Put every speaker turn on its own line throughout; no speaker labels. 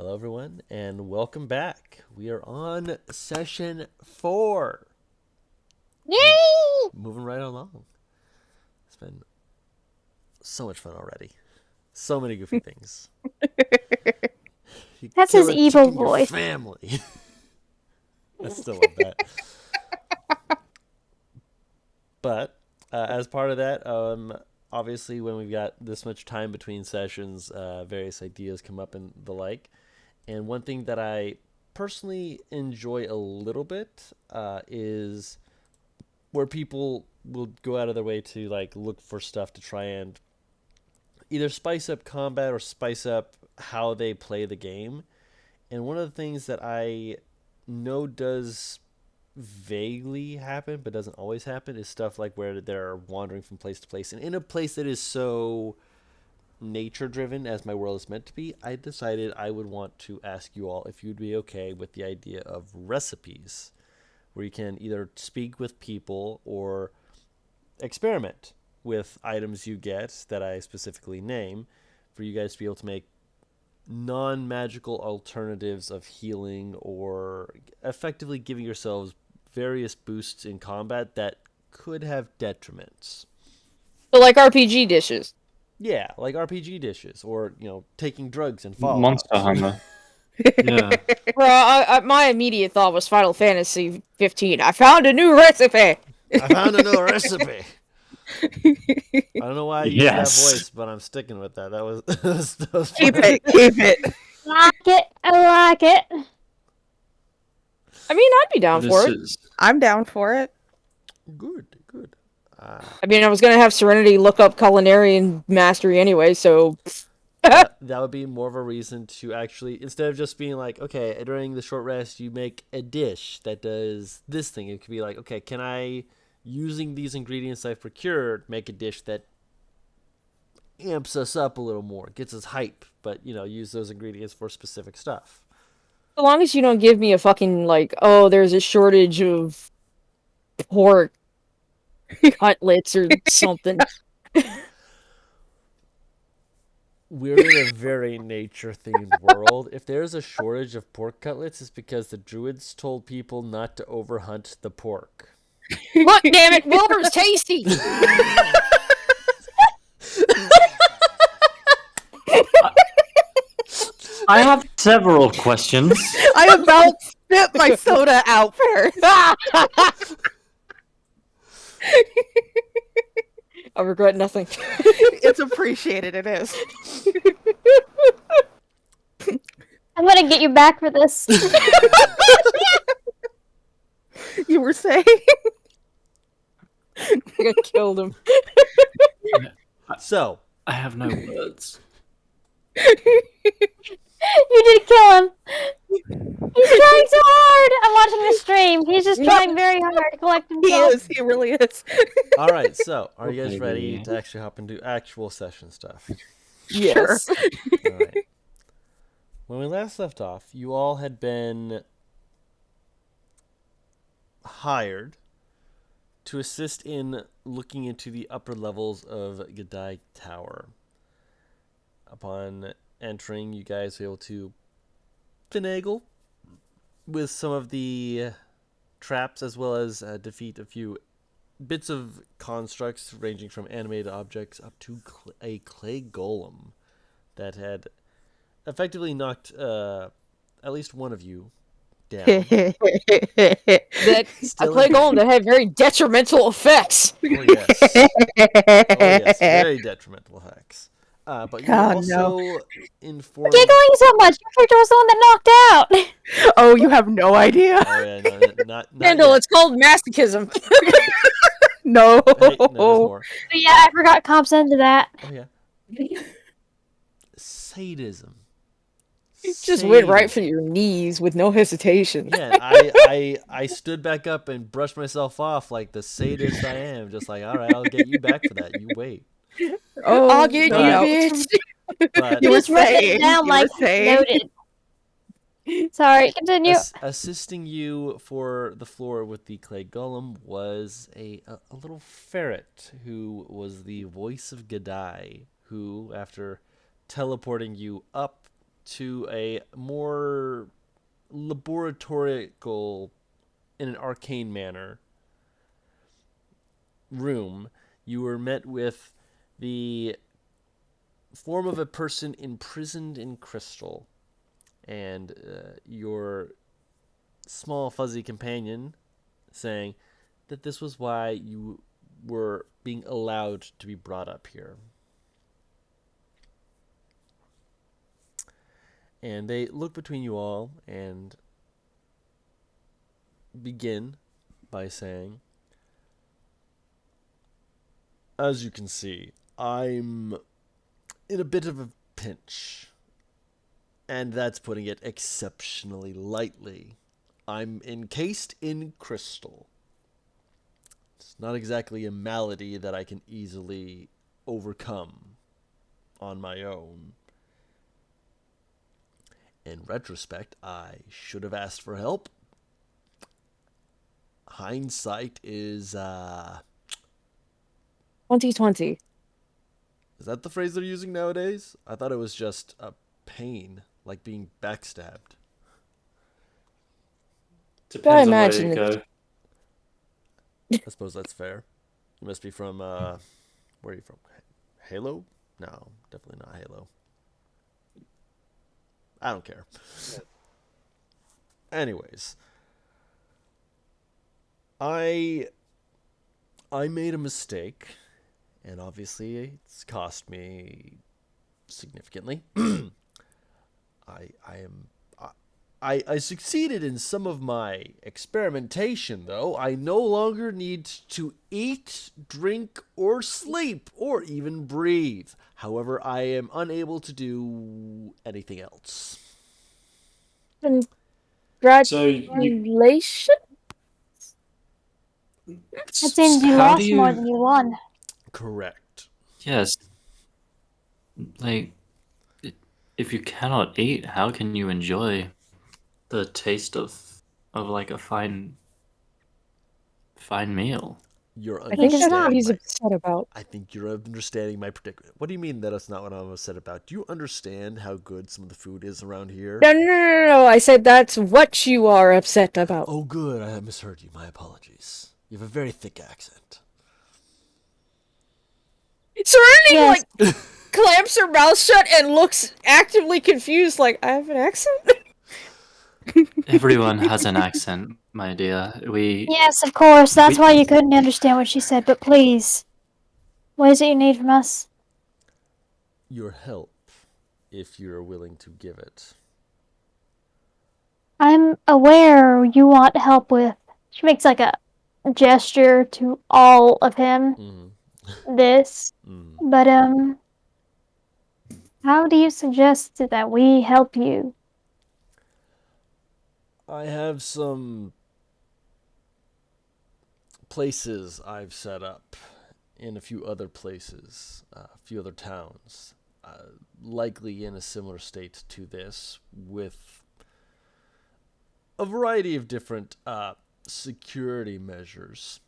Hello, everyone, and welcome back. We are on session 4.
Yay!
Moving right along. It's been so much fun already. So many goofy things. You
That's
kill
his
a
evil
chicken, your
voice.
family. I still love that. But as part of that, obviously, when we've got this much time between sessions, various ideas come up and the like. And one thing that I personally enjoy a little bit is where people will go out of their way to like look for stuff to try and either spice up combat or spice up how they play the game. And one of the things that I know does vaguely happen but doesn't always happen is stuff like where they're wandering from place to place, and in a place that is so nature driven as my world is meant to be, I decided I would want to ask you all if you'd be okay with the idea of recipes where you can either speak with people or experiment with items you get that I specifically name for you guys to be able to make non-magical alternatives of healing or effectively giving yourselves various boosts in combat that could have detriments.
So like RPG dishes.
Yeah, like RPG dishes or, taking drugs in
Monster
Fallout.
Hunter. Yeah.
Bro, my immediate thought was Final Fantasy 15. I found a new recipe.
I found a new recipe. I don't know why I used that
Yes.
voice, but I'm sticking with that. That was, that was
Keep
funny.
it, keep it.
Like it. I like it.
I mean, I'd be down for it.
I'm down for it.
Good.
I mean, I was gonna have Serenity look up culinary and mastery anyway, so.
that would be more of a reason to actually, instead of just being like, okay, during the short rest, you make a dish that does this thing. It could be like, okay, can I, using these ingredients I've procured, make a dish that amps us up a little more, gets us hype, but, use those ingredients for specific stuff.
As long as you don't give me a fucking, like, oh, there's a shortage of pork cutlets or something.
We're in a very nature-themed world. If there's a shortage of pork cutlets, it's because the druids told people not to overhunt the pork.
Look, damn it, Wilbur's tasty!
I have several questions.
I about spit my soda out first.
I regret nothing.
It's appreciated, it is.
I'm gonna get you back for this.
You were saying?
I think I killed him.
So,
I have no words.
You did kill him. He's trying so hard. I'm watching the stream. He's just trying very hard to collect
He
himself.
is, he really is.
all right, so are you guys
Okay,
ready
yeah.
to actually hop into actual session stuff?
Yes.
All right. When we last left off, you all had been hired to assist in looking into the upper levels of Gadai Tower. Upon entering, you guys were able to finagle with some of the traps as well as defeat a few bits of constructs ranging from animated objects up to a clay golem that had effectively knocked at least one of you down.
That
Still
I play
in
golem that had very detrimental effects.
Oh yes. Oh yes, very detrimental effects. But you
Oh,
also informed.
Giggling so much. Your character was the one that knocked out.
Oh, you have no idea.
Oh yeah, no, not
Kendall,
yet.
it's called masochism.
No.
Hey, no, there's more.
But yeah, I forgot comps into that.
Oh yeah, sadism.
You just went right for
Sadism.
your knees with no hesitation.
Yeah, I stood back up and brushed myself off like the sadist I am. Just like, all right, I'll get you back for that. You wait.
Oh,
I'll get
no.
you, bitch.
But
You
You
were
just wrote
saying,
it down
you
like
were saying.
noted. Sorry, continue.
assisting you for the floor with the clay golem was a little ferret who was the voice of Gadai, who, after teleporting you up to a more laboratorical, in an arcane manner, room. You were met with the form of a person imprisoned in crystal, and your small fuzzy companion saying that this was why you were being allowed to be brought up here. And they look between you all and begin by saying, as you can see, I'm in a bit of a pinch. And that's putting it exceptionally lightly. I'm encased in crystal. It's not exactly a malady that I can easily overcome on my own. In retrospect, I should have asked for help. Hindsight is
2020.
Is that the phrase they're using nowadays? I thought it was just a pain, like being backstabbed.
Depends on where
imagine
you go.
I suppose that's fair. You must be from, where are you from? Halo? No, definitely not Halo. I don't care. Anyways, I made a mistake, and obviously it's cost me significantly. I succeeded in some of my experimentation, though. I no longer need to eat, drink, or sleep, or even breathe. However, I am unable to do anything else.
So you,
Congratulations.
It seems you
how do
lost more
you?
than you won.
Correct.
Yes, like if you cannot eat, how can you enjoy the taste of like a fine meal?
You're
I think
does
that's
not.
what
understanding
he's
my.
upset about.
I think you're understanding my predicament. What do you mean that it's not what I'm upset about? Do you understand how good some of the food is around here?
No. I said that's what you are upset about.
Oh, good. I misheard you. My apologies. You have a very thick accent.
Serenity,
Yes.
like, clamps her mouth shut and looks actively confused, like, I have an accent?
Everyone has an accent, my dear.
Yes, of course. That's
We
why you couldn't understand what she said. But please, what is it you need from us?
Your help, if you're willing to give it.
I'm aware you want help with. She makes like a gesture to all of him. This, but how do you suggest that we help you?
I have some places I've set up in a few other places, a few other towns, likely in a similar state to this, with a variety of different security measures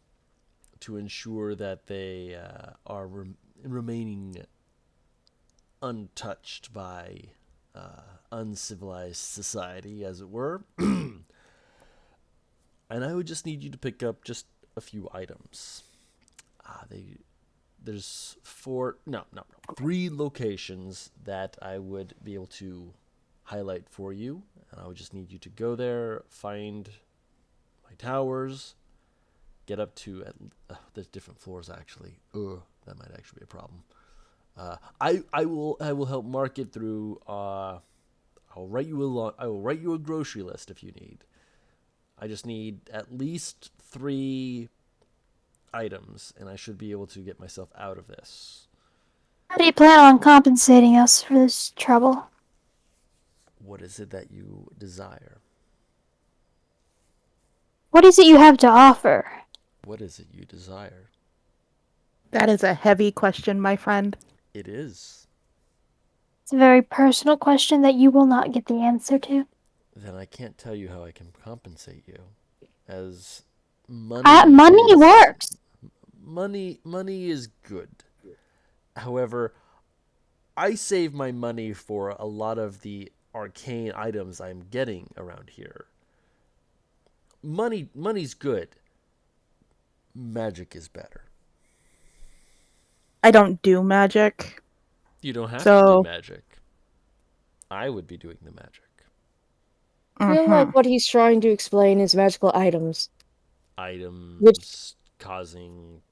to ensure that they are remaining untouched by uncivilized society, as it were. And I would just need you to pick up just a few items. There's three locations that I would be able to highlight for you, and I would just need you to go there, find my towers, get up to there's different floors actually. That might actually be a problem. I will help mark it through. I will write you a grocery list if you need. I just need at least 3 items, and I should be able to get myself out of this.
How do you plan on compensating us for this trouble?
What is it that you desire?
What is it you have to offer?
What is it you desire?
That is a heavy question, my friend.
It is.
It's a very personal question that you will not get the answer to.
Then I can't tell you how I can compensate you, as money
Works.
Money is good. However, I save my money for a lot of the arcane items I'm getting around here. Money's good. Magic is better.
I don't do magic.
You don't have to
So-
do magic. I would be doing the magic.
I feel like what he's trying to explain is magical items.
Items causing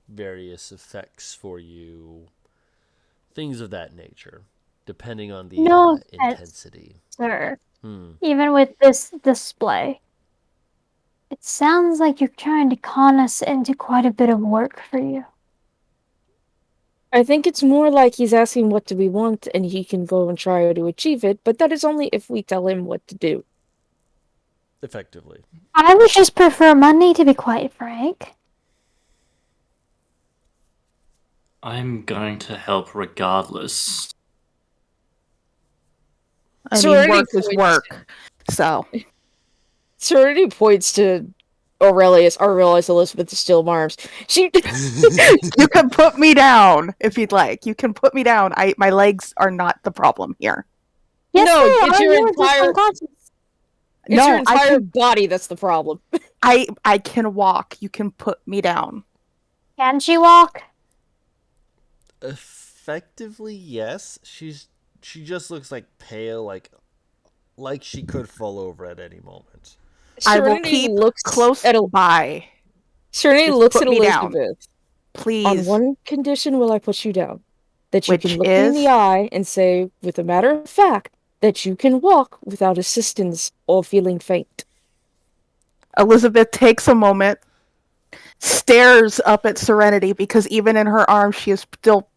various effects for you. Things of that nature, depending on the
No offense,
intensity.
sir. Even with this display, it sounds like you're trying to con us into quite a bit of work for you.
I think it's more like he's asking what do we want, and he can go and try to achieve it, but that is only if we tell him what to do.
Effectively.
I would just prefer money, to be quite frank.
I'm going to help regardless.
I mean,
Serenity
work is
points.
work. So
Serenity points to Aurelius. I realize Elizabeth is still arms. She
you can put me down if you'd like. You can put me down. My legs are not the problem here.
Yes,
No,
they
it's
are.
your
You were just
entire-
unconscious.
It's
No,
your
I
entire
can-
body that's the problem.
I can walk. You can put me down.
Can she walk?
Effectively, yes. She just looks like pale, like she could fall over at any moment.
I will
Serenity
keep
looks
close
at
by.
Serenity
Just
looks
put
at
me down.
Elizabeth.
Please.
On one condition will I put you down. That you
Which
can look me in
is?
the eye and say, with a matter of fact, that you can walk without assistance or feeling faint.
Elizabeth takes a moment, stares up at Serenity because even in her arms, she has still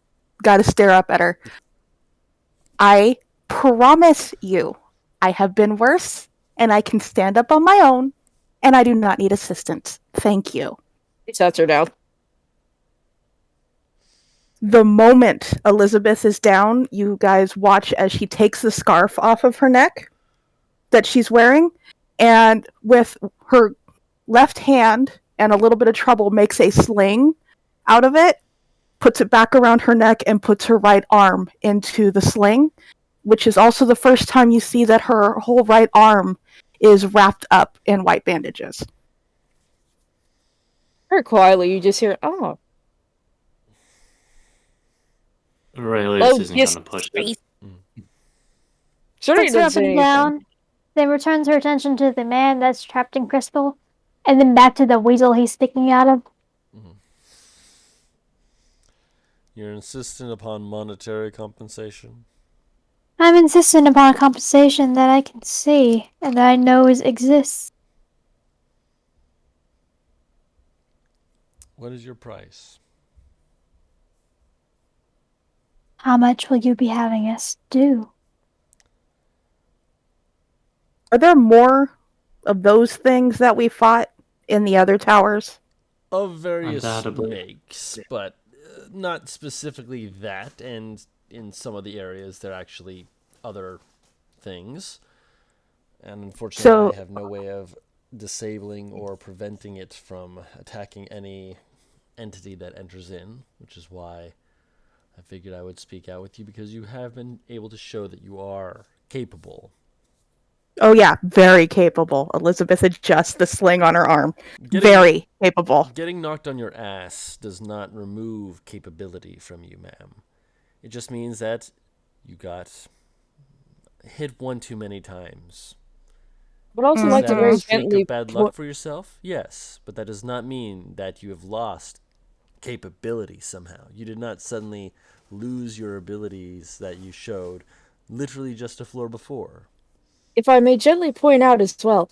got to stare up at her. I promise you, I have been worse, and I can stand up on my own, and I do not need assistance. Thank you.
He sets her down.
The moment Elizabeth is down, you guys watch as she takes the scarf off of her neck that she's wearing, and with her left hand and a little bit of trouble makes a sling out of it, puts it back around her neck, and puts her right arm into the sling, which is also the first time you see that her whole right arm is wrapped up in white bandages.
Very quietly, you just hear, oh.
Aurelius
Oh,
isn't
yes,
going to push it.
Serenity
Puts her
doesn't
up
say
and
anything.
down, then returns her attention to the man that's trapped in Crystal, and then back to the weasel he's sticking out of.
You're insistent upon monetary compensation?
I'm insistent upon a compensation that I can see and that I know exists.
What is your price?
How much will you be having us do?
Are there more of those things that we fought in the other towers?
Of various
Undoubtedly.
makes, but not specifically that, and in some of the areas there are actually other things. And unfortunately,
So-
I have no way of disabling or preventing it from attacking any entity that enters in, which is why I figured I would speak out with you, because you have been able to show that you are capable.
Oh yeah, very capable. Elizabeth adjusts the sling on her arm. Very capable.
Getting knocked on your ass does not remove capability from you, ma'am. It just means that you got hit one too many times.
But also
Is
like to
that
very
a streak
gently
of bad luck for yourself? Yes, but that does not mean that you have lost capability somehow. You did not suddenly lose your abilities that you showed literally just a floor before.
If I may gently point out as well,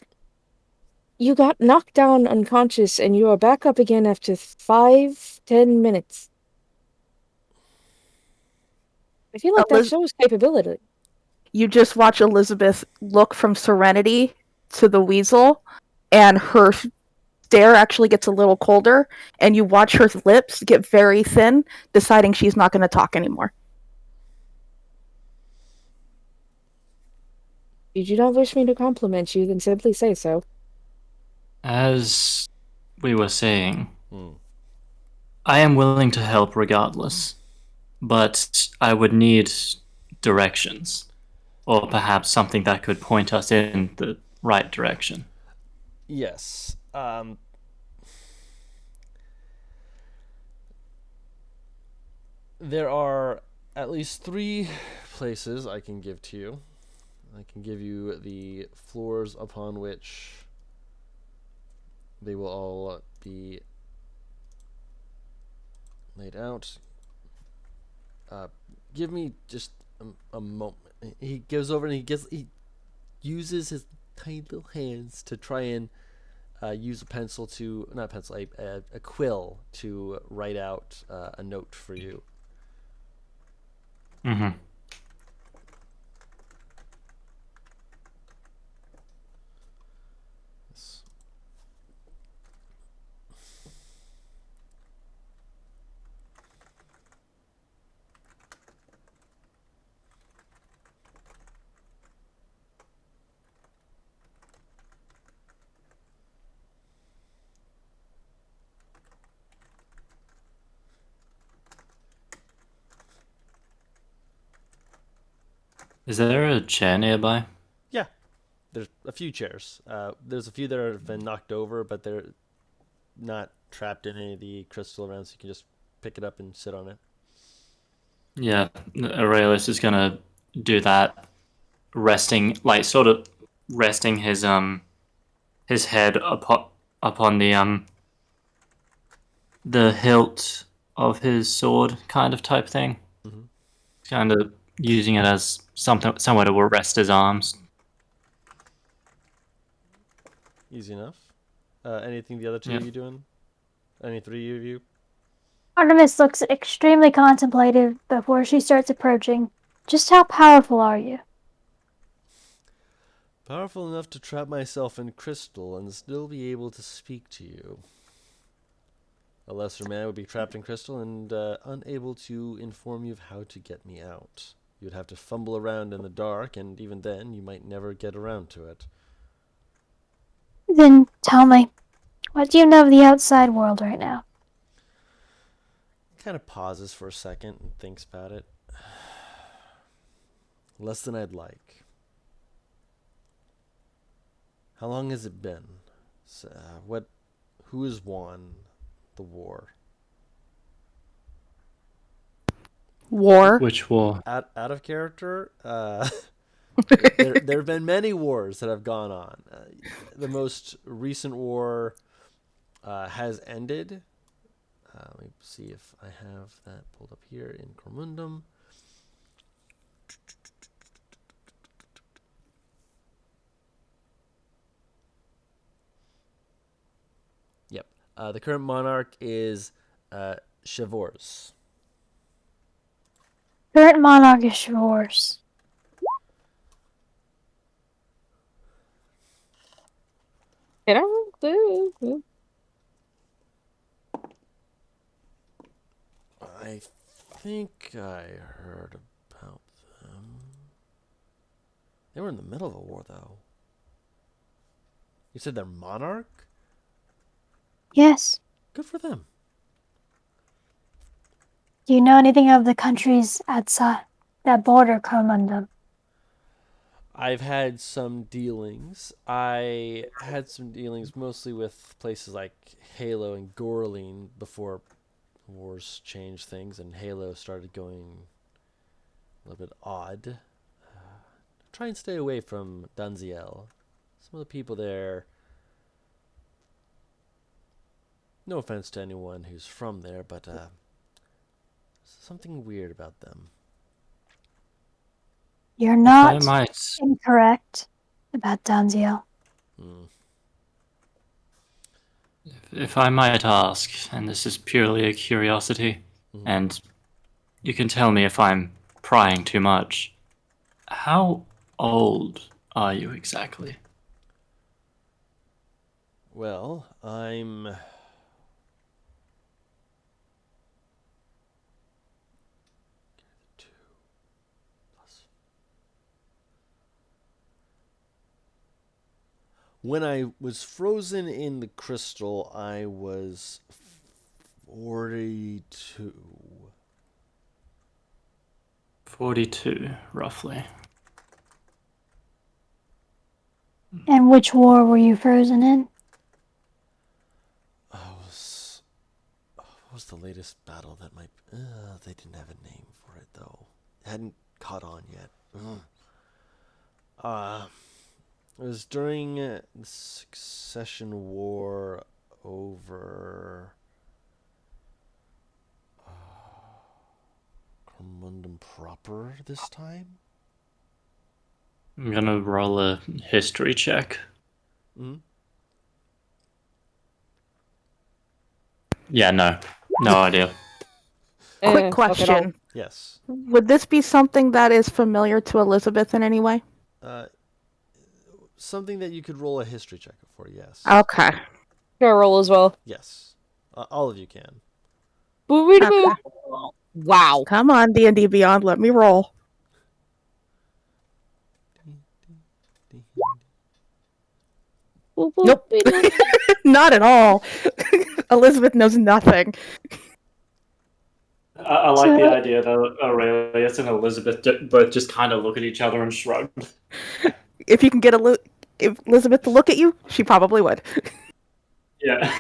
you got knocked down unconscious and you are back up again after 5-10 minutes. I feel like that
Eliz-
shows capability.
You just watch Elizabeth look from Serenity to the weasel, and her stare actually gets a little colder, and you watch her lips get very thin, deciding she's not going to talk anymore.
If you don't wish me to compliment you, then simply say so.
As we were saying,
Hmm.
I am willing to help regardless, but I would need directions. or perhaps something that could point us in the right direction.
Yes. There are at least 3 places I can give to you. I can give you the floors upon which they will all be laid out. Give me just a moment. He goes over and he uses his tiny little hands to try and use a pencil to, not pencil, a quill to write out a note for you.
Mm-hmm.
Yes.
Is there a chair nearby?
Yeah, there's a few chairs. There's a few that have been knocked over, but they're not trapped in any of the crystal around, so you can just pick it up and sit on it.
Yeah, Aurelius is gonna do that, resting, like sort of resting his head upon the hilt of his sword, kind of type thing.
Mm-hmm.
Kind of using it as somewhere to rest his arms.
Easy enough. Anything the other 2
Yeah.
of you doing? Any 3 of you?
Artemis looks extremely contemplative before she starts approaching. Just how powerful are you?
Powerful enough to trap myself in crystal and still be able to speak to you. A lesser man would be trapped in crystal and unable to inform you of how to get me out. You would have to fumble around in the dark, and even then, you might never get around to it.
Then tell me, what do you know of the outside world right now?
Kind of pauses for a second and thinks about it. Less than I'd like. How long has it been? Who has won the war?
War.
Which war?
Out of character, there have been many wars that have gone on. The most recent war has ended. Let me see if I have that pulled up here in Cormundum. Yep. The current monarch is Shavors.
Current monarch is yours.
Can I do?
I think I heard about them. They were in the middle of a war, though. You said they're monarch?
Yes.
Good for them.
Do you know anything of the countries outside that border Cormundum?
I've had some dealings. I had some dealings mostly with places like Halo and Gorleen before wars changed things and Halo started going a little bit odd. Try and stay away from Dunziel. Some of the people there, no offense to anyone who's from there, but something weird about them.
You're
If I
not
might,
incorrect about Danziel.
if I might ask, and this is purely a curiosity, and you can tell me if I'm prying too much. How old are you exactly?
Well, I'm... When I was frozen in the crystal, I was 42.
42, roughly.
And which war were you frozen in?
What was the latest battle that might... they didn't have a name for it, though. It hadn't caught on yet. It was during the Succession War over... Cormundum proper this time?
I'm gonna roll a history check.
Mm-hmm.
Yeah, no idea.
Quick
fuck it all.
question.
Yes.
Would this be something that is familiar to Elizabeth in any way?
Something that you could roll a history check for, yes.
Okay.
Gonna roll as well.
Yes. All of you can.
Boop-a-doo-boo.
Okay.
Wow.
Come on, D&D Beyond, let me roll. Nope. Not at all. Elizabeth knows nothing.
I like the idea that Aurelius and Elizabeth both just kind of look at each other and shrug.
If you can get Elizabeth to look at you, she probably would.
Yeah.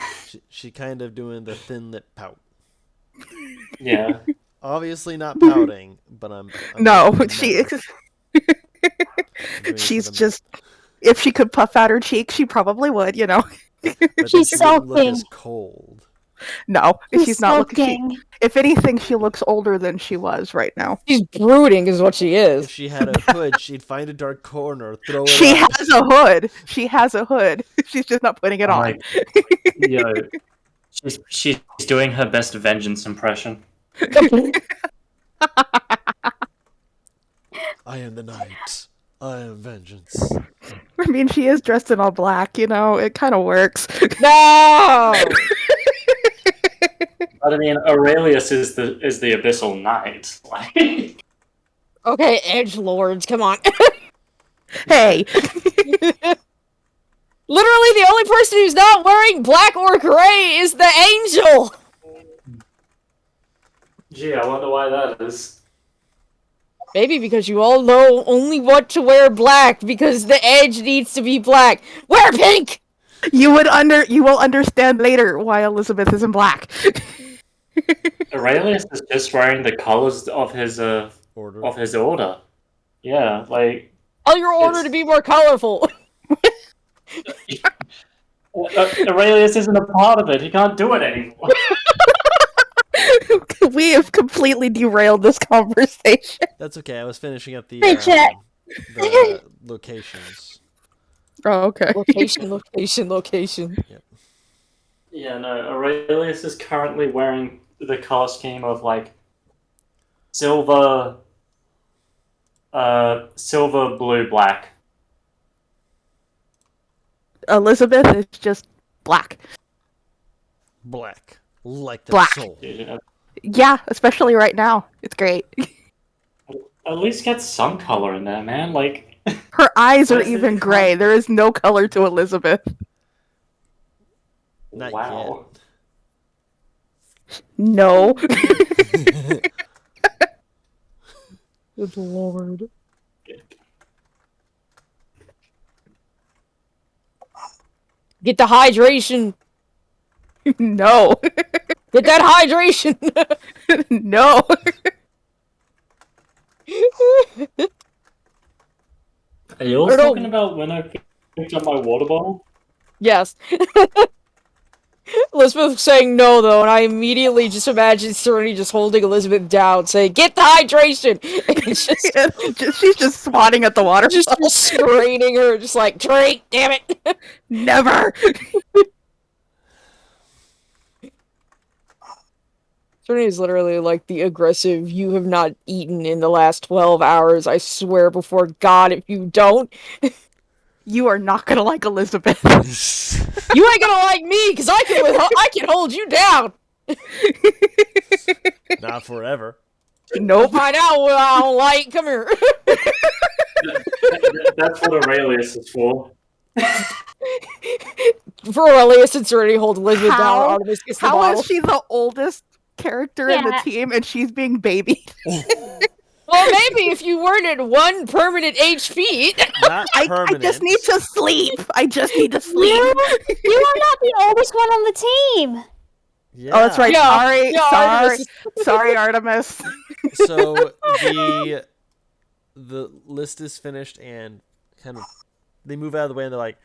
She kind of doing the thin lip pout.
Yeah.
Obviously not pouting, but I'm
No,
doing
she's
for the
just... If she could puff out her cheek, she probably would, you know.
But then
She's
she wouldn't look
sulking.
as cold.
No, she's not looking...
sulking.
If anything, she looks older than she was right now.
She's brooding is what she
If
is.
she had a hood, she'd find a dark corner, throw it
She
up.
has a hood. She has a hood. She's just not putting it on.
Like, yo, she's doing her best vengeance impression.
I am the night. I am vengeance.
I mean, she is dressed in all black, you know? It kind of works.
No!
But I mean, Aurelius is the abyssal knight. Like,
Okay, edgelords, come on.
Hey!
Literally, the only person who's not wearing black or gray is the angel!
gee, I wonder why that is.
Maybe because you all know only what to wear black, because the edge needs to be black. Wear pink!
You will understand later why Elizabeth is in black.
Aurelius is just wearing the colors of his order. Yeah, like
Tell your order
It's-
to be more colorful.
Aurelius isn't a part of it. He can't do it anymore.
We have completely derailed this conversation.
That's okay. I was finishing up the
check.
locations.
Oh, okay.
Location.
Yeah, no. Aurelius is currently wearing the color scheme of like silver, blue, black.
Elizabeth is just black.
Black. Like the
Black.
soul.
Yeah, especially right now. It's great.
At least get some color in there, man. Like,
Her eyes are
What is it
even
called?
gray. There is no color to Elizabeth.
Not
wow.
No.
Good lord. Get the hydration!
No.
Get that hydration!
No.
Are you all
Or no.
talking about when I picked up my water bottle?
Yes. Elizabeth saying no, though, and I immediately just imagine Serenity just holding Elizabeth down, saying, "Get the hydration!" And
She's just swatting at the water.
just restraining her, just like, drink, damn it!
Never.
Serenity is literally like the aggressive, you have not eaten in the last 12 hours, I swear before God if you don't.
You are not gonna like Elizabeth.
You ain't gonna like me, because I can hold you down!
Not forever.
Nope.
Find out what I don't like, come here.
That's what Aurelius is for.
For Aurelius and Serenity hold Elizabeth down,
How?
Artemis gets the
How
bottle.
is she the oldest character in the
Yeah.
team and she's being babied?
Well, maybe if you weren't at 1 permanent HP.
Not
I
permanent.
just need to sleep. I just need to sleep.
You are not the oldest one on the team.
Yeah.
Oh, that's right.
Yeah.
Sorry,
Yeah,
sorry,
Artemis.
sorry, Artemis.
So the list is finished, and kind of they move out of the way, and they're like,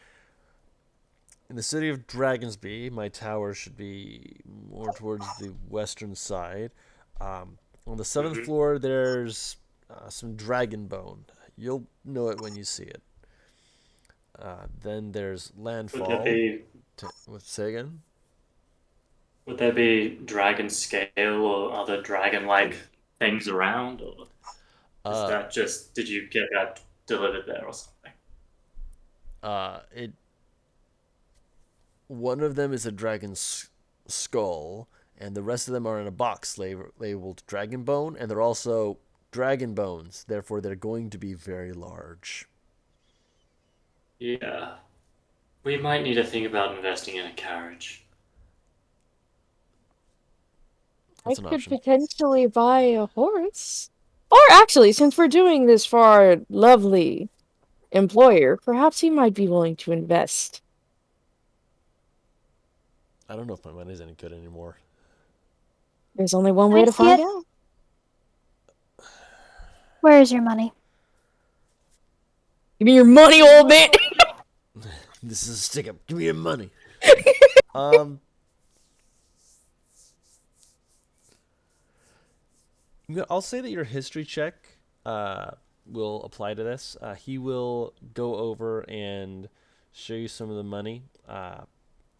in the city of Dragonsby, my tower should be more towards the western side. On the 7th floor, there's some dragon bone. You'll know it when you see it. Then there's landfall. Say again?
Would there be dragon scale or other dragon-like things around, or is that just, did you get that delivered there or something?
One of them is a dragon's skull, and the rest of them are in a box labeled dragon bone, and they're also dragon bones. Therefore, they're going to be very large.
Yeah. We might need to think about investing in a carriage.
That's
I
an
could
option.
potentially buy a horse. Or actually, since we're doing this for our lovely employer, perhaps he might be willing to invest.
I don't know if my money's any good anymore.
There's only one way
I
to
see
find
it.
out.
Where is your money?
Give me your money, old man!
This is a stick up. Give me your money. I'll say that your history check will apply to this. He will go over and show you some of the money.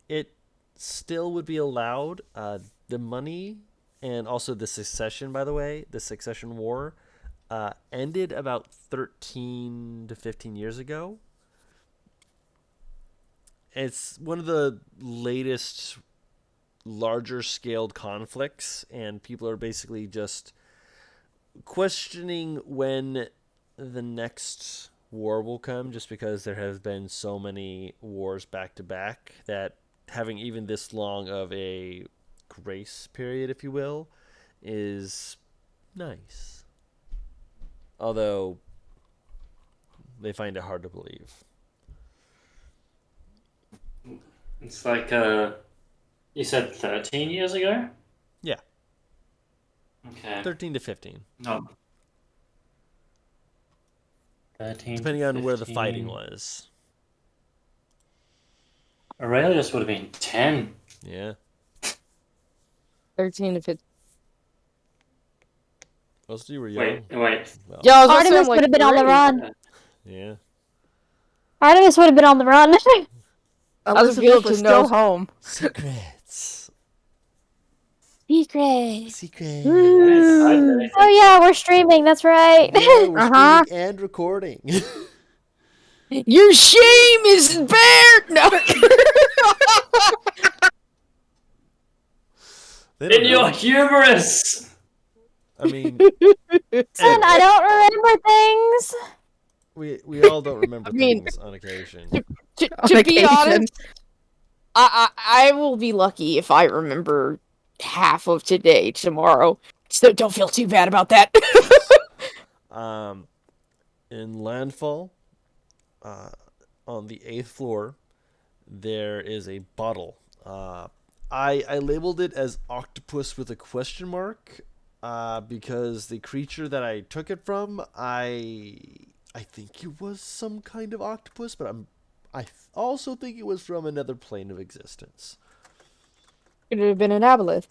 It still would be allowed. The money and also the succession, by the way, the succession war ended about 13 to 15 years ago. It's one of the latest larger scaled conflicts, and people are basically just questioning when the next war will come, just because there have been so many wars back to back that having even this long of a grace period, if you will, is nice. Although they find it hard to believe.
It's like, you said 13 years ago?
Yeah.
Okay.
13 to 15.
No. 13
Depending
to
on where the
15.
fighting was.
Aurelius would have been 10.
Yeah.
13 to 15.
Most of you were young.
Wait.
Well,
Yeah, I was gonna say,
Artemis
I'm like,
would have been on the
3.
run.
yeah.
Artemis would have been on the run.
How's it feel
Elizabeth
to
was
know-
still home.
Secrets.
Secret.
Secrets.
Oh yeah, we're streaming. That's right.
Yeah, we're
Uh-huh.
streaming and recording.
Your shame is bare! No!
They don't
In your
know.
hubris!
I mean,
And I don't remember things.
we all don't remember
I mean-
things on occasion.
To
On
be
occasion.
honest, I will be lucky if I remember half of today tomorrow. So don't feel too bad about that.
In Landfall, on the 8th floor, there is a bottle. I labeled it as octopus with a question mark, because the creature that I took it from, I think it was some kind of octopus, but I also think it was from another plane of existence.
Could have been an aboleth.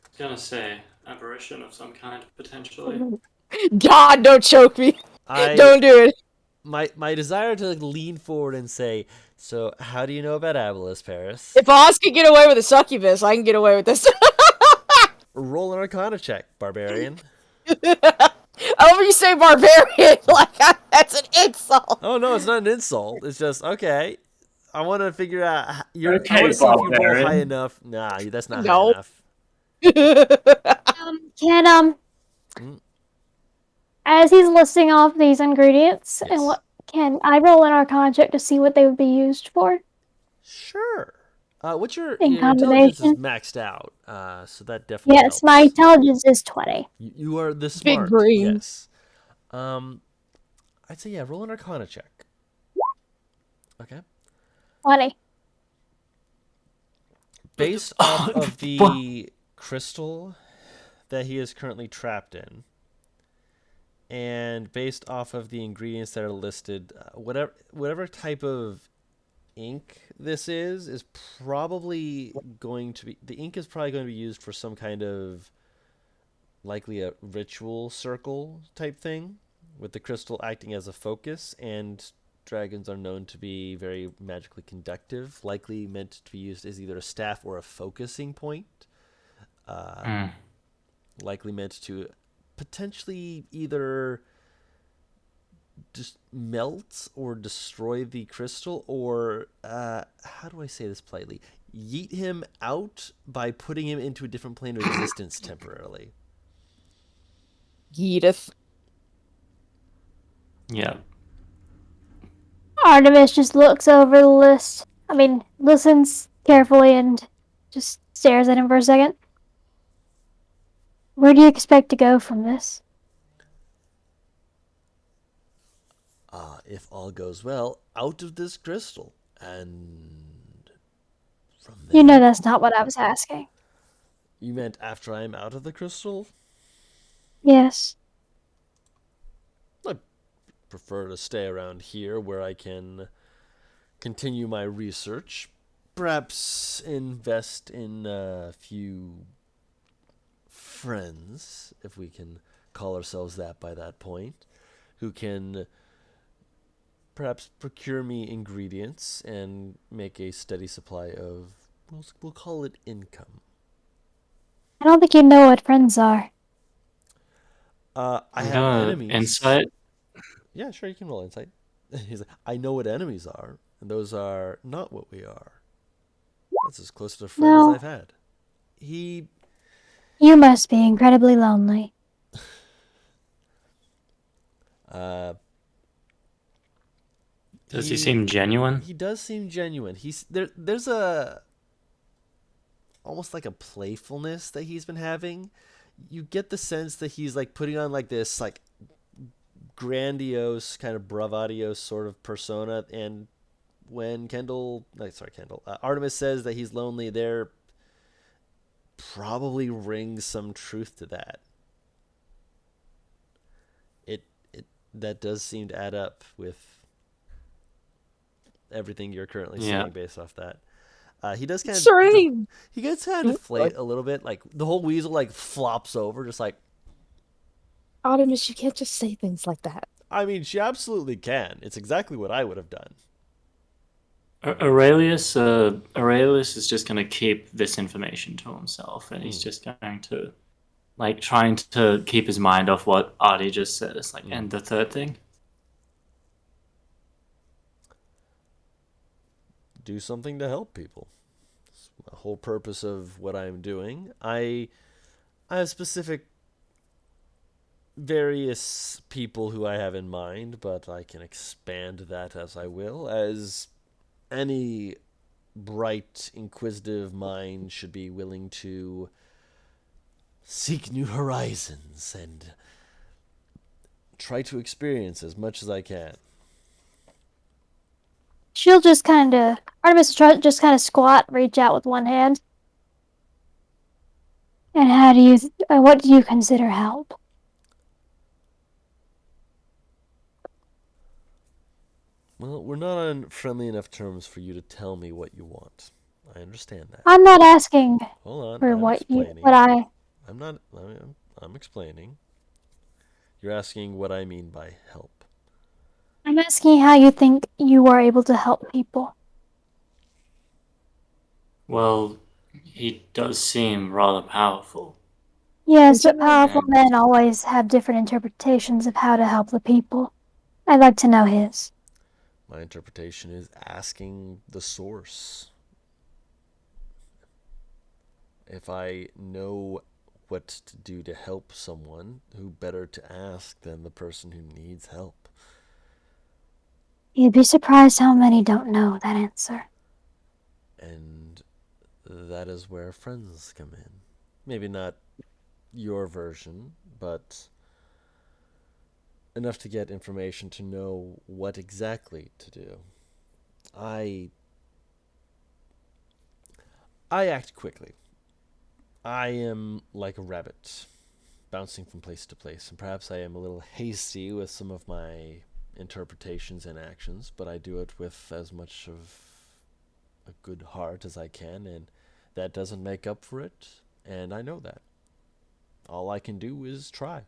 I was gonna say, apparition of some kind, potentially.
God, don't choke me.
I
Don't do it.
my desire to lean forward and say, so how do you know about Aboleth, Paris?
If Oz can get away with a succubus, I can get away with this.
Roll an Arcana check, barbarian.
I love you say barbarian like that's an insult.
Oh no, it's not an insult. It's just okay. I want to figure out. I
Okay,
want to see if you roll
barbarian.
high enough. Nah, that's not
No.
high enough.
Can as he's listing off these ingredients
Yes.
can I roll an Arcana check to see what they would be used for?
Sure. What's your
in
intelligence is
combination.
maxed out, so that definitely
Yes, my
helps.
intelligence is 20.
You are the
Big
smart,
brain.
yes. Um, I'd say roll an Arcana check. Okay.
20.
Based off of the crystal that he is currently trapped in, and based off of the ingredients that are listed, whatever type of ink this is probably going to be the ink is probably going to be used for some kind of likely a ritual circle type thing, with the crystal acting as a focus, and dragons are known to be very magically conductive, likely meant to be used as either a staff or a focusing point. Likely meant to potentially either just melt or destroy the crystal, or how do I say this politely? Yeet him out by putting him into a different plane of existence temporarily.
Edith.
Yeah.
Artemis just looks over the list. Listens carefully and just stares at him for a second. Where do you expect to go from this?
If all goes well, out of this crystal, and from there.
You know that's not what I was asking.
You meant after I'm out of the crystal?
Yes.
I prefer to stay around here where I can continue my research. Perhaps invest in a few friends, if we can call ourselves that by that point, who can perhaps procure me ingredients and make a steady supply of, we'll call it income.
I don't think you know what friends are.
I have enemies.
Insight?
Yeah, sure, you can roll insight. He's like, I know what enemies are, and those are not what we are. That's as close to a friend as I've had.
You must be incredibly lonely.
Does he seem genuine?
He does seem genuine. There's a almost like a playfulness that he's been having. You get the sense that he's like putting on like this like grandiose kind of bravado sort of persona, and when Artemis says that he's lonely, there probably rings some truth to that. That does seem to add up with everything you're currently saying based off that. He does kind of he gets kind of deflate a little bit, like the whole weasel like flops over, just like,
Artemis, you can't just say things like that.
I mean, she absolutely can. It's exactly what I would have done.
Aurelius is just going to keep this information to himself, and he's just going to, like, trying to keep his mind off what Artie just said. It's like, and the third thing?
Do something to help people. It's the whole purpose of what I'm doing. I have specific various people who I have in mind, but I can expand that as I will, as any bright, inquisitive mind should be willing to seek new horizons and try to experience as much as I can.
She'll just Artemis will just kind of squat, reach out with one hand. And what do you consider help?
Well, we're not on friendly enough terms for you to tell me what you want. I understand that.
I'm not asking
Hold on,
for
I'm explaining. I'm explaining. You're asking what I mean by help.
I'm asking how you think you are able to help people.
Well, he does seem rather powerful.
Yes, but powerful men always have different interpretations of how to help the people. I'd like to know his.
My interpretation is asking the source. If I know what to do to help someone, who better to ask than the person who needs help?
You'd be surprised how many don't know that answer.
And that is where friends come in. Maybe not your version, but enough to get information to know what exactly to do. I act quickly. I am like a rabbit, bouncing from place to place, and perhaps I am a little hasty with some of my interpretations and actions, but I do it with as much of a good heart as I can, and that doesn't make up for it, and I know that. All I can do is try.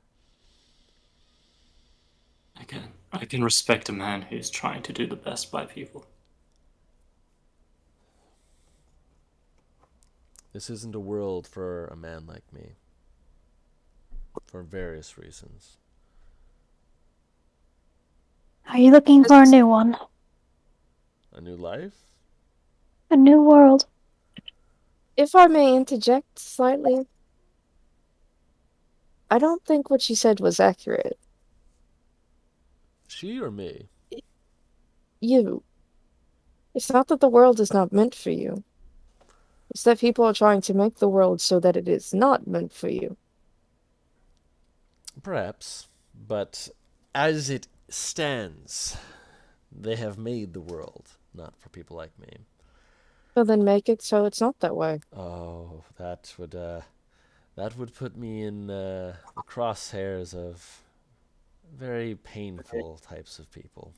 I can respect a man who's trying to do the best by people.
This isn't a world for a man like me, for various reasons.
Are you looking for a new one?
A new life?
A new world?
If I may interject slightly, I don't think what she said was accurate.
She or me?
You. It's not that the world is not meant for you. It's that people are trying to make the world so that it is not meant for you.
Perhaps, but as it stands, they have made the world not for people like me.
So then make it so it's not that way.
Oh, that would put me in the crosshairs of very painful types of people.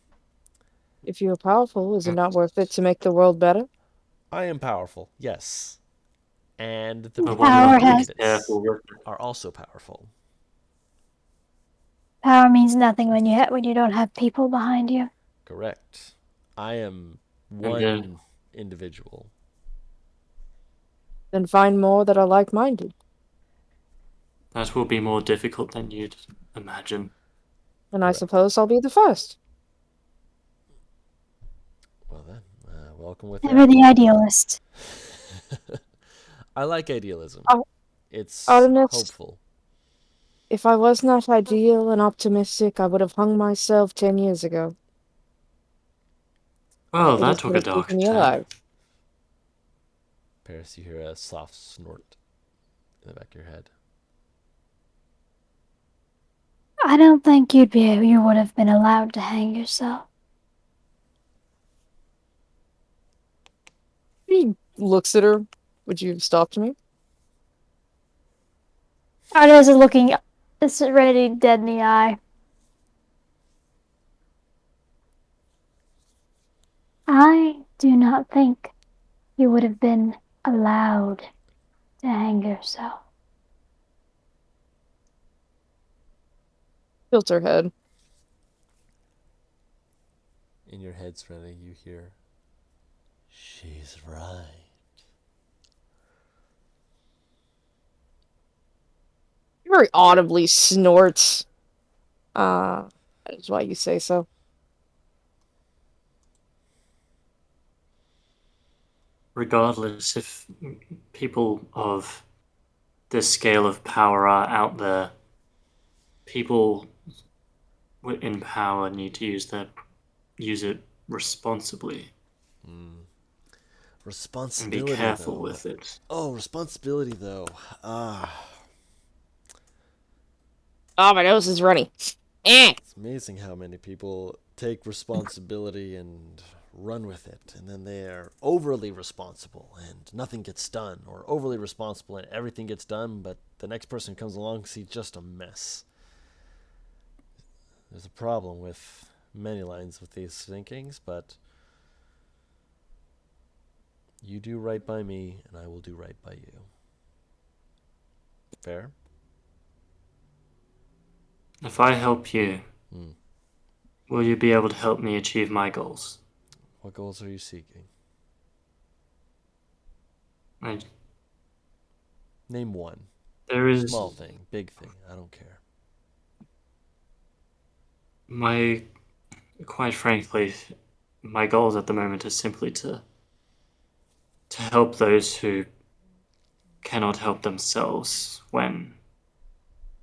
If you're powerful, is it not worth it to make the world better?
I am powerful, yes, and the
But
people
one
who
Power
have
must be
has-
made it
careful with it.
are also powerful.
Power means nothing when you don't have people behind you.
Correct. I am
And then-
one individual.
Then find more that are like-minded.
That will be more difficult than you'd imagine.
And I
Correct.
suppose I'll be the first.
Well then, welcome with
Never the idealist.
I like idealism.
Oh,
It's
Artemis.
hopeful.
If I was not ideal and optimistic, I would have hung myself 10 years ago.
Well,
It
that
is
took
what
a
is
dark
keeping me
turn.
alive.
Paris, you hear a soft snort in the back of your head.
I don't think you would have been allowed to hang yourself.
He looks at her. Would you have stopped me?
Artemis is looking Serenity dead in the eye. I do not think you would have been allowed to hang yourself.
Tilts her head.
In your head, Serenity, you hear, she's right.
He very audibly snorts. That is why you say so.
Regardless if people of this scale of power are out there, people in power need to use it responsibly and
Responsibility,
be careful
though.
with it.
Oh, responsibility, though.
Oh, my nose is runny.
It's amazing how many people take responsibility and run with it, and then they are overly responsible and nothing gets done, or overly responsible and everything gets done, but the next person comes along sees just a mess. There's a problem with many lines with these thinkings, but you do right by me, and I will do right by you. Fair?
If I help you, will you be able to help me achieve my goals?
What goals are you seeking? Name one.
There is
Small thing, big thing, I don't care.
quite frankly, my goals at the moment are simply to help those who cannot help themselves when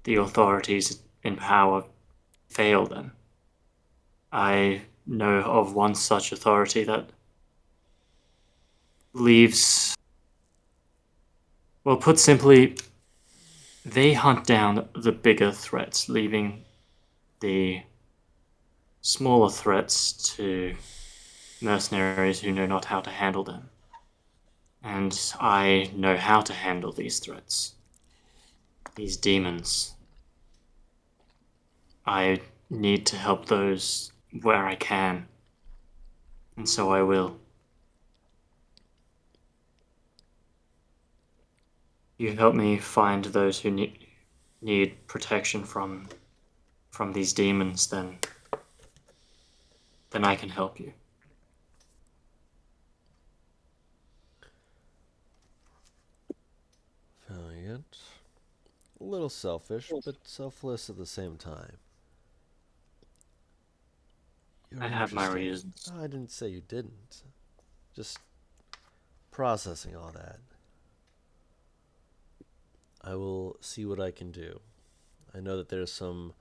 the authorities in power fail them. I know of one such authority that leaves Well, put simply, they hunt down the bigger threats, leaving the smaller threats to mercenaries who know not how to handle them. And I know how to handle these threats. These demons. I need to help those where I can. And so I will. You help me find those who need protection from these demons, then I can help you.
Valiant. A little selfish, but selfless at the same time. You're
I have my
interesting.
reasons.
I didn't say you didn't. Just processing all that. I will see what I can do. I know that there's some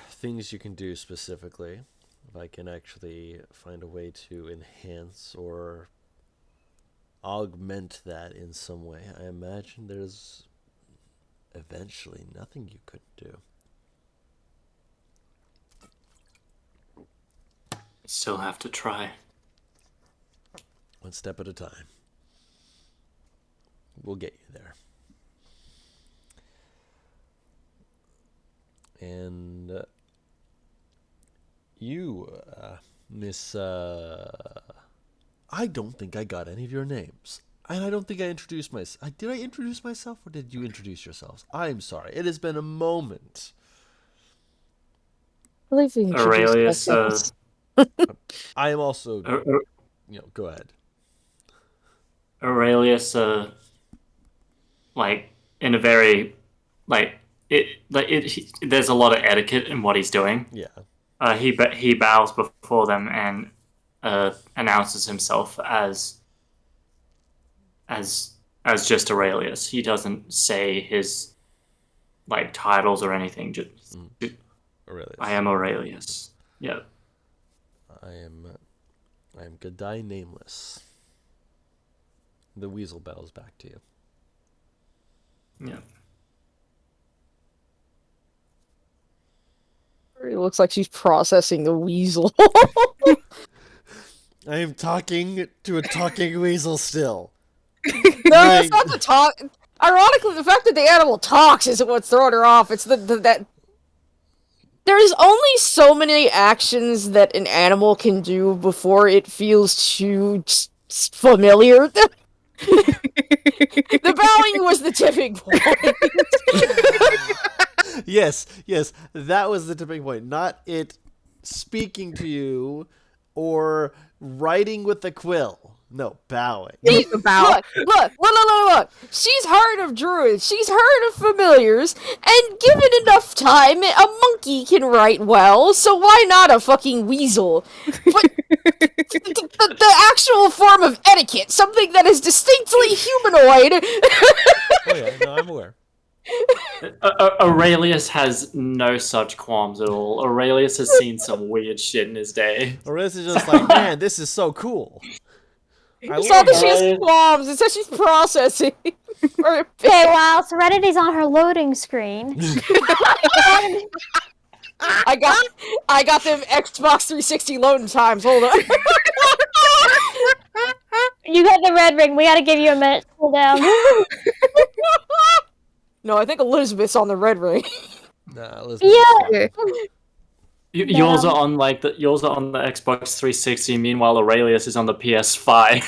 things you can do specifically. If I can actually find a way to enhance or augment that in some way, I imagine there's eventually nothing you couldn't do.
Still have to try.
One step at a time. We'll get you there. And you, Miss... I don't think I got any of your names. And I don't think I introduced myself. Did I introduce myself or did you introduce yourselves? I'm sorry. It has been a moment.
I believe we introduced
Aurelius,
ourselves.
I am also... go ahead.
Aurelius, like, in a very, there's a lot of etiquette in what he's doing.
Yeah.
He bows before them and announces himself as just Aurelius. He doesn't say his titles or anything. Just
Aurelius.
I am Aurelius. Yeah.
I am Godai Nameless. The weasel bows back to you.
Yeah.
It looks like she's processing the weasel.
I am talking to a talking weasel still.
No, it's not the talk. Ironically, the fact that the animal talks isn't what's throwing her off. It's that there's only so many actions that an animal can do before it feels too familiar. The bowing was the tipping point.
Yes, that was the tipping point. Not it speaking to you or writing with a quill. No, bowing.
Look. She's heard of druids. She's heard of familiars. And given enough time, a monkey can write well, so why not a fucking weasel? But the actual form of etiquette, something that is distinctly humanoid.
Oh yeah, no, I'm aware.
Aurelius has no such qualms at all. Aurelius has seen some weird shit in his day.
Aurelius is just like, man, this is so cool.
It's not that she has qualms, it's that she's processing.
Okay, while Serenity's on her loading screen.
I got them Xbox 360 loading times, hold on.
You got the red ring, we gotta give you a minute to cool down.
No, I think Elizabeth's on the red ring.
Nah, Elizabeth.
Yeah.
Yours are on the Xbox 360. Meanwhile, Aurelius is on the PS5.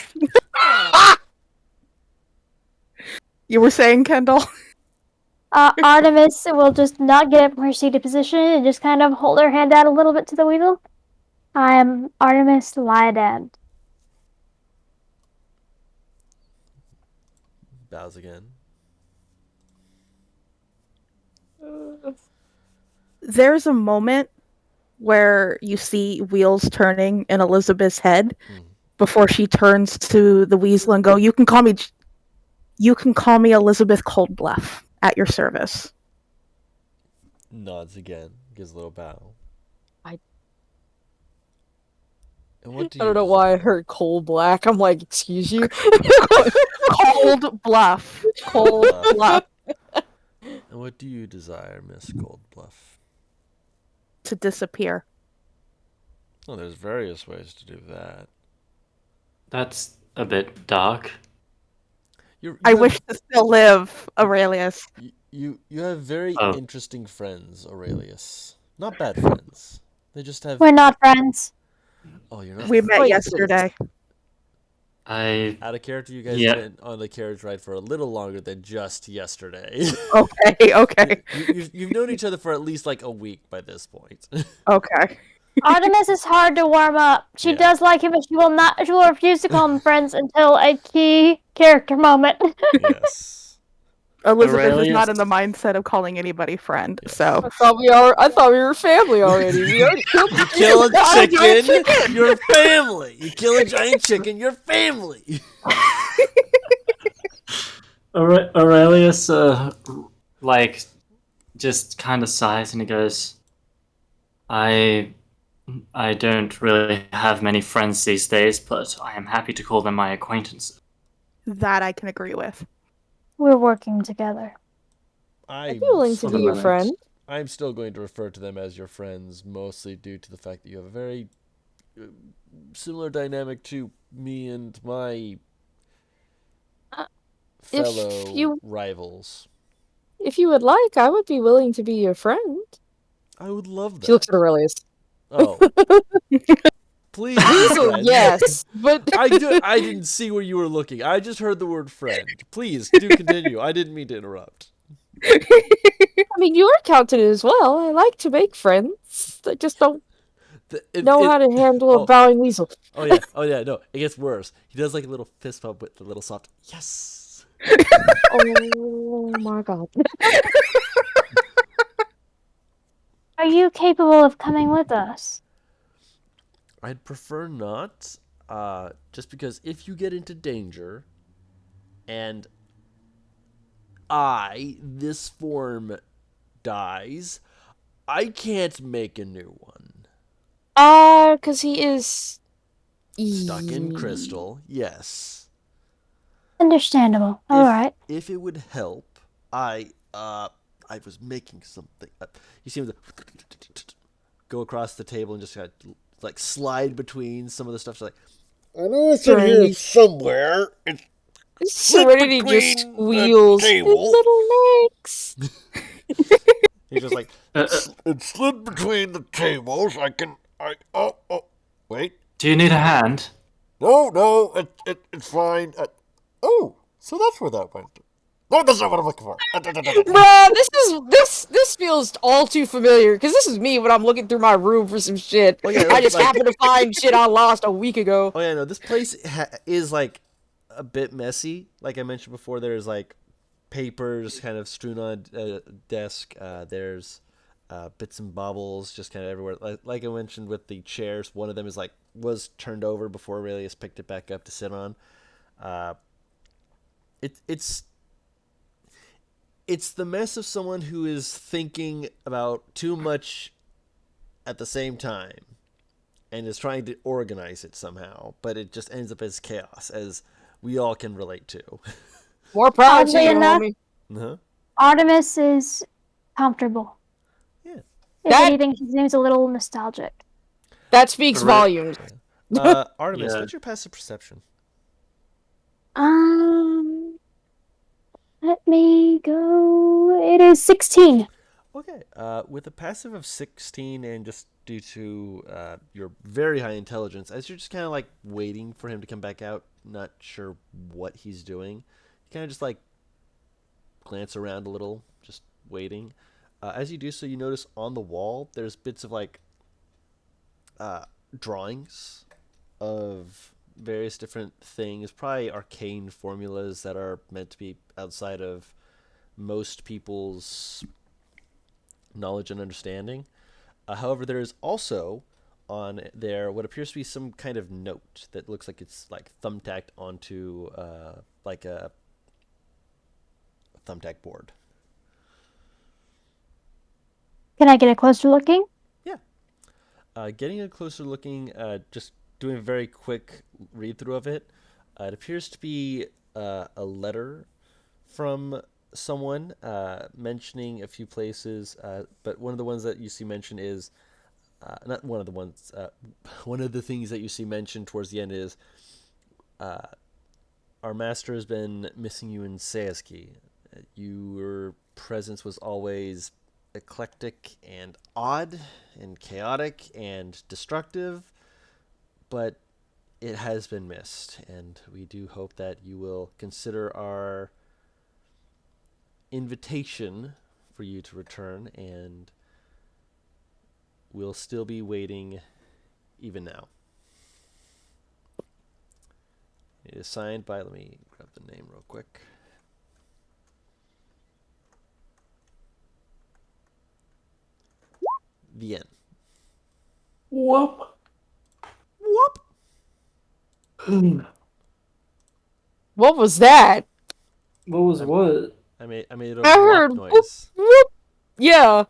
You were saying, Kendall?
Artemis will just not get up from her seated position and just kind of hold her hand out a little bit to the weasel. I am Artemis Lydan.
Bows again.
There's a moment where you see wheels turning in Elizabeth's head before she turns to the weasel and go, you can call me Elizabeth Coldbluff, at your service.
Nods again, gives a little bow. And what do
I
you
don't know why I
desire?
heard coal black. I'm like, excuse you.
Cold bluff. Cold bluff
And what do you desire, Miss Goldbluff?
to disappear.
Well, there's various ways to do that.
That's a bit dark.
I wish to still live, Aurelius.
You have very
Oh.
interesting friends, Aurelius. Not bad friends. They just have.
We're not friends.
Oh, you're not.
We met
Wait,
yesterday.
Out of character, you guys
Yeah.
have been on the carriage ride for a little longer than just yesterday.
Okay, okay,
You've known each other for at least like a week by this point.
okay.
Artemis is hard to warm up. She
Yeah.
does like him, but she will not. She will refuse to call him friends until a key character moment.
Yes.
Elizabeth is not
Aurelius?
in the mindset of calling anybody friend,
Yes.
so
I thought we were family already. We already killed
You kill a
Got a giant
chicken, you're family. You kill a giant chicken, you're family.
Aurelius, like, just kind of sighs and he goes, I don't really have many friends these days, but I am happy to call them my acquaintances.
that I can agree with.
We're working together.
I'd be willing to
For
be
the
your
moment.
friend.
I'm still going to refer to them as your friends, mostly due to the fact that you have a very similar dynamic to me and my
If
fellow
you-
rivals.
If you would like, I would be willing to be your friend.
I would love
She looks
that.
at Aurelius.
Oh. Please, be
Weasel,
friends.
yes, but
I didn't see where you were looking. I just heard the word friend. Please do continue. I didn't mean to interrupt.
I mean, you are counted as well. I like to make friends. I just don't know how to handle a bowing weasel.
Oh yeah. No, it gets worse. He does like a little fist bump with the little soft yes.
Oh my god.
Are you capable of coming with us?
I'd prefer not, just because if you get into danger, and this form, dies, I can't make a new one.
'Cause he is
Stuck in crystal, yes.
Understandable. All right.
If it would help, I was making something. You see him go across the table and just kind of like slide between some of the stuff. So like, I know it's in here somewhere. It's
Serenity just
between the
squeals. His
table.
little legs.
He's just like, it slid between the tables. Wait.
Do you need a hand?
No, it's fine. So that's where that went. No, that's not what I'm looking for.
Bruh, this feels all too familiar. Cause this is me when I'm looking through my room for some shit.
Oh, yeah,
I just
like-
happened to find shit I lost a week ago.
Oh yeah, no, this place is like a bit messy. Like I mentioned before, there's like papers kind of strewn on a desk. There's bits and bobbles just kind of everywhere. Like I mentioned with the chairs, one of them was turned over before Aurelius picked it back up to sit on. It's the mess of someone who is thinking about too much at the same time and is trying to organize it somehow, but it just ends up as chaos, as we all can relate to.
More proud to
Oddly
you,
enough-
homie.
Uh-huh.
Artemis is comfortable.
Yeah.
If
That-
anything, she seems a little nostalgic.
That speaks volumes.
Artemis,
Yeah.
what's your passive perception?
Let me go. It is 16.
Okay. With a passive of 16 and just due to your very high intelligence, as you're just kind of like waiting for him to come back out, not sure what he's doing, you kind of just like glance around a little, just waiting. As you do so, you notice on the wall there's bits of like drawings of various different things, probably arcane formulas that are meant to be outside of most people's knowledge and understanding. However, there is also on there what appears to be some kind of note that looks like it's like thumbtacked onto like a thumbtack board.
Can I get a closer looking?
Getting a closer looking, just doing a very quick read through of it, it appears to be a letter from someone mentioning a few places, but one of the ones that you see mentioned is not one of the ones. One of the things that you see mentioned towards the end is our master has been missing you in Seaski. Your presence was always eclectic and odd and chaotic and destructive, but it has been missed, and we do hope that you will consider our invitation for you to return, and we'll still be waiting even now. It is signed by, let me grab the name real quick. Vienne.
Whoop.
Whoop.
What was that?
What was what?
I made a
I
whop
heard whoop,
noise.
whoop. Yeah.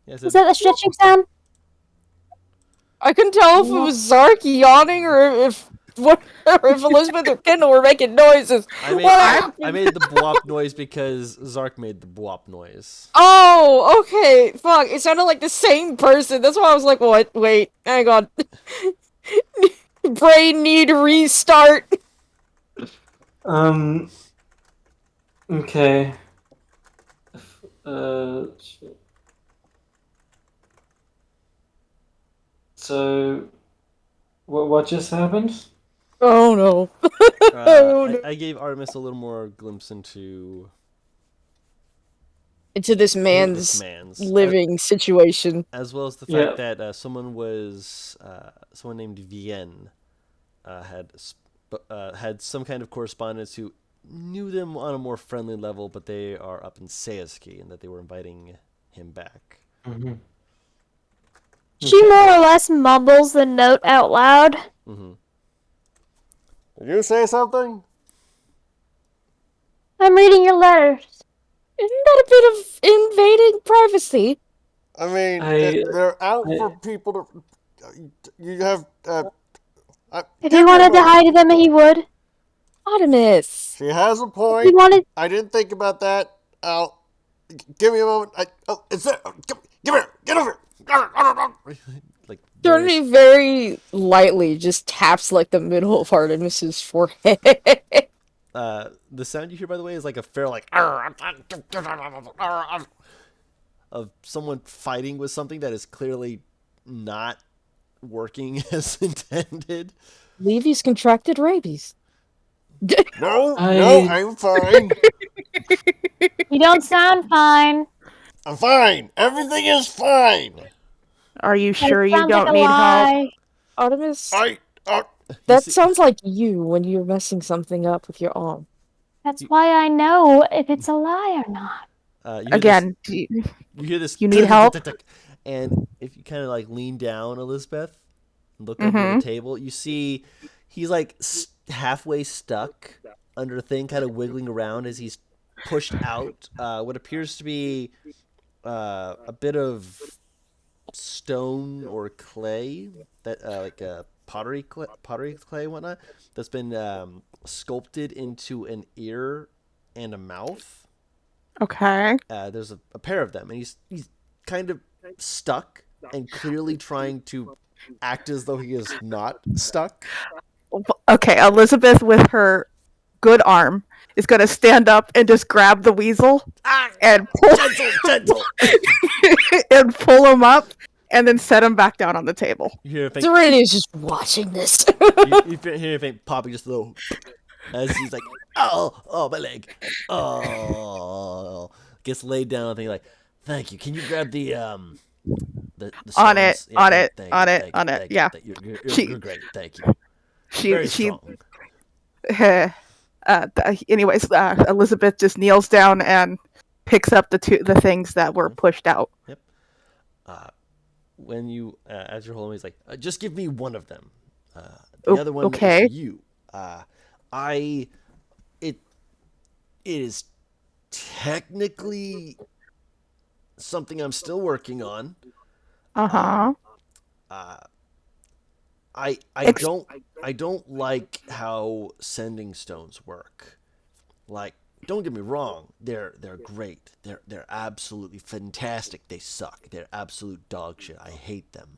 Yes,
Is that the stretching sound?
I couldn't tell if it was Zark yawning or if or if Elizabeth or Kendall were making noises.
I made
What
I
happened?
made the bwop noise because Zark made the bwop noise.
Oh, okay. Fuck. It sounded like the same person. That's why I was like, what? Wait, hang on. Brain need restart.
Okay. So, what just happened?
Oh no.
I gave Artemis a little more glimpse into
Into this
this
man's
man's
living situation.
as well as the
Yeah.
fact that someone named Vienne had some kind of correspondence who knew them on a more friendly level, but they are up in Seaski, and that they were inviting him back.
Mm-hmm.
She more or less mumbles the note out loud.
Mm-hmm. Did you say something?
I'm reading your letters.
Isn't that a bit of invading privacy?
I mean, they're out for people to. You have.
If he wanted to hide them, he would.
Artemis.
She has a
If he
point.
wanted.
I didn't think about that. Give me a moment. It's there. Give here. Get over here. Like
Jordan very lightly just taps like the middle of Artemis's forehead.
the sound you hear, by the way, is like a fair like of someone fighting with something that is clearly not working as intended.
Levy's contracted rabies.
No, I'm fine.
You don't sound fine.
I'm fine. Everything is fine.
Are you sure
That
you
sounds like
don't
a
need help?
lie.
Artemis,
You
that
see-
sounds like you when you're messing something up with your arm.
That's why I know if it's a lie or not.
you hear
Again,
you hear this.
You need help?
And if you kind of like lean down, Elizabeth, and look over the table, you see he's like halfway stuck under a thing, kind of wiggling around as he's pushed out what appears to be a bit of stone or clay that like pottery clay and whatnot that's been sculpted into an ear and a mouth.
Okay.
There's a pair of them, and he's kind of stuck and clearly trying to act as though he is not stuck.
Okay, Elizabeth with her good arm is going to stand up and just grab the weasel and pull
Gentle.
and pull him up and then set him back down on the table.
You hear a faint,
Serenity is just watching this.
you hear a faint popping just a little as he's like, oh, my leg. Oh, gets laid down. I think like, thank you. Can you grab the
On it,
stones? Yeah,
on
thank you,
it.
thank you.
Yeah.
You're great. Thank you. Very
She
strong.
anyways, Elizabeth just kneels down and picks up the things that were pushed out.
Yep. When you, as you're holding, he's like, just give me one of them. The other one
okay.
is you. It is technically something I'm still working on.
Uh-huh.
I don't like how sending stones work. Like, don't get me wrong, they're great. They're absolutely fantastic. They suck. They're absolute dog shit. I hate them.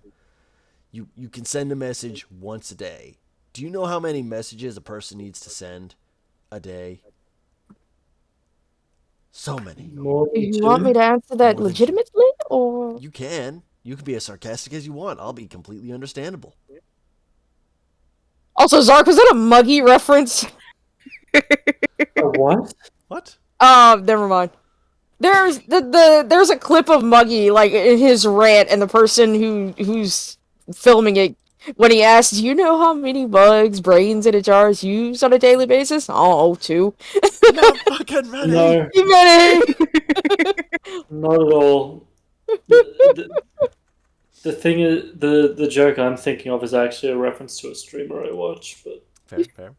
You can send a message once a day. Do you know how many messages a person needs to send a day? So many.
More
Do
than
you want me
two?
to answer that
More than
legitimately, or
You can. You can be as sarcastic as you want. I'll be completely understandable.
also Zark? Was that a Muggy reference?
A what?
What?
Never mind. There's there's a clip of Muggy like in his rant, and the person who's filming it when he asks, "Do you know how many bugs, brains in a jar is used on a daily basis?" Oh, two.
Not fucking ready.
No,
Too many.
not at all. The thing is, the joke I'm thinking of is actually a reference to a streamer I watch, but
Fair.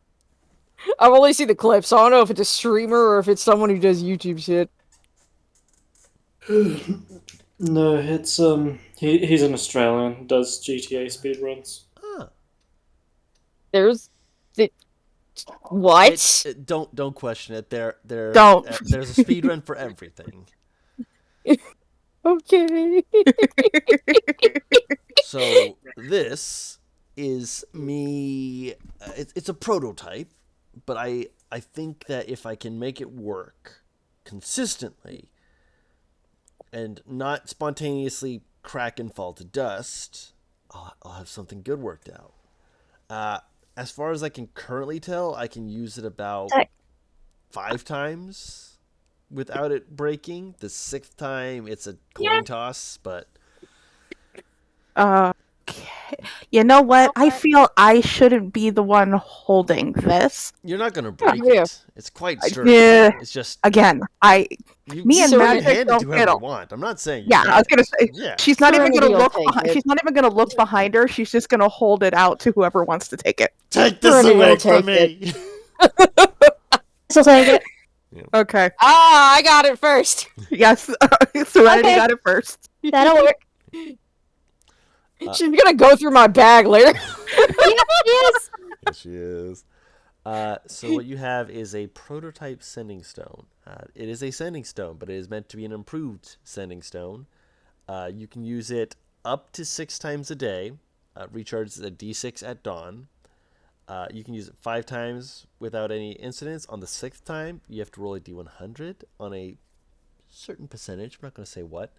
I've only seen the clip, so I don't know if it's a streamer or if it's someone who does YouTube shit.
no, it's he's an Australian, does GTA speedruns.
Ah.
There's what?
Don't question it.
Don't.
There's a speed run for everything.
Okay.
So this is me. It's a prototype, but I think that if I can make it work consistently and not spontaneously crack and fall to dust, I'll have something good worked out. As far as I can currently tell, I can use it about 5 times without it breaking. The 6th time, it's a coin toss, but
Okay. You know what? I feel I shouldn't be the one holding this.
you're not gonna break
Yeah.
it. It's quite sturdy.
Yeah.
It's just
Again, me and
you can
Magic
hand it
don't
to whoever
get
you
it.
want. I'm not saying you
Yeah, I was
can't.
gonna say
Yeah.
she's not even gonna
Serenity will
look.
take it.
She's not even gonna look behind her. She's just gonna hold it out to whoever wants to take it.
Take this
Serenity
away
will
from
take
me.
So take it.
Okay.
Ah, I got it first.
Yes. Serenity
Okay.
got it first.
That'll work.
She's gonna go through my bag later.
Yes.
Yes, she is. So what you have is a prototype sending stone. It is a sending stone, but it is meant to be an improved sending stone. You can use it up to 6 times a day. Recharges a D6 at dawn. You can use it 5 times without any incidents. On the 6th time, you have to roll a D100 on a certain percentage. I'm not going to say what.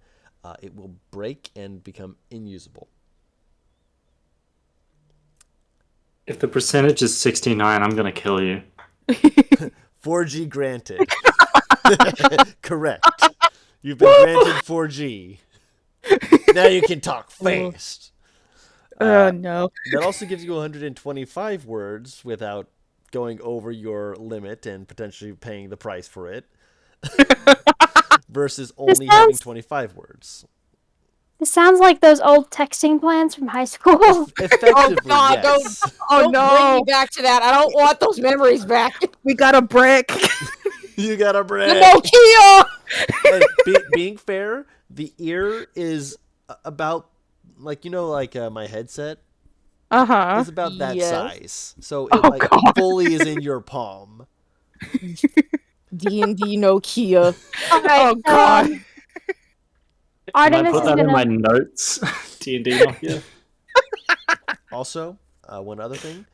It will break and become inusable.
If the percentage is 69, I'm gonna kill you.
4G granted. Correct. You've been granted 4G. Now you can talk fast.
No.
That also gives you 125 words without going over your limit and potentially paying the price for it. Versus only having 25 words.
This sounds like those old texting plans from high school.
Effectively,
God,
yes.
Oh
Don't bring
no.
me back to that. I don't want those memories back.
We got a brick.
You got a break.
Nokia.
And being fair, the ear is about like my headset
Uh-huh.
is about that
Yes.
size. So it
Oh, God.
fully is in your palm.
D&D Nokia.
All right.
Oh god.
Can
Artemis
I
is
put that in
gonna.
my notes? D&D Nokia.
Also, one other thing.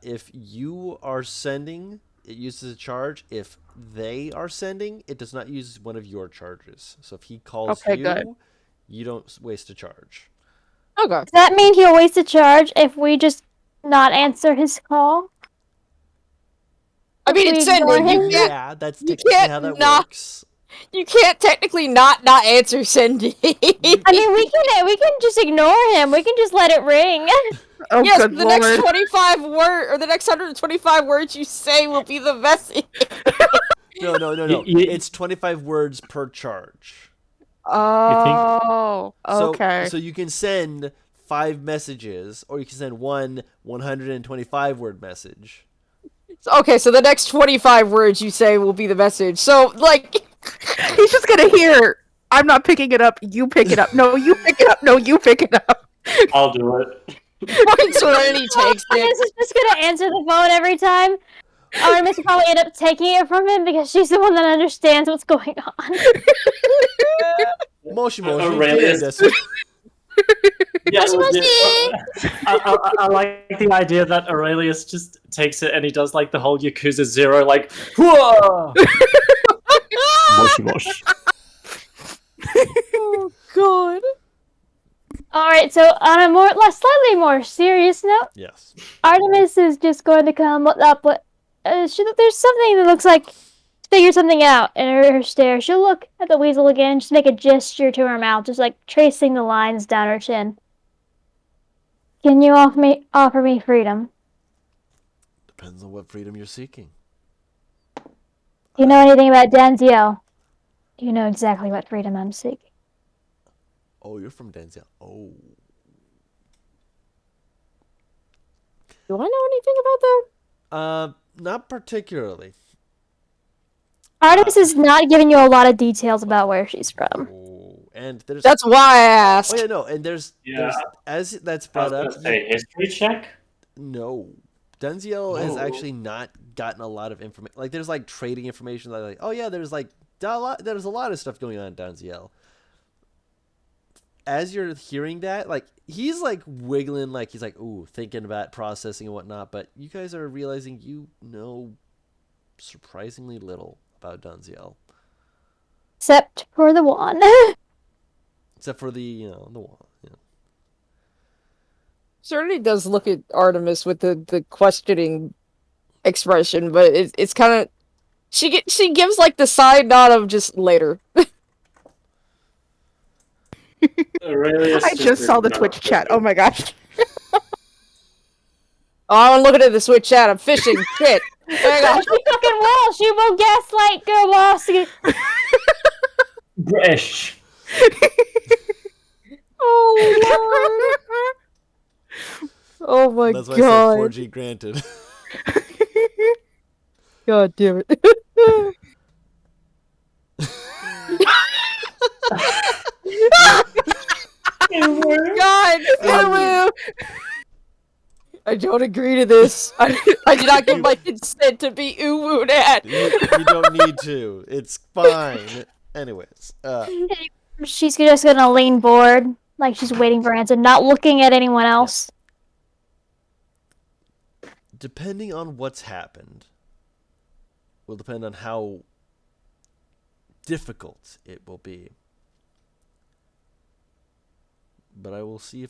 If you are sending, it uses a charge. If they are sending, it does not use one of your charges. So if he calls
Okay,
you,
good.
you don't waste a charge.
Okay.
Does that mean he'll waste a charge if we just not answer his call?
I mean,
If
it's
we ignore
sending.
him?
Yeah, that's
you
technically
can't
how that
not-
works.
You can't technically not answer sending.
I mean, we can just ignore him. We can just let it ring.
Oh
Yes,
good
the
lord.
next 25 word or the next 125 words you say will be the message.
No.
You-
It's 25 words per charge.
Oh.
So,
Okay.
So you can send 5 messages, or you can send one 125 word message.
Okay, so the next 25 words you say will be the message. So, like,
He's just gonna hear, I'm not picking it up, you pick it up. No, you pick it up. No, you pick it up.
I'll do it.
Fucking Serenity takes it.
Artemis is just gonna answer the phone every time. Artemis will probably end up taking it from him because she's the one that understands what's going on.
Moshi Moshi,
Aurelius.
desu.
Yeah,
Moshi
legit.
moshi!
I like the idea that Aurelius just takes it and he does like the whole Yakuza 0, like, whoa! Moshi moshi.
Oh god.
Alright, so on a slightly more serious note,
Yes.
Artemis is just going to come up with. There's something that looks like. Figure something out in her stare. She'll look at the weasel again, just make a gesture to her mouth, just like tracing the lines down her chin. Can you offer me freedom?
Depends on what freedom you're seeking.
Do you know anything about Denziel? You know exactly what freedom I'm seeking.
Oh, you're from Denziel. Oh.
Do I know anything about that?
Not particularly.
Artemis is not giving you a lot of details about where she's from.
Oh, and there's.
That's why I asked.
Oh yeah, no, and there's as that's
I was
brought
gonna
up.
say history check.
No, Denziel has
No.
actually not gotten a lot of information. Like, there's like trading information. Like, oh yeah, there's like there's a lot of stuff going on in Denziel. As you're hearing that, like, he's like wiggling, like he's like, ooh, thinking about processing and whatnot. But you guys are realizing you know surprisingly little about Denziel,
Except for the one.
except for the the one.
Serenity does look at Artemis with the questioning expression, but it's kind of she gives like the side nod of just later.
Aurelius
I just saw the
isn't
Twitch
up
chat.
with
Oh my gosh.
Oh, I'm looking at the Switch chat. I'm fishing. Shit. Hang on.
She fucking will. She will gaslight girl boss.
British.
Oh lord. Oh my
That's why
god.
I said 4G granted.
God damn it. God, Ew. I don't agree to this. I did not give my consent to be uwooed at.
You don't need to. It's fine. Anyways,
She's just gonna lean forward, like she's waiting for an answer, not looking at anyone else.
depending on what's happened, will depend on how difficult it will be. But I will see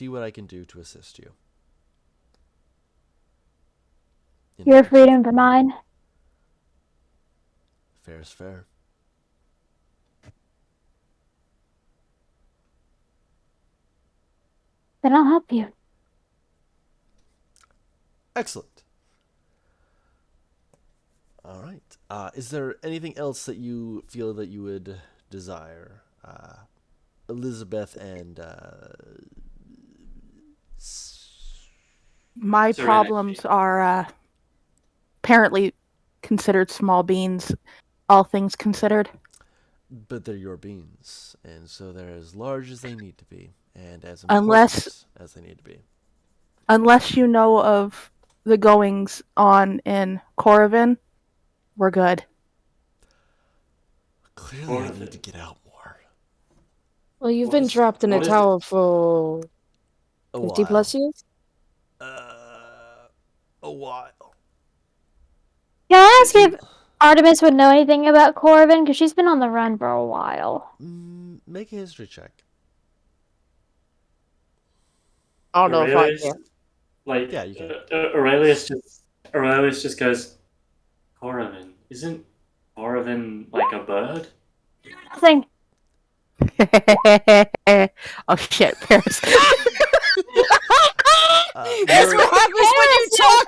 what I can do to assist you.
Your freedom for mine.
Fair is fair.
Then I'll help you.
Excellent. All right. Is there anything else that you feel that you would desire? Elizabeth and
My
Serenity.
problems are apparently considered small beans, all things considered.
but they're your beans, and so they're as large as they need to be, and as important
Unless-
as they need to be.
Unless you know of the goings on in Corvin, we're good.
Clearly, I need to get out more.
Well, you've been trapped in a
what is
tower for
A
50
while.
plus years?
A while.
Can I ask if Artemis would know anything about Corvin? Because she's been on the run for a while.
Make a history check.
I don't know if I
Aurelius,
can.
like,
Yeah, you can.
Aurelius just goes, Coravin, isn't Coravin like a bird?
Nothing.
Oh shit, Paris.
That's
You're-
what happens when you talk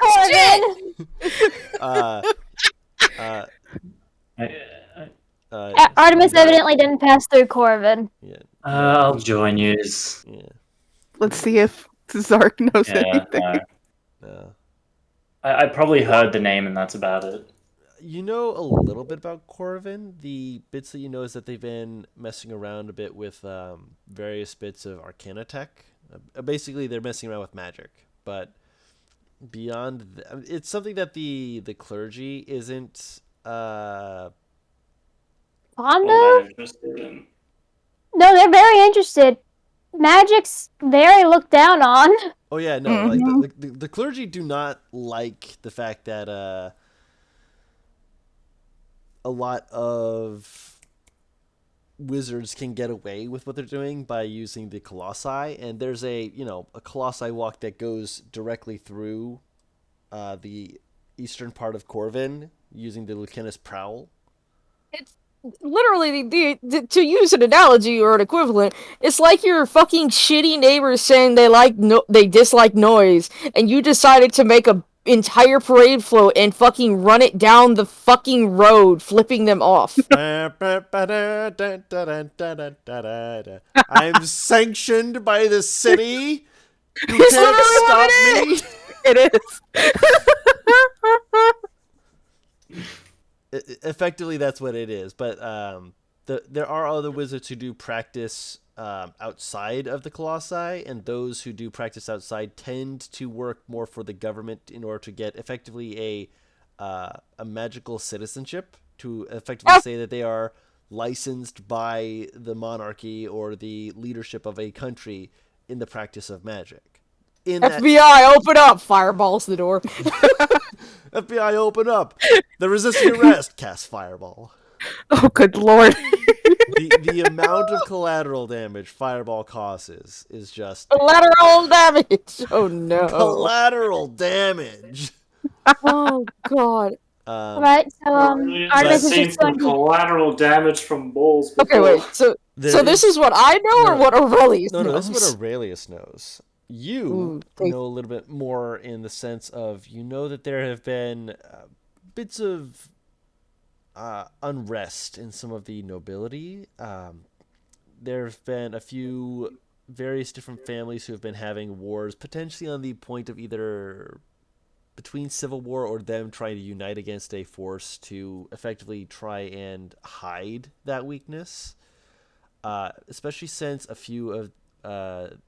shit!
Artemis evidently didn't pass through Corvin.
Yeah.
I'll join yous.
Yeah.
Let's see if Zark knows
Yeah,
anything.
no.
No.
I probably heard the name and that's about it.
You know a little bit about Corvin. The bits that you know is that they've been messing around a bit with various bits of Arcana tech, Basically, they're messing around with magic, but beyond, it's something that the clergy isn't.
Fond
All
of?
that interested in.
No, they're very interested. Magic's very looked down on.
Oh yeah, no, like the clergy do not like the fact that a lot of wizards can get away with what they're doing by using the colossi, and there's a colossi walk that goes directly through the eastern part of Corvin using the Lucanus prowl.
It's literally to use an analogy or an equivalent. It's like your fucking shitty neighbors saying they dislike noise, and you decided to make a entire parade float and fucking run it down the fucking road, flipping them off.
I'm sanctioned by the city. You
It's
can't
literally
stop
what
me.
It is.
Effectively, that's what it is. But there are other wizards who do practice outside of the colossi, and those who do practice outside tend to work more for the government in order to get effectively a magical citizenship, to effectively say that they are licensed by the monarchy or the leadership of a country in the practice of magic.
FBI, open up! Fireballs the door.
FBI, open up! The resisting arrest. Cast fireball.
Oh, good lord.
The amount of collateral damage fireball causes is just
Collateral damage! Oh no.
collateral damage.
Oh god.
Right, so Artemis is
seen
just
some
going to.
collateral damage from bulls before.
Okay, wait. So this is what I know, or what Aurelius
No,
knows?
this is what Aurelius knows. You
Ooh,
know a little bit more in the sense of that there have been bits of unrest in some of the nobility. There have been a few various different families who have been having wars, potentially on the point of either between civil war or them trying to unite against a force to effectively try and hide that weakness. Especially since a few of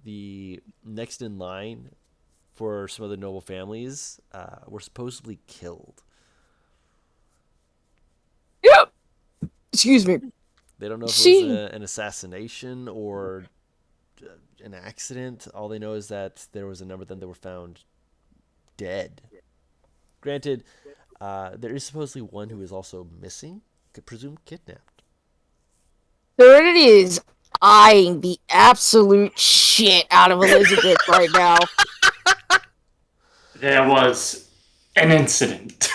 the next in line for some of the noble families were supposedly killed.
Yep. Excuse me.
They don't know if it was an assassination or an accident. All they know is that there was a number of them that were found dead. Granted, there is supposedly one who is also missing, presumed kidnapped.
Serenity is eyeing the absolute shit out of Elizabeth right now.
There was an incident.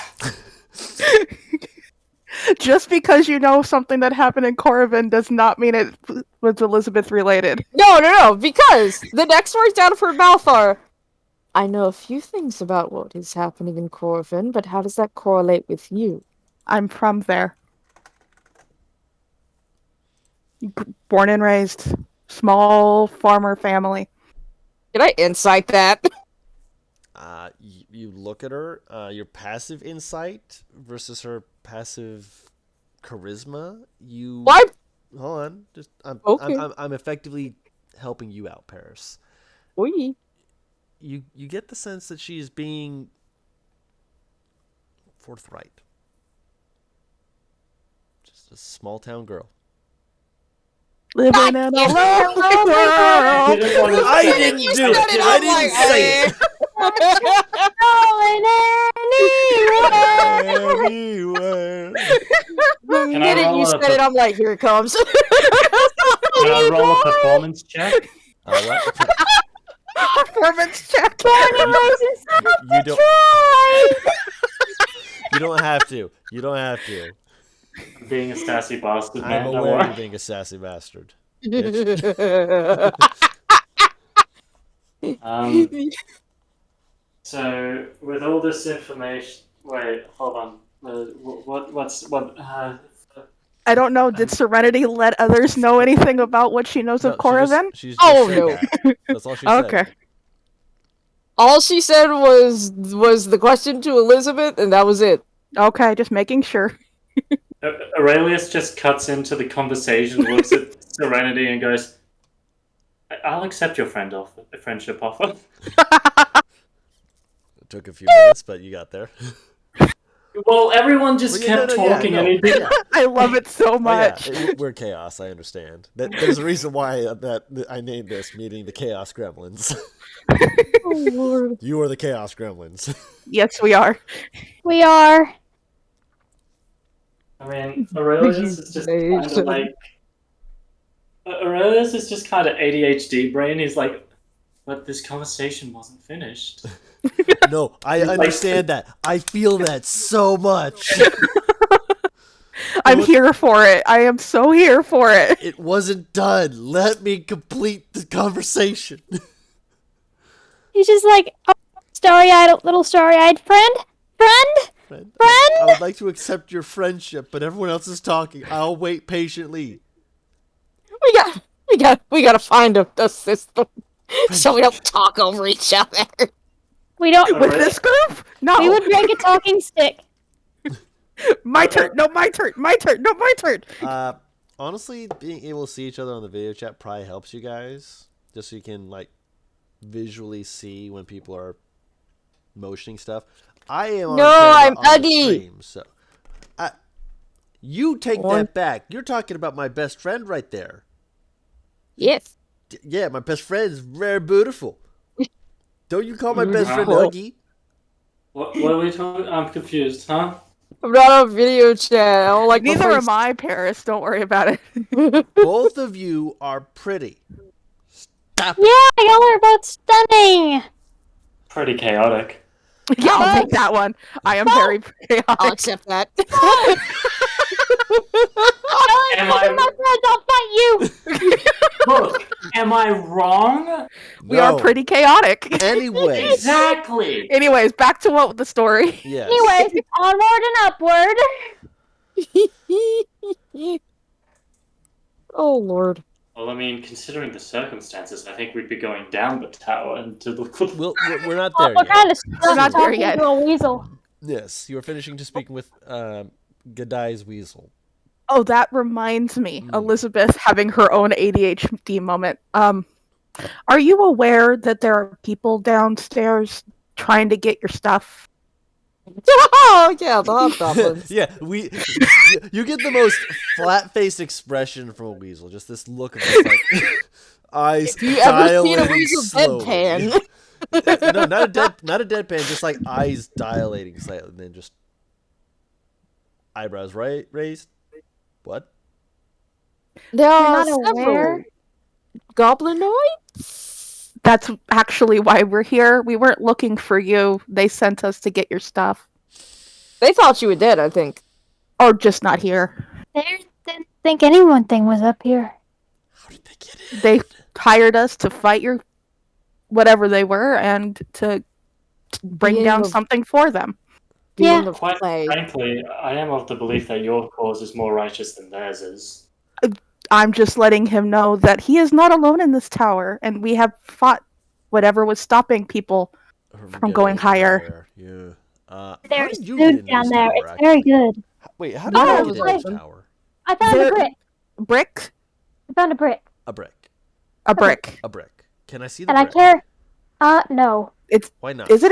Just because you know something that happened in Corvin does not mean it was Elizabeth related.
No, because the next words out of her mouth are, I know a few things about what is happening in Corvin, but how does that correlate with you?
I'm from there. Born and raised. Small farmer family.
Can I insight that?
You look at her, your passive insight versus her passive charisma.
What?
Hold on,
Okay.
I'm effectively helping you out, Paris.
Oi.
You get the sense that she is being forthright. Just a small town girl.
Living in a lonely world.
I didn't do it. I didn't say it. Anywhere.
The
Can I
minute
roll
you
a
said it, I'm like, here it comes.
Can I roll a performance check?
What?
Performance check.
You don't. You don't have to. You don't have to.
Being a sassy bastard,
I'm
man. Don't
aware
worry.
you're being a sassy bastard.
So, with all this information, wait, hold on. What?
I don't know. Did Serenity let others know anything about what she knows of Corvin?
She's
Oh,
said
no.
that. That's all she said.
Okay.
All she said was the question to Elizabeth, and that was it.
Okay, just making sure.
Aurelius just cuts into the conversation, looks at Serenity, and goes, I'll accept your friendship offer.
It took a few minutes, but you got there.
Well, everyone just
Well, yeah,
kept
no, yeah,
talking,
no,
and it didn't.
yeah.
I love it so
Oh,
much.
yeah, we're chaos. I understand. There's a reason why that I named this meeting the Chaos Gremlins.
Oh lord.
You are the Chaos Gremlins.
Yes, we are.
We are.
I mean, Aurelius is just kind of like. Aurelius is just kind of ADHD brain. He's like, but this conversation wasn't finished.
No, I understand that. I feel that so much.
I'm here for it. I am so here for it.
It wasn't done. Let me complete the conversation.
He's just like, oh, little starry-eyed friend? Friend?
I would like to accept your friendship, but everyone else is talking. I'll wait patiently.
We gotta find a system so we don't talk over each other.
We don't.
With this group? No.
We would break a talking stick.
My turn. No, my turn. My turn. No, my turn.
Honestly, being able to see each other on the video chat probably helps you guys, just so you can like visually see when people are motioning stuff. I am on
I'm
on the
ugly.
stream, so you take that back. You're talking about my best friend right there.
Yes.
Yeah, my best friend is very beautiful. Don't you call my best friend ugly?
What are we talking? I'm confused, huh?
I'm not on video chat. I don't like my
Neither
voice.
am I, Paris. Don't worry about it.
Both of you are pretty. Stop it.
Yeah, y'all are both stunning.
Pretty chaotic.
Yeah, I'll take that one. I am very chaotic.
I'll accept that.
Am
My friends, I'll fight you.
Look, am I wrong?
We are pretty chaotic.
Anyways.
Exactly.
Anyways, back to what the story.
Yes.
Anyways, onward and upward.
Oh lord.
Well, I mean, considering the circumstances, I think we'd be going down the tower and to the.
We're not there
What
yet.
kind of stuff
We're not there
talking
yet.
to a weasel?
Yes, you were finishing to speaking with Godai's weasel.
Oh, that reminds me, Elizabeth having her own ADHD moment. Are you aware that there are people downstairs trying to get your stuff?
Oh yeah, the hobgoblins.
Yeah, you get the most flat-faced expression from a weasel. Just this look of just like eyes
Have you ever seen a
dilating
weasel
slowly.
deadpan?
No, not a deadpan. Just like eyes dilating slightly, and then just eyebrows raised. What?
There
You're
are
not
several
aware?
goblinoids.
That's actually why we're here. We weren't looking for you. They sent us to get your stuff.
They thought you were dead, I think.
Or just not here.
They didn't think anyone was up here.
How did they get in?
They hired us to fight your whatever they were and to bring
Being
down
the-
something for them.
Yeah.
The
Quite
plague.
frankly, I am of the belief that your cause is more righteous than theirs is.
I'm just letting him know that he is not alone in this tower, and we have fought whatever was stopping people from going higher.
Yeah. How
There's
did you get
food
into
down
this
there.
tower,
It's very
actually?
good.
Wait, how
Oh,
did you get into
I-
the tower?
I found a brick.
Brick?
I found a brick.
A brick.
A brick.
A brick. Can I see the
And I
brick?
care. No.
Why not?
Isn't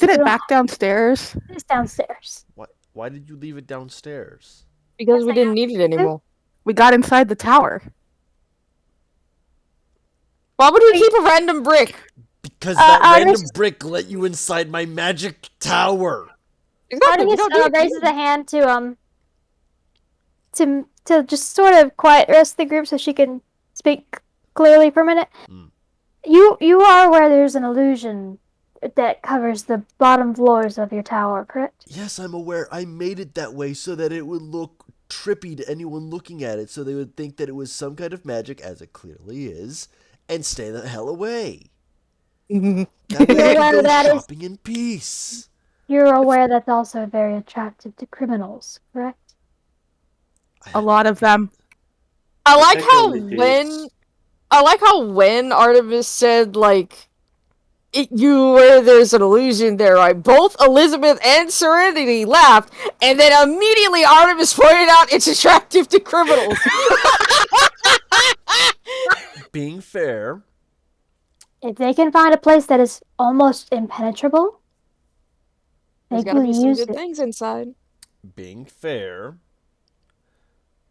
it back downstairs?
It's downstairs.
Why did you leave it downstairs?
Because
Yes,
we
I
didn't
have
need it anymore.
We got inside the tower.
Why would we keep a random brick?
Because that random
Artemis-
brick let you inside my magic tower.
Exactly. We
Artemis
don't need it.
raises a hand to just sort of quiet the rest of the group so she can speak clearly for a minute.
Mm.
You are aware there's an illusion that covers the bottom floors of your tower, correct?
Yes, I'm aware. I made it that way so that it would look trippy to anyone looking at it, so they would think that it was some kind of magic, as it clearly is, and stay the hell away. That way I
Well,
can go
that is-
shopping in peace.
You're aware that's also very attractive to criminals, correct?
A lot of them.
I like how
Particularly
when Artemis said like where there's an illusion there, right? Both Elizabeth and Serenity laughed, and then immediately Artemis pointed out it's attractive to criminals.
being fair,
If they can find a place that is almost impenetrable, they
There's gotta
will
be some
use
good
it.
things inside.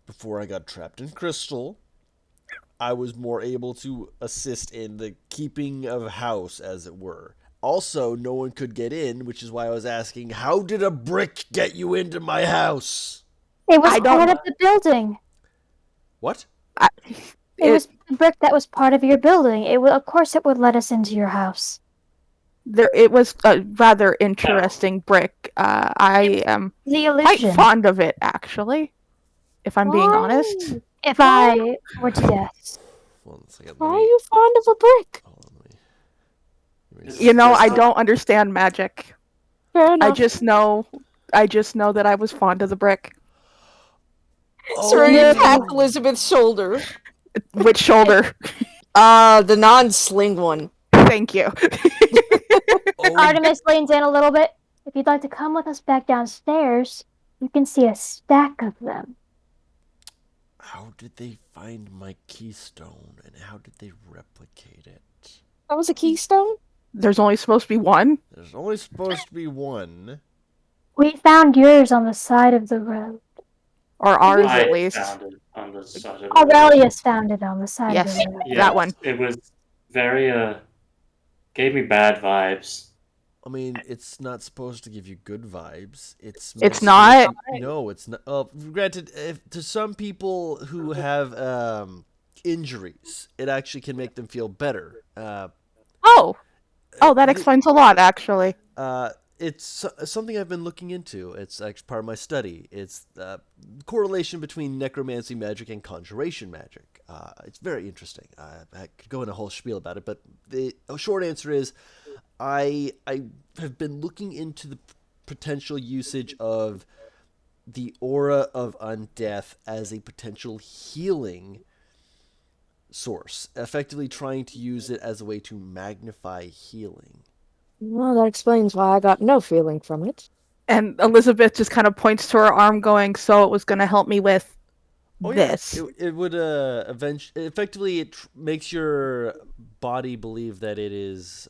before I got trapped in crystal, I was more able to assist in the keeping of house, as it were. Also, no one could get in, which is why I was asking, how did a brick get you into my house?
It was
I don't-
part of the building.
What?
I,
It was the brick that was part of your building. Of course, it would let us into your house.
it was a rather interesting brick. I am
The
quite
illusion.
fond of it, actually, if I'm being honest.
If I were to guess.
Hold on a second.
Why are you fond of a brick?
Hold on, let me
This
see.
You know,
Just
I
a-
don't understand magic.
Fair
I
enough.
just know that I was fond of the brick.
Sorry,
Oh,
pat Elizabeth's shoulder.
Which shoulder?
The non-sling one.
Thank you.
oh,
Artemis leans in a little bit. If you'd like to come with us back downstairs, you can see a stack of them.
how did they find my keystone, and how did they replicate it?
That was a keystone?
There's only supposed to be one.
There's only supposed to be one.
We found yours on the side of the road.
Or ours,
I
at least.
found it on the side of the road.
Aurelius found it on the side
Yes.
of the road.
Yes,
That one.
It was very gave me bad vibes.
I mean, it's not supposed to give you good vibes. It's
not?
No, it's not. Granted, to some people who have injuries, it actually can make them feel better.
Oh, that explains a lot, actually.
It's something I've been looking into. It's actually part of my study. It's correlation between necromancy magic and conjuration magic. It's very interesting. I could go in a whole spiel about it, but the short answer is I have been looking into the potential usage of the aura of undeath as a potential healing source, effectively trying to use it as a way to magnify healing.
Well, that explains why I got no feeling from it.
And Elizabeth just kind of points to her arm, going, "So it was going to help me with this."
Yeah. It would effectively it makes your body believe that it is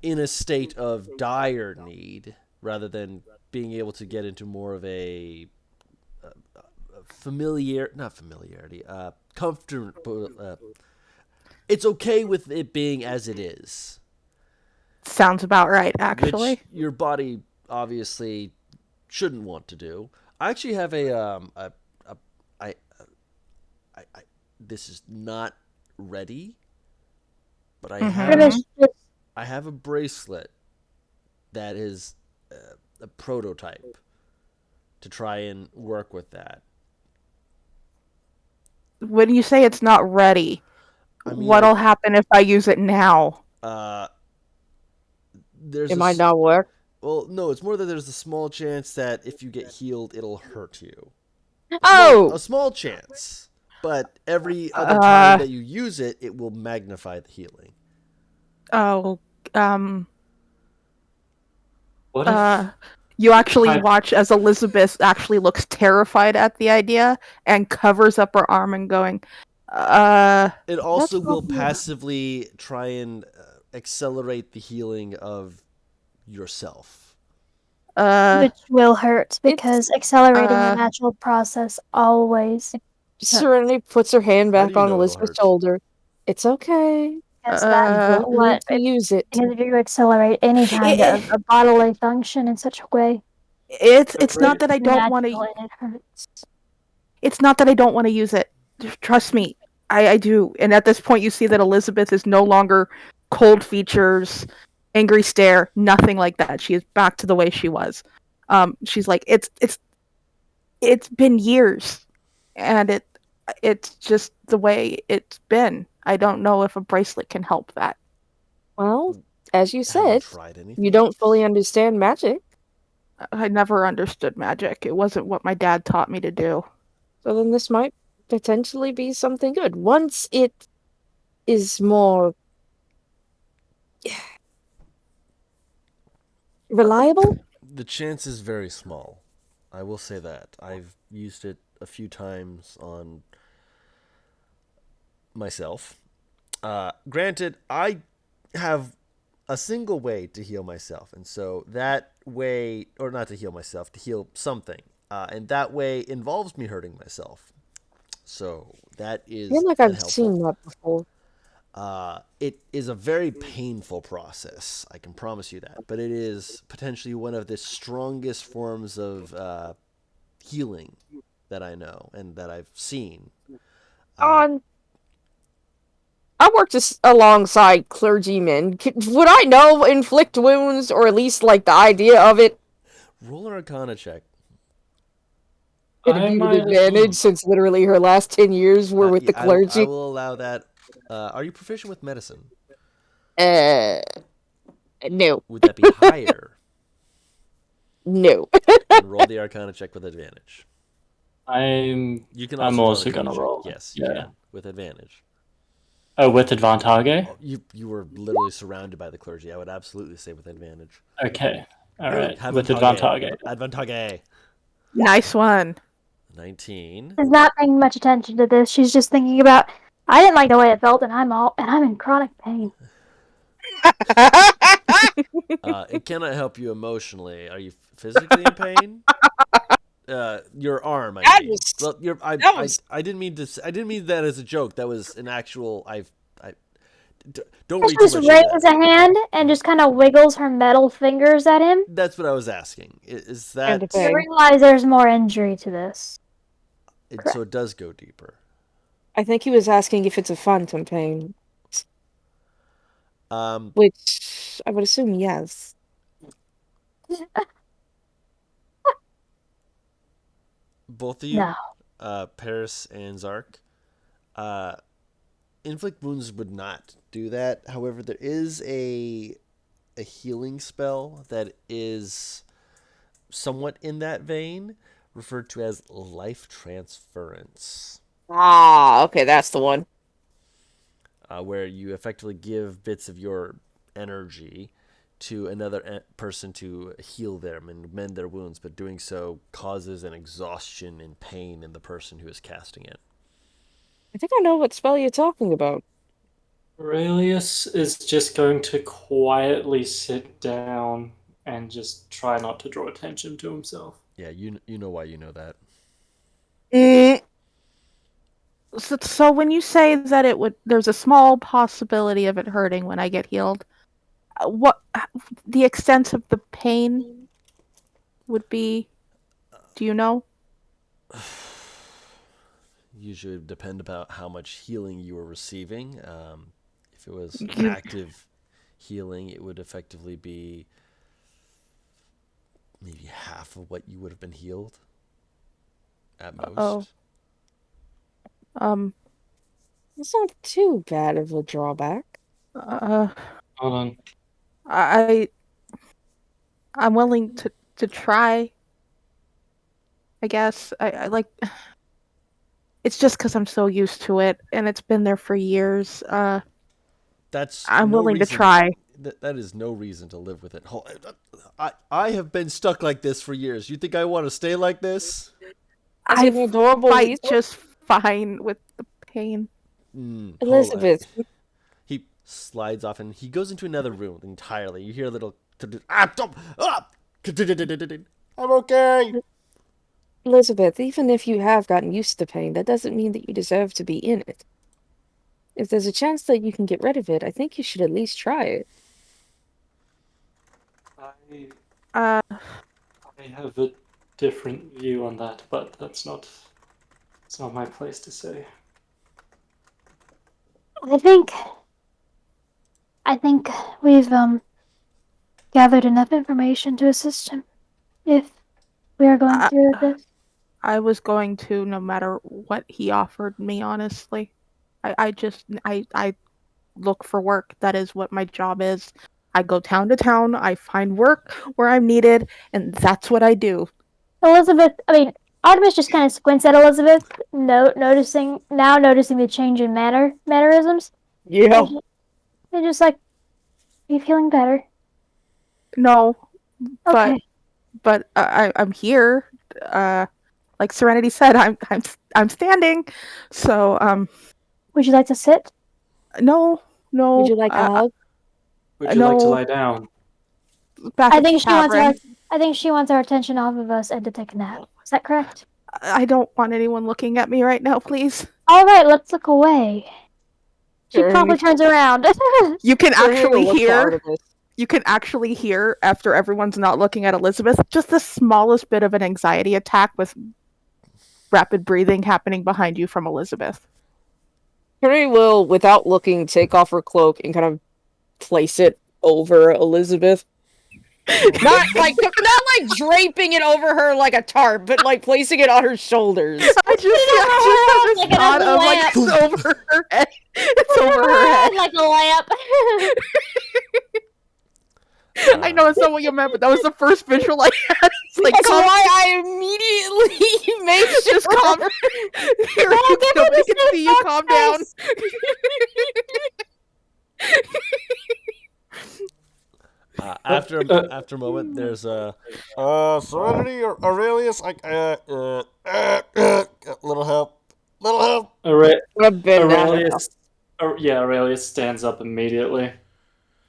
in a state of dire need, rather than being able to get into more of a comfortable. It's okay with it being as it is.
Sounds about right, actually.
Which your body obviously shouldn't want to do. I actually have this is not ready, but I
Artemis just
I have a bracelet that is a prototype to try and work with that.
When you say it's not ready,
I mean,
what'll happen if I use it now?
There's
It might not work.
Well, no, it's more that there's a small chance that if you get healed, it'll hurt you.
Oh!
A small chance. But every other time that you use it, it will magnify the healing.
Oh,
What if
you actually
I-
watch as Elizabeth actually looks terrified at the idea and covers up her arm and going,
It also
That's
will
probably-
passively try and accelerate the healing of yourself.
which will hurt because accelerating the natural process always.
Serenity puts her hand
How
back
do you
on
know it'll
Elizabeth's
hurt?
shoulder. It's okay.
Because
You
that's
don't need
what.
to use it.
Because if you accelerate any kind of a bodily function in such a way,
it's not that I don't want
natural
to.
and it hurts.
It's not that I don't want to use it. Trust me, I do. And at this point, you see that Elizabeth is no longer cold features, angry stare, nothing like that. She is back to the way she was. She's like, it's been years, and it's just the way it's been. I don't know if a bracelet can help that.
Well, as you
Have
said,
tried anything?
you don't fully understand magic.
I never understood magic. It wasn't what my dad taught me to do.
So then this might potentially be something good. Once it is more reliable?
The chance is very small. I will say that. I've used it a few times on myself. Granted, I have a single way to heal myself, and so that way, or not to heal myself, to heal something, and that way involves me hurting myself. So that
I feel
is
like I've
unhelpful.
seen that before.
It is a very painful process, I can promise you that, but it is potentially one of the strongest forms of healing that I know and that I've seen.
On I worked alongside clergymen. Would I know inflict wounds, or at least like the idea of it?
Roll an Arcana check.
It'd
I
be an
might
advantage since literally her last 10 years were with
Yeah,
the
I
clergy.
will allow that. Are you proficient with medicine?
Uh, no,
Would that be higher?
no.
Then roll the Arcana check with advantage.
I'm
You can
I'm
also roll an
also
Arcana
gonna
check.
roll.
Yes, you
Yeah.
can with advantage.
Oh, with advantage?
Oh, you were literally surrounded by the clergy. I would absolutely say with advantage.
Okay. All right.
Have
With advantage.
Advantage.
Nice one.
19.
She's not paying much attention to this. She's just thinking about, I didn't like the way it felt, and I'm in chronic pain.
It cannot help you emotionally. Are you physically in pain? Your arm, I
That
mean.
was-
Well,
that was-
I didn't mean to. I didn't mean that as a joke. That was an actual. Don't
She
read too
just
much into
raises
that.
a hand and just kind of wiggles her metal fingers at him.
That's what I was asking. Is
And
that
to
You
pay.
realize there's more injury to this.
so? It does go deeper.
I think he was asking if it's a phantom pain,
Um,
which I would assume yes.
both of you,
No.
Paris and Zark, inflict wounds would not do that. However, there is a healing spell that is somewhat in that vein, referred to as life transference,
Ah, okay, that's the one.
where you effectively give bits of your energy to another person to heal them and mend their wounds, but doing so causes an exhaustion and pain in the person who is casting it.
I think I know what spell you're talking about.
Aurelius is just going to quietly sit down and just try not to draw attention to himself.
Yeah, you know why you know that.
So when you say that there's a small possibility of it hurting when I get healed, what the extent of the pain would be? Do you know?
Usually would depend about how much healing you were receiving. If it was
You-
active healing, it would effectively be maybe half of what you would have been healed at most.
Oh.
It's not too bad of a drawback.
Uh,
Hold on.
I'm willing to try. I guess I like. It's just because I'm so used to it, and it's been there for years.
That's
I'm
no
willing to
reason
try.
That is no reason to live with it. I have been stuck like this for years. You think I want to stay like this?
As an adorable
fight
weasel?
just fine with the pain.
Elizabeth.
He slides off and he goes into another room entirely. You hear a little I'm okay.
Elizabeth, even if you have gotten used to pain, that doesn't mean that you deserve to be in it. If there's a chance that you can get rid of it, I think you should at least try it.
I have a different view on that, but it's not my place to say.
I think we've gathered enough information to assist him if we are going through with this.
I was going to, no matter what he offered me, honestly. I look for work. That is what my job is. I go town to town, I find work where I'm needed, and that's what I do.
Artemis just kind of squints at Elizabeth, noticing the change in mannerisms.
Yeah.
They're just like, are you feeling better?
No,
Okay.
but I'm here. Like Serenity said, I'm standing. So
Would you like to sit?
No.
Would you like a hug?
Would you like to
No.
lie down?
Back
I
at the
think she wants our.
tavern.
I think she wants our attention off of us and to take a nap. Is that correct?
I don't want anyone looking at me right now, please.
All right, let's look away. She
Sure,
promptly turns around.
You can
Turn here to
actually
look to
hear.
Artemis.
You can actually hear, after everyone's not looking at Elizabeth, just the smallest bit of an anxiety attack with rapid breathing happening behind you from Elizabeth.
Henry will, without looking, take off her cloak and kind of place it over Elizabeth. not like draping it over her like a tarp, but like placing it on her shoulders.
I just have this thought of like it's over her head. It's over her head.
like a lamp.
I know it's not what you meant, but that was the first visual I had. It's like,
That's why I immediately made
just calm. Here, nobody can see you. Calm down.
After a moment, there's a Serenity or Aurelius. Little help.
Aurelius. Aurelius stands up immediately.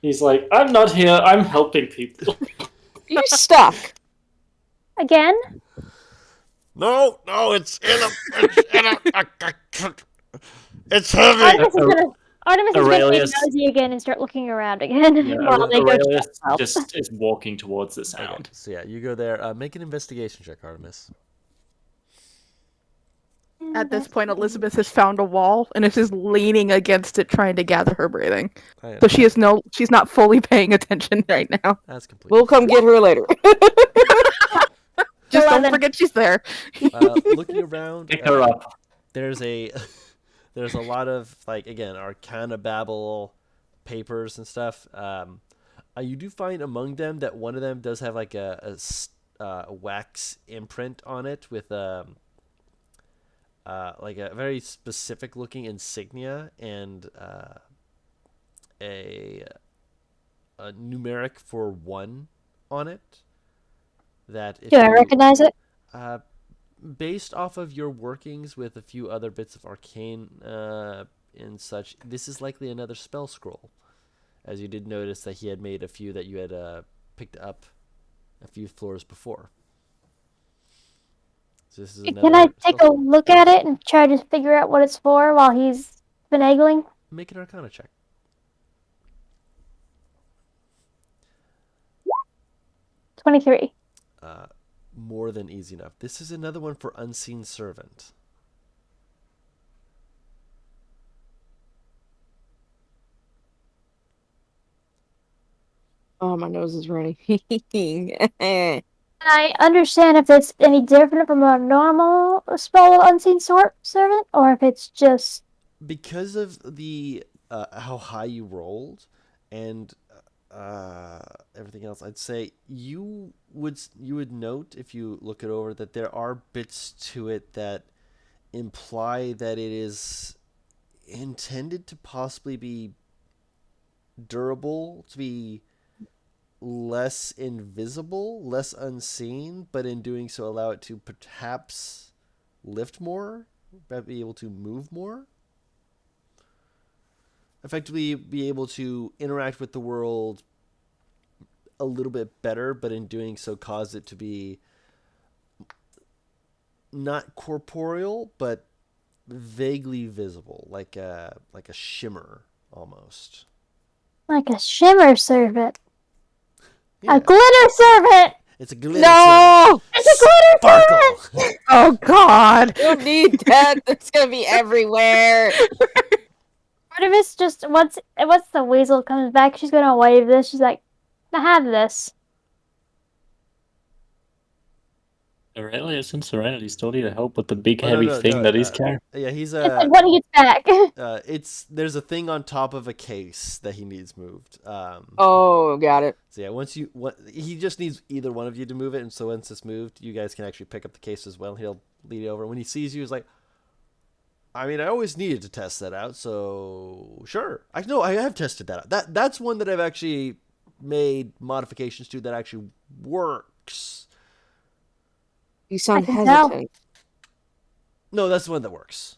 He's like, I'm not here. I'm helping people.
You're stuck.
Again?
No, it's it's heavy.
Artemis is going to
Aurelius-
get nosy again and start looking around again. while they go
Aurelius
check out.
just is walking towards the
Okay,
sound.
so yeah, you go there. Make an investigation check, Artemis.
At this point, Elizabeth has found a wall and is just leaning against it, trying to gather her breathing. So she's not fully paying attention right now.
That's complete.
We'll come get her later.
Just don't forget she's there.
Looking around,
Pick her up.
there's a lot of, like, again, Arcana Babel papers and stuff. You do find among them that one of them does have like a wax imprint on it with like a very specific looking insignia and a numeric for 1 on it. That if
Do I recognize it?
Based off of your workings with a few other bits of arcane and such, this is likely another spell scroll, as you did notice that he had made a few that you had picked up a few floors before. So this is
Can I take a look at it and try to figure out what it's for while he's finagling?
Make an Arcana check.
23.
More than easy enough. This is another one for Unseen Servant.
Oh, my nose is running.
Can I understand if it's any different from a normal spell of Unseen Servant, or if it's just...
Because of the how high you rolled and everything else, I'd say you would note, if you look it over, that there are bits to it that imply that it is intended to possibly be durable, to be less invisible, less unseen, but in doing so allow it to perhaps lift more, be able to move more, effectively be able to interact with the world a little bit better, but in doing so cause it to be not corporeal, but vaguely visible, like a shimmer almost.
like a shimmer servant.
Yeah.
A glitter servant!
It's a glitter
No!
It's a glitter servant!
servant.
Oh God!
You don't need that. It's gonna be everywhere.
Artemis just, once the weasel comes back, she's gonna wave this. She's like, I have this.
Aurelius and Serenity still need help with the big heavy thing that he's carrying.
Yeah, he's
It's like when he gets back.
there's a thing on top of a case that he needs moved.
Oh, got it.
So yeah, he just needs either one of you to move it, and so once it's moved, you guys can actually pick up the case as well. He'll lead it over. When he sees you, he's like, I mean, I always needed to test that out, so sure. I have tested that out. That's one that I've actually made modifications to that actually works.
You sound
I can tell.
hesitant.
No, that's the one that works.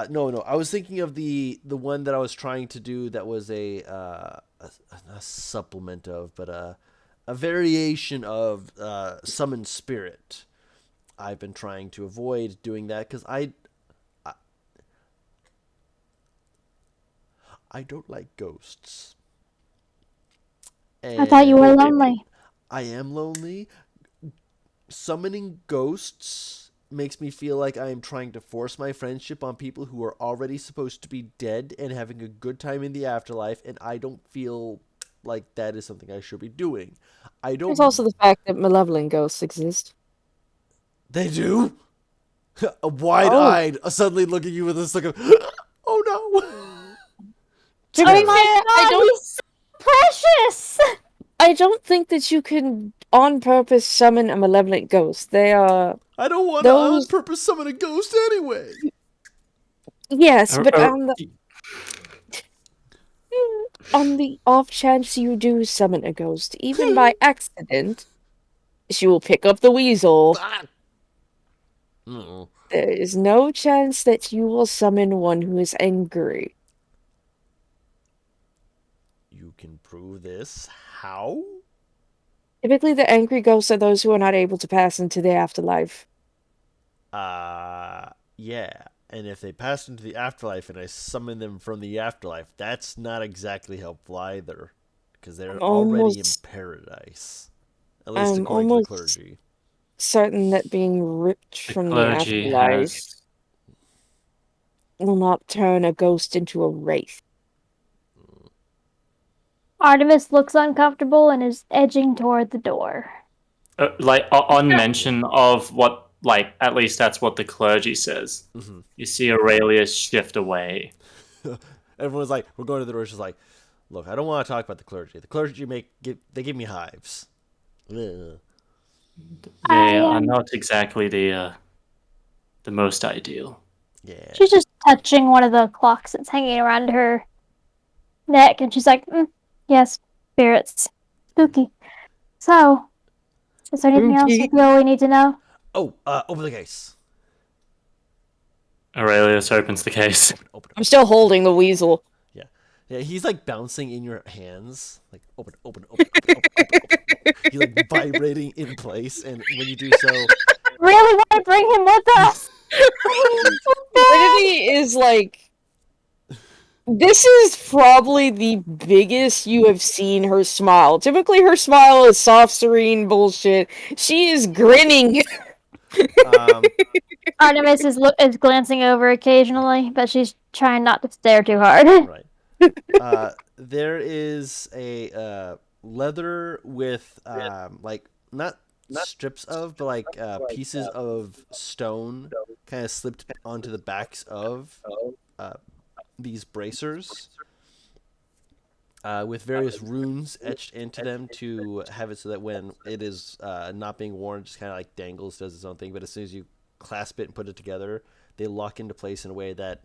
No, I was thinking of the one that I was trying to do that was a supplement of, but a variation of summon spirit. I've been trying to avoid doing that because I don't like ghosts.
I thought you were
And
lonely.
I am lonely. Summoning ghosts makes me feel like I am trying to force my friendship on people who are already supposed to be dead and having a good time in the afterlife, and I don't feel like that is something I should be doing. I don't.
There's also the fact that malevolent ghosts exist.
They do? Wide-eyed, suddenly looking at you with this look of, oh no.
To be fair,
I don't. He's so precious.
I don't think that you can on purpose summon a malevolent ghost. They are
I don't want to on purpose summon a ghost anyway.
yes, but on the off chance you do summon a ghost, even by accident, she will pick up the weasel. There is no chance that you will summon one who is angry.
You can prove this. How?
Typically, the angry ghosts are those who are not able to pass into the afterlife.
Yeah. And if they pass into the afterlife and I summon them from the afterlife, that's not exactly helpful either. Because they're already in paradise. At least according to the clergy.
Certain that being ripped from the afterlife will not turn a ghost into a wraith.
Artemis looks uncomfortable and is edging toward the door.
On mention of what, at least that's what the clergy says. Mm-hmm. You see Aurelius shift away.
Everyone's like, we're going to the door. She's like, look, I don't want to talk about the clergy. The clergy they give me hives. Ugh.
They are not exactly the most ideal.
Yeah.
She's just touching one of the clocks that's hanging around her neck, and she's like, yes, spirits. Spooky. So, is there anything else you feel we need to know?
Oh, open the case.
Aurelius opens the case.
Open.
I'm still holding the weasel.
Yeah, he's like bouncing in your hands. Like, open. He's like vibrating in place, and when you do so...
Really want to bring him with us?
Trinity is like... This is probably the biggest you have seen her smile. Typically her smile is soft, serene bullshit. She is grinning.
Artemis is glancing over occasionally, but she's trying not to stare too hard.
Right. There is a leather with not strips of, but pieces of stone kind of slipped onto the backs of these bracers with various runes etched into them to have it so that when it is not being worn, it just kind of like dangles, does its own thing. But as soon as you clasp it and put it together, they lock into place in a way that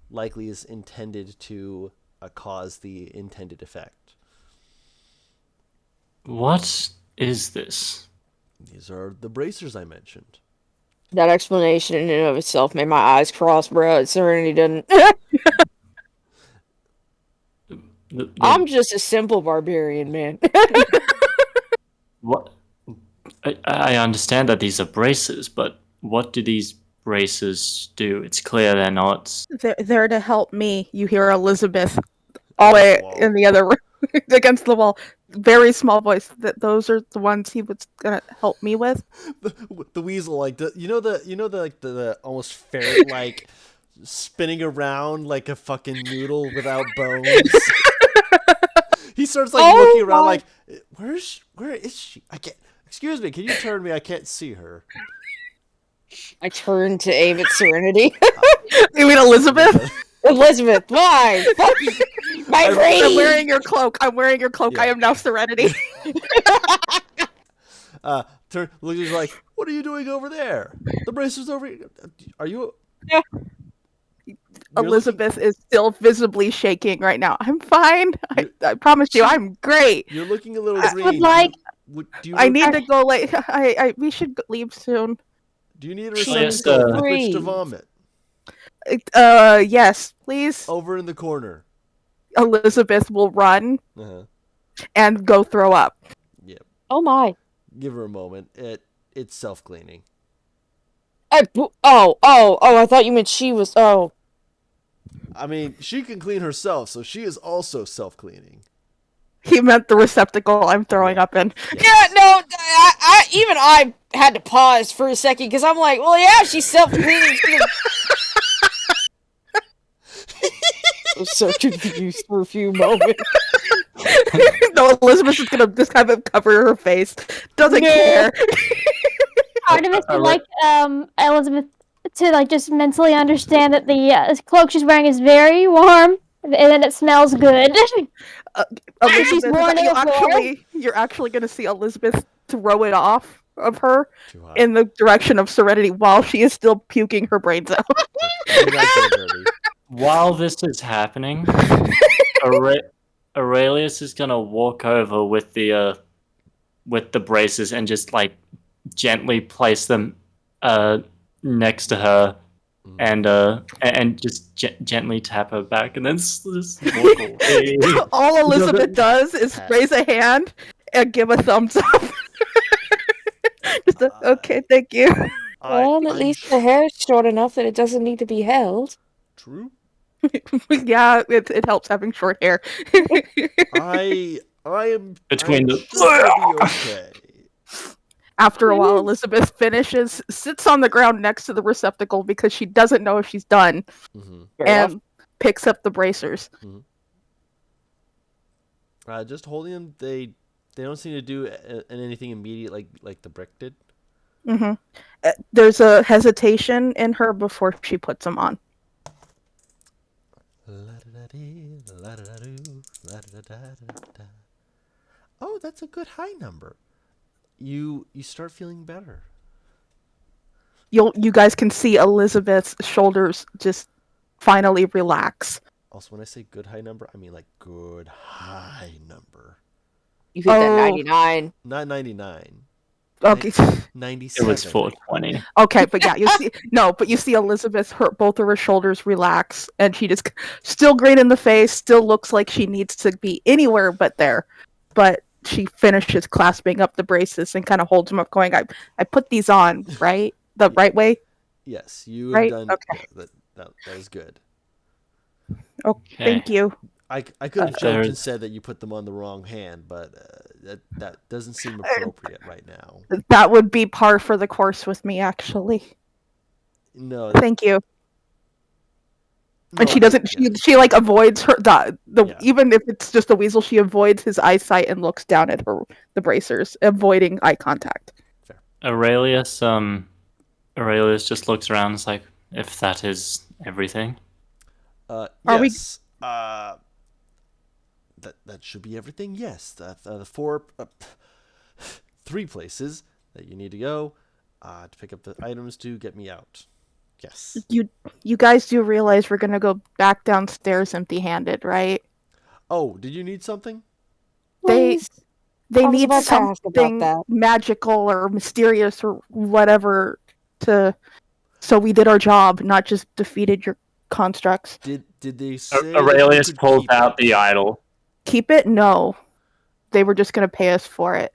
likely is intended to cause the intended effect.
What is this?
These are the bracers I mentioned.
That explanation in and of itself made my eyes cross, bro. Serenity didn't. I'm just a simple barbarian, man.
What? I understand that these are braces, but what do these braces do? It's clear they're not.
They're there to help me. You hear Elizabeth all the way in the other room against the wall. Very small voice. Those are the ones he was gonna help me with.
The weasel, like the almost ferret like spinning around like a fucking noodle without bones. He starts looking around like, where is she? I can't. Excuse me, can you turn me? I can't see her.
I turn to aim at Serenity.
You mean Elizabeth?
Elizabeth, why? My brain!
I'm wearing your cloak. Yeah. I am now Serenity.
Lucy's like, what are you doing over there? The bracer's over here. Are you...
Yeah. Elizabeth is still visibly shaking right now. I'm fine. I promise you, I'm great.
You're looking a little green.
Would like...
I need to go late. We should leave soon.
Do you need a receptacle with which to vomit?
Yes, please.
Over in the corner.
Elizabeth will run
Uh-huh.
and go throw up.
Yep.
Oh my.
Give her a moment. It's self-cleaning.
I thought you meant she was. Oh.
I mean, she can clean herself, so she is also self-cleaning.
He meant the receptacle I'm throwing up in.
Yes.
Yeah, no, I had to pause for a second because I'm like, well, yeah, she's self-cleaning. I was so confused for a few moments.
No, Elizabeth is gonna just kind of cover her face. Doesn't care.
Artemis would like Elizabeth to like just mentally understand that the cloak she's wearing is very warm and that it smells good. She's
Elizabeth,
worn it before.
you're actually gonna see Elizabeth throw it off of her
Too hot.
in the direction of Serenity while she is still puking her brains out.
You're not getting dirty.
While this is happening, Aurelius is gonna walk over with the braces and just like gently place them next to her, and just gently tap her back, and then just walk away.
All Elizabeth does is raise a hand and give a thumbs up. Okay, thank you.
Well, at least the hair's short enough that it doesn't need to be held.
True.
Yeah, it helps having short hair.
I am
Between
I'm
the-
sure it'll be okay.
After a while, Elizabeth finishes, sits on the ground next to the receptacle because she doesn't know if she's done,
Mm-hmm.
and picks up the bracers.
Just holding them, they don't seem to do anything immediate like the brick did.
Mm-hmm. There's a hesitation in her before she puts them on.
Oh, that's a good high number. You start feeling better.
You guys can see Elizabeth's shoulders just finally relax.
Also, when I say good high number, I mean like good high number.
You hit that 99.
Not 99.
Okay.
97.
It was 420.
Okay, but yeah, you see Elizabeth, both of her shoulders relax, and she just still great in the face, still looks like she needs to be anywhere but there. But she finishes clasping up the braces and kind of holds them up, going, I put these on, right? The right way?
Yes, you have
Right?
done.
Okay.
Yeah, that is good.
Okay. Thank you.
I could have joked and said that you put them on the wrong hand, but that doesn't seem appropriate right now.
That would be par for the course with me, actually.
No.
Thank you.
No,
And she doesn't. She like avoids her even if it's just a weasel. She avoids his eyesight and looks down at the bracers, avoiding eye contact.
Fair.
Aurelius just looks around and is like, if that is everything.
Yes. That should be everything. Yes. The three places that you need to go to pick up the items to get me out. Yes.
You guys do realize we're gonna go back downstairs empty-handed, right?
Oh, did you need something?
They need
about to ask about
something
that.
magical or mysterious or whatever so we did our job, not just defeated your constructs.
Did they say
Aurelius
that you could
pulls
keep
out
it?
the idol.
Keep it? No. They were just gonna pay us for it.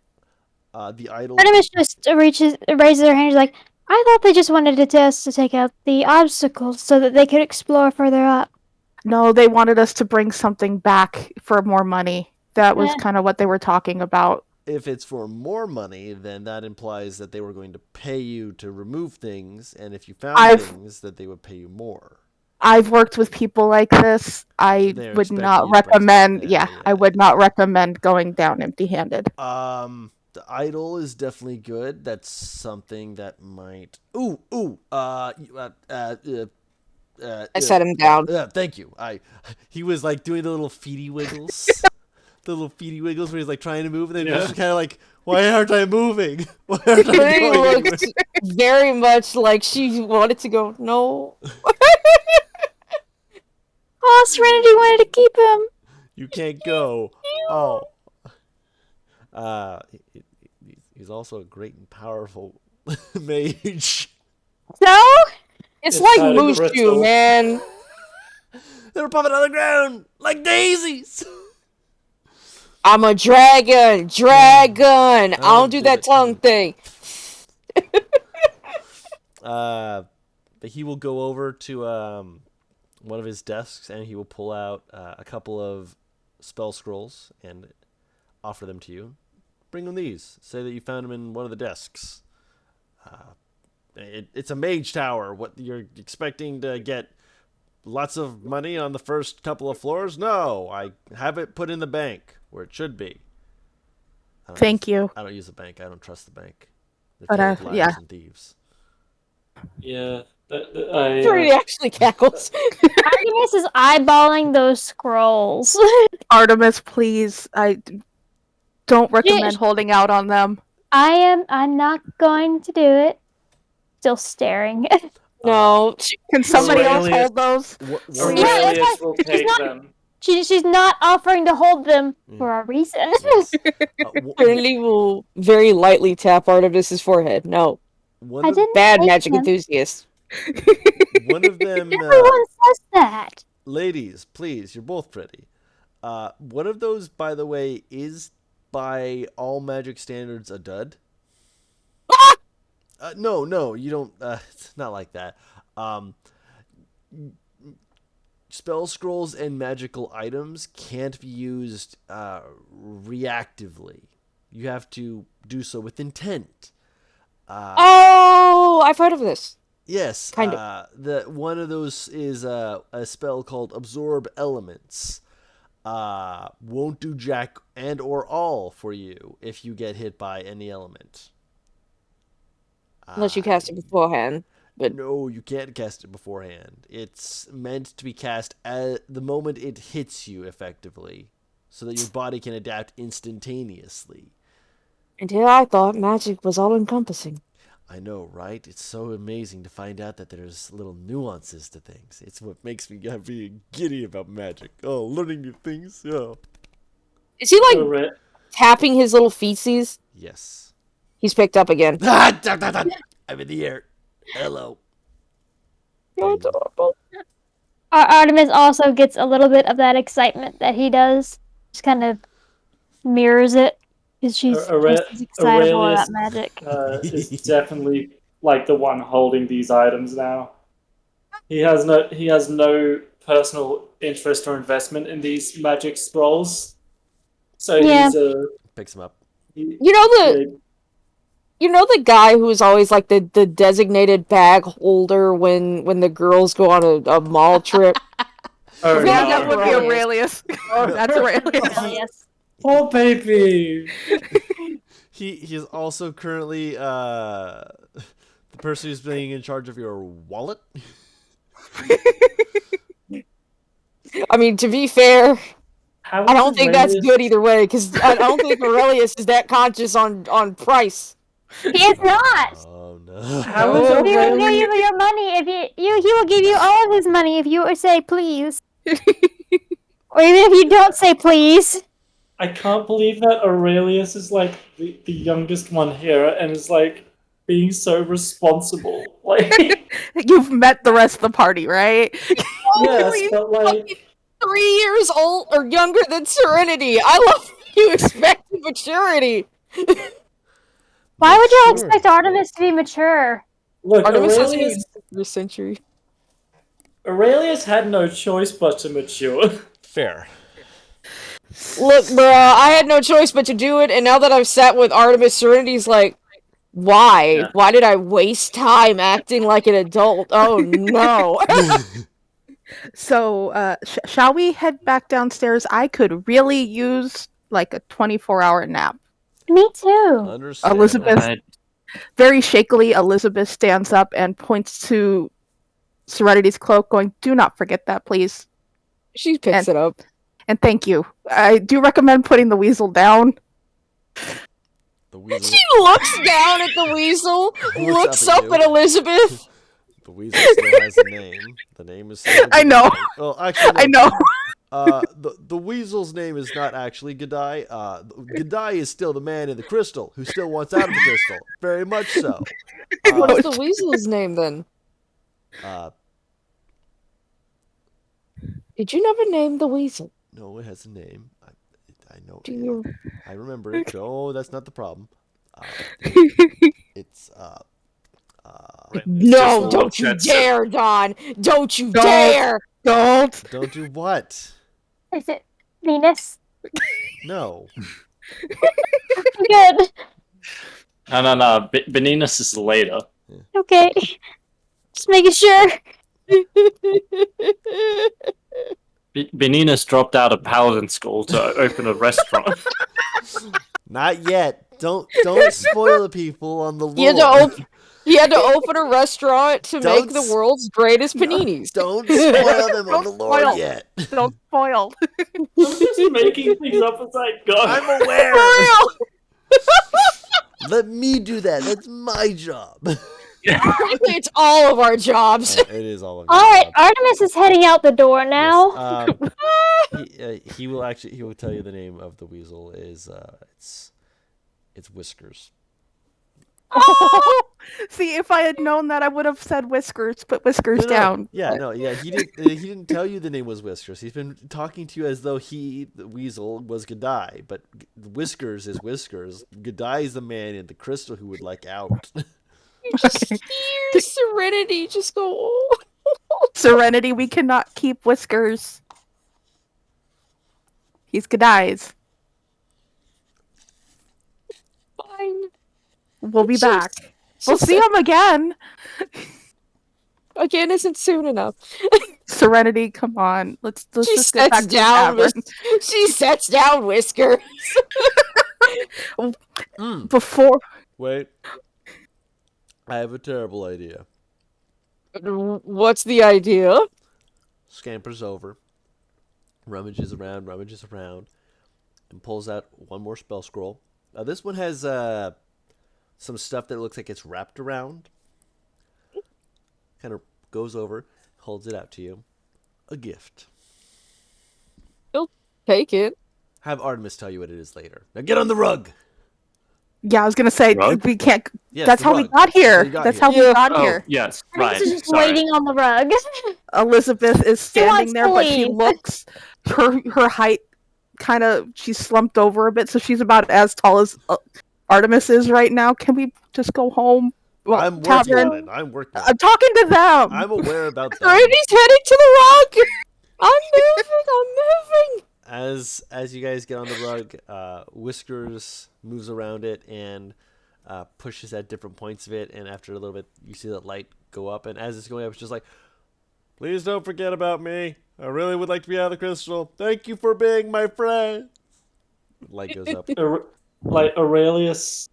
The idol.
Artemis just raises her hand. She's like, I thought they just wanted us to take out the obstacles so that they could explore further up.
No, they wanted us to bring something back for more money. That was kind of what they were talking about.
If it's for more money, then that implies that they were going to pay you to remove things, and if you found things, that they would pay you more.
I've worked with people like this. I would not recommend. I would not recommend going down empty-handed.
The idol is definitely good. That's something that might. I
set him down.
Thank you. He was like doing the little feety wiggles. The little feety wiggles where he's like trying to move, and then just kind of like, why aren't I moving? Why aren't I going?
Looked very much like she wanted to go. No.
Oh, Serenity wanted to keep him.
You can't go. Oh. He's also a great and powerful mage.
So?
It's
It's
like
tied to
moose shoe,
crystal.
man.
They were popping on the ground like daisies.
I'm a dragon. Dragon. I don't do that tongue thing.
But he will go over to one of his desks and he will pull out a couple of spell scrolls and offer them to you. Bring them these. Say that you found them in one of the desks. It's a mage tower. What, you're expecting to get lots of money on the first couple of floors? No, I have it put in the bank where it should be.
Thank you.
I don't use the bank. I don't trust the bank. They're
But,
full of liars
yeah.
and thieves.
Yeah.
He actually cackles.
Artemis is eyeballing those scrolls.
Artemis, please. I don't recommend holding out on them.
I'm not going to do it. Still staring.
No.
Can somebody else
Aurelius-
hold those?
Aurelius will take
not-
them.
She's not offering to hold them for a reason.
Yes.
Trinity will very lightly tap Artemis's forehead. No.
One
I
of,
didn't
Bad
take
magic
them.
enthusiast.
one of them,
Everyone says that.
ladies, please, you're both pretty. One of those, by the way, is by all magic standards a dud. No, you don't. It's not like that. Spell scrolls and magical items can't be used reactively. You have to do so with intent.
Oh, I've heard of this.
Yes,
Kind of.
one of those is a spell called Absorb Elements. Won't do jack and or all for you if you get hit by any element.
Unless you cast it beforehand. But
No, you can't cast it beforehand. It's meant to be cast at the moment it hits you effectively, so that your body can adapt instantaneously.
until I thought magic was all encompassing.
I know, right? It's so amazing to find out that there's little nuances to things. It's what makes me be giddy about magic. Oh, learning new things. Oh.
Is he like tapping his little feetsies?
Yes.
He's picked up again.
I'm in the air. Hello.
Artemis also gets a little bit of that excitement that he does. Just kind of mirrors it because she's just as excitable
Aurelius
about magic.
is definitely like the one holding these items now. He has no personal interest or investment in these magic scrolls. So
Yeah.
Picks him up.
You know the guy who's always like the designated bag holder when the girls go on a mall trip?
Oh,
Yeah,
no.
that would be Aurelius. That's Aurelius.
Yes.
Oh, baby.
He's also currently the person who's being in charge of your wallet.
I mean, to be fair,
How
I don't think that's
Aurelius-
good either way, because I don't think Aurelius is that conscious on price.
He is not.
Oh no.
How is
He will give
Aurelius?
you your money if he will give you all of his money if you say please. Or even if you don't say please.
I can't believe that Aurelius is like the youngest one here and is like being so responsible. Like,
You've met the rest of the party, right?
yes, but like,
3 years old or younger than Serenity. I love you expect maturity.
Why would you
Sure.
expect Artemis to be mature?
look,
Artemis has
Aurelius,
been this century.
Aurelius had no choice but to mature.
Fair.
Look, bruh, I had no choice but to do it, and now that I've sat with Artemis, Serenity's like, why?
Yeah.
Why did I waste time acting like an adult? Oh no.
So, shall we head back downstairs? I could really use like a 24-hour nap.
Me too.
Understand.
Elizabeth, very shakily, Elizabeth stands up and points to Serenity's cloak, going, "Do not forget that, please.
She picks it up.
And thank you. I do recommend putting the weasel down."
The weasel.
She looks down at the weasel, looks up
you.
at Elizabeth.
The weasel still has a name. The name is. Still
I know.
Godai. Well, actually, no.
I know.
The weasel's name is not actually Godai. Godai is still the man in the crystal who still wants out of the crystal. Very much so.
What's the weasel's name then?
Uh,
Did you never name the weasel?
no, it has a name. I know.
Do you?
I remember it. No, that's not the problem. It's
No,
Just
don't you
looked at
dare, Don! Don't you
Don't.
dare!
Don't.
don't do what?
Is it Venus?
No.
Good.
No. Beninus is later.
Okay. Just making sure.
Beninus dropped out of paladin school to open a restaurant.
Not yet. Don't spoil the people on the
He had
lore.
he had to open a restaurant to
Don't
make the
s-
world's greatest paninis.
Don't spoil them on
Don't
the lore
spoil.
yet.
Don't spoil.
I'm just making things up as I go.
I'm aware. Let me do that. That's my job.
Frankly, it's all of our jobs.
It is all of
All right, Artemis is heading out the door now.
Yes. He will tell you the name of the weasel is it's Whiskers.
Oh, see, if I had known that, I would have said Whiskers. Put Whiskers
No.
down.
Yeah, he didn't tell you the name was Whiskers. He's been talking to you as though the weasel, was Godai, but Whiskers is Whiskers. Godai is the man in the crystal who would like out.
You just hear Serenity just go, oh.
Serenity, we cannot keep Whiskers. He's Godai's.
Fine.
We'll be
She's-
back. We'll see him again.
Again isn't soon enough.
Serenity, come on. Let's
She
just get back
sets
to the
down
tavern.
She sets down Whisker.
Before
Wait. I have a terrible idea.
What's the idea?
Scampers over, rummages around, and pulls out one more spell scroll. This one has some stuff that looks like it's wrapped around. Kind of goes over, holds it out to you. A gift.
Take it.
Have Artemis tell you what it is later. Now get on the rug.
Yeah, I was gonna say
Rug?
we can't.
Yes,
that's
the
how we
rug.
got here.
you got
That's
here.
how we
Yeah.
got
Oh,
here.
yes,
Artemis
right.
is just
Sorry.
waiting on the rug.
Elizabeth is standing
wants
there,
to
but she
leave.
looks her height kind of she's slumped over a bit, so she's about as tall as Artemis is right now. Can we just go home? Well,
I'm working
tavern.
on it. I'm working on
I'm
it.
talking to them.
I'm aware about that.
Serenity's heading to the rug. I'm moving.
As you guys get on the rug, Whiskers moves around it and pushes at different points of it, and after a little bit, you see that light go up, and as it's going up, it's just like, please don't forget about me. I really would like to be out of the crystal. Thank you for being my friend. Light goes up.
Like Aurelius,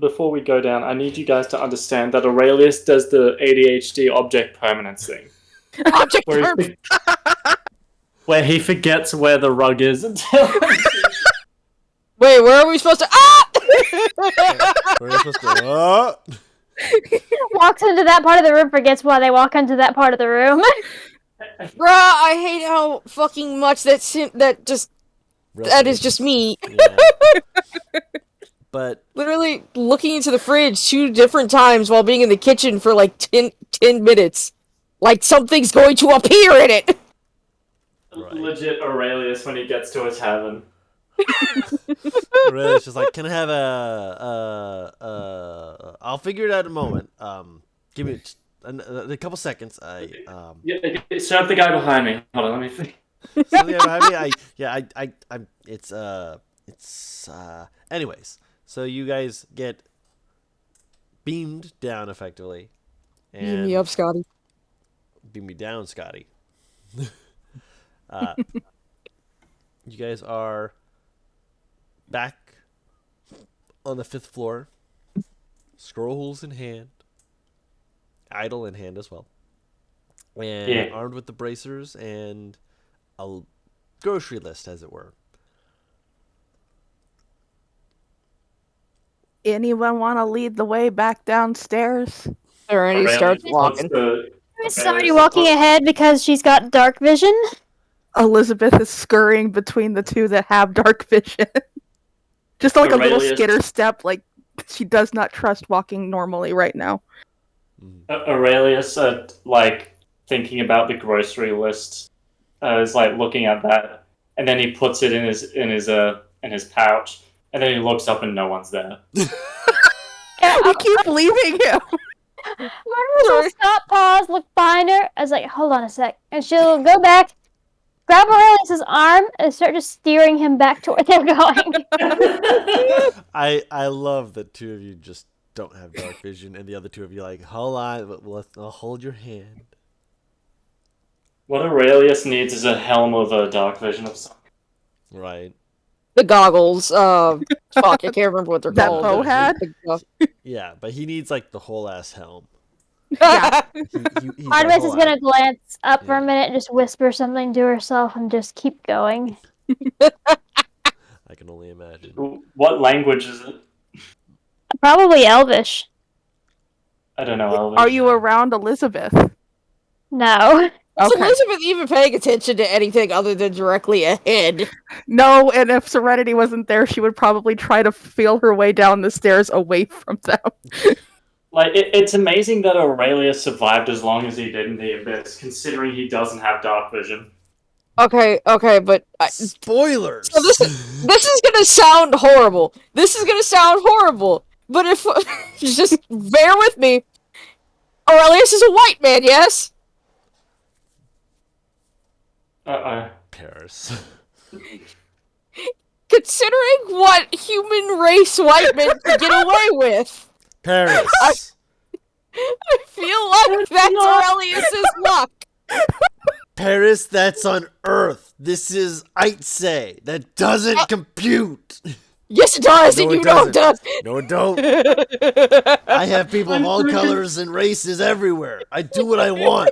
before we go down, I need you guys to understand that Aurelius does the ADHD object permanence thing.
Object
Where
permanence.
where he forgets where the rug is until
Wait, where are we supposed to? Ah!
We're supposed to go,
Walks into that part of the room, forgets why they walk into that part of the room.
Bruh, I hate how fucking much that is just me.
Yeah. But
Literally looking into the fridge 2 different times while being in the kitchen for like 10 minutes. Like something's going to appear in it.
Right.
legit Aurelius when he gets to a tavern.
really, it's just like, can I have I'll figure it out in a moment. Give me a couple seconds.
Yeah, serve the guy behind me. Hold on, let me think.
Something behind me. Anyways, so you guys get beamed down effectively. And
Beam me up, Scotty.
Beam me down, Scotty. You guys are back on the 5th floor, scrolls in hand, idol in hand as well, and armed with the bracers and a grocery list, as it were.
Anyone want to lead the way back downstairs?
Serenity starts walking.
Miss already walking ahead because she's got dark vision.
Elizabeth is scurrying between the two that have dark vision. Just like a little
Aurelius-
skitter step, like she does not trust walking normally right now.
Aurelius, like thinking about the grocery list, is like looking at that, and then he puts it in his pouch, and then he looks up and no one's there.
We keep leaving him.
Margaret will stop, pause, look behind her. I was like, hold on a sec. And she'll go back, grab Aurelius's arm, and start just steering him back to where they're going.
I love that two of you just don't have dark vision, and the other two of you like, hold on, I'll hold your hand.
What Aurelius needs is a helm of a dark vision of something.
Right.
The goggles. Fuck, I can't remember what they're
That
called.
Bo had?
Yeah, but he needs like the whole ass helm.
Yeah.
He's got a
Artemis
whole
is gonna
ass-
glance up for
Yeah.
a minute and just whisper something to herself and just keep going.
I can only imagine.
What language is it?
Probably Elvish.
I don't know. Elvish.
Are you around Elizabeth?
No.
Is
Okay.
Elizabeth even paying attention to anything other than directly ahead?
No, and if Serenity wasn't there, she would probably try to feel her way down the stairs away from them.
Like, it's amazing that Aurelius survived as long as he did in the Abyss, considering he doesn't have dark vision.
Okay, but
Spoilers.
so this is gonna sound horrible. But if just bear with me, Aurelius is a white man, yes.
Paris.
Considering what human race white men can get away with,
Paris.
I feel like that's Aurelius's luck.
Paris, that's on Earth. This is ait'seh. That doesn't compute.
Yes, it does,
No,
and
it
you know it does.
No, it don't. I have people of all colors and races everywhere. I do what I want.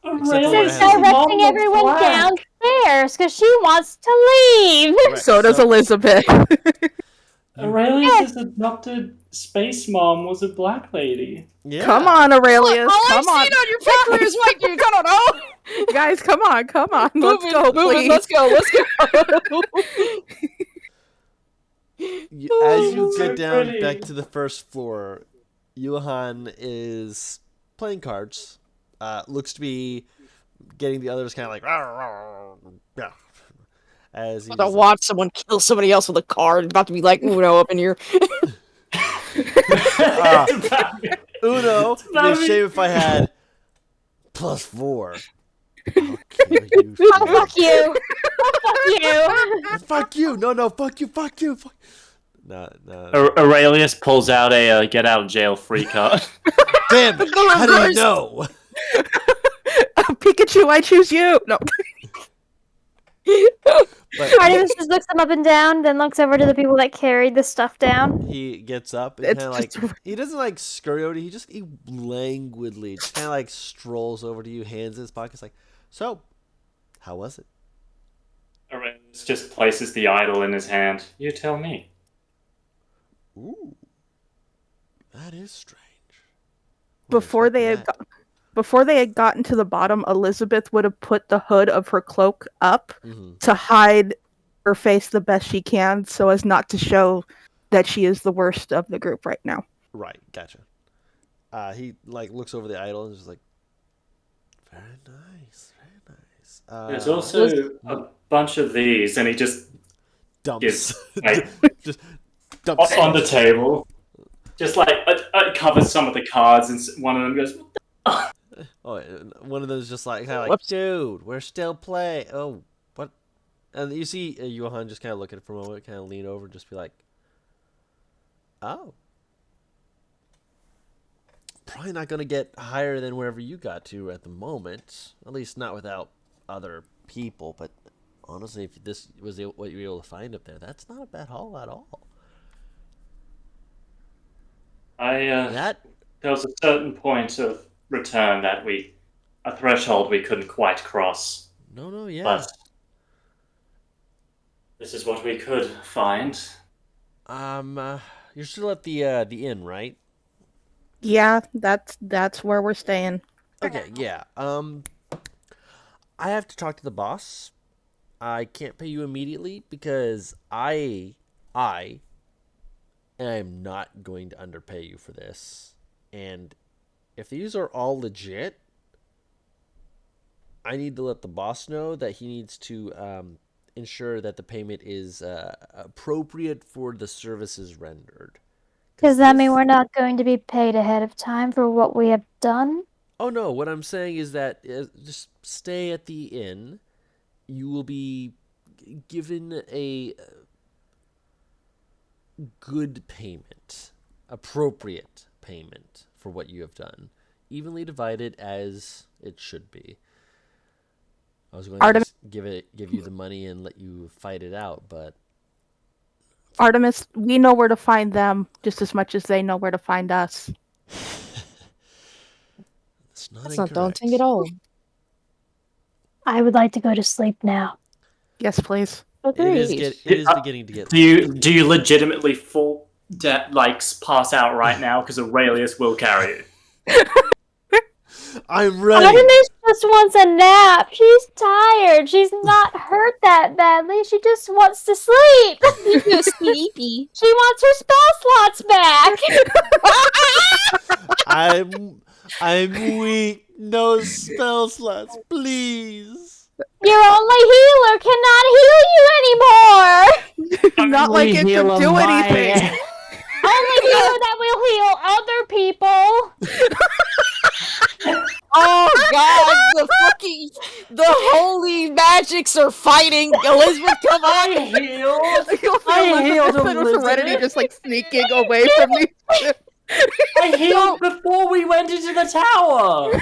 Except for when I
She's
have to-
directing everyone downstairs because she wants to leave.
Right,
So does Elizabeth.
Aurelius' adopted space mom was a black lady.
Yeah.
Come on, Aurelius.
All
Come
I've
on.
seen on your picture is white dudes. I don't know.
Guys, come on. Let's
Move
go,
it,
please.
Let's go.
As you
so
get down
pretty.
back to the first floor, Johan is playing cards. Looks to be getting the others kind of like as he's
I watch someone kill somebody else with a card. It's about to be like Uno up in here.
Uno. It'd be a shame if I had +4. I'll kill you.
Oh, fuck you. Fuck you.
Fuck you. No, fuck you. No.
Aurelius pulls out a get out of jail free card.
Damn it. How do you know?
Pikachu, I choose you. No.
But
Artemis just looks them up and down, then looks over to the people that carried the stuff down.
he gets up and
It's
kind of like
just-
he doesn't like scurry over to you. He languidly just kind of like strolls over to you, hands in his pockets, like, so, how was it?
Aurelius just places the idol in his hand. You tell me.
Ooh, that is strange.
Before they had gotten to the bottom, Elizabeth would have put the hood of her cloak up to hide her face the best she can, so as not to show that she is the worst of the group right now.
Right, gotcha. He like looks over the idol and is just like, very nice.
There's also a bunch of these, and he just
dumps,
like,
just dumps
on the table. Just like covers some of the cards, and one of them goes, "What the?"
Oh, one of those just like kind of like, dude, we're still playing. Oh, what? And you see Johan just kind of look at it for a moment, kind of lean over, and just be like, oh, probably not gonna get higher than wherever you got to at the moment. At least not without other people. But honestly, if this was what you were able to find up there, that's not a bad haul at all.
There was a certain point of return that a threshold we couldn't quite cross.
No, yeah.
But this is what we could find.
You're still at the inn, right?
Yeah, that's where we're staying.
Okay, yeah. I have to talk to the boss. I can't pay you immediately because I am not going to underpay you for this. And if these are all legit, I need to let the boss know that he needs to ensure that the payment is appropriate for the services rendered.
Does that mean we're not going to be paid ahead of time for what we have done?
Oh no, what I'm saying is that just stay at the inn. You will be given a good payment, appropriate payment for what you have done, evenly divided as it should be. I was going to just give you the money and let you fight it out, but
Artemis, we know where to find them just as much as they know where to find us.
That's not daunting at all.
I would like to go to sleep now.
Yes, please.
It is beginning to get.
Do you legitimately pass out right now? Because Aurelius will carry you.
I'm ready.
Artemis just wants a nap. She's tired. She's not hurt that badly. She just wants to sleep.
She's just sleepy.
She wants her spell slots back.
I'm weak. No spell slots, please.
Your only healer cannot heal you anymore.
Not like it could do anything.
Only healer that will heal other people.
Oh god, the holy magics are fighting. Elizabeth, come on.
I healed
Elizabeth. Serenity just like sneaking away from me.
I healed before we went into the tower.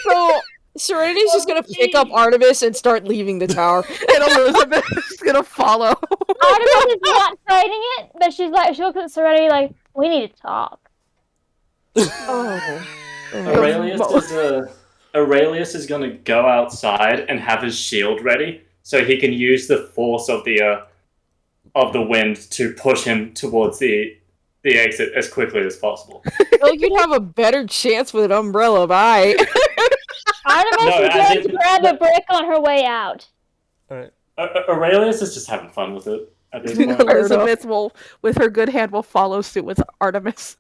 So Serenity's just gonna pick up Artemis and start leaving the tower.
And Elizabeth is gonna follow.
Artemis is not fighting it, but she looks at Serenity like, we need to talk.
Oh.
Aurelius is going to go outside and have his shield ready, so he can use the force of the wind to push him towards the exit as quickly as possible.
I feel like you'd have a better chance with an umbrella. Bye.
Artemis is going to grab a brick on her way out.
All right.
Aurelius is just having fun with it at this point.
Elizabeth will, with her good hand, will follow suit with Artemis.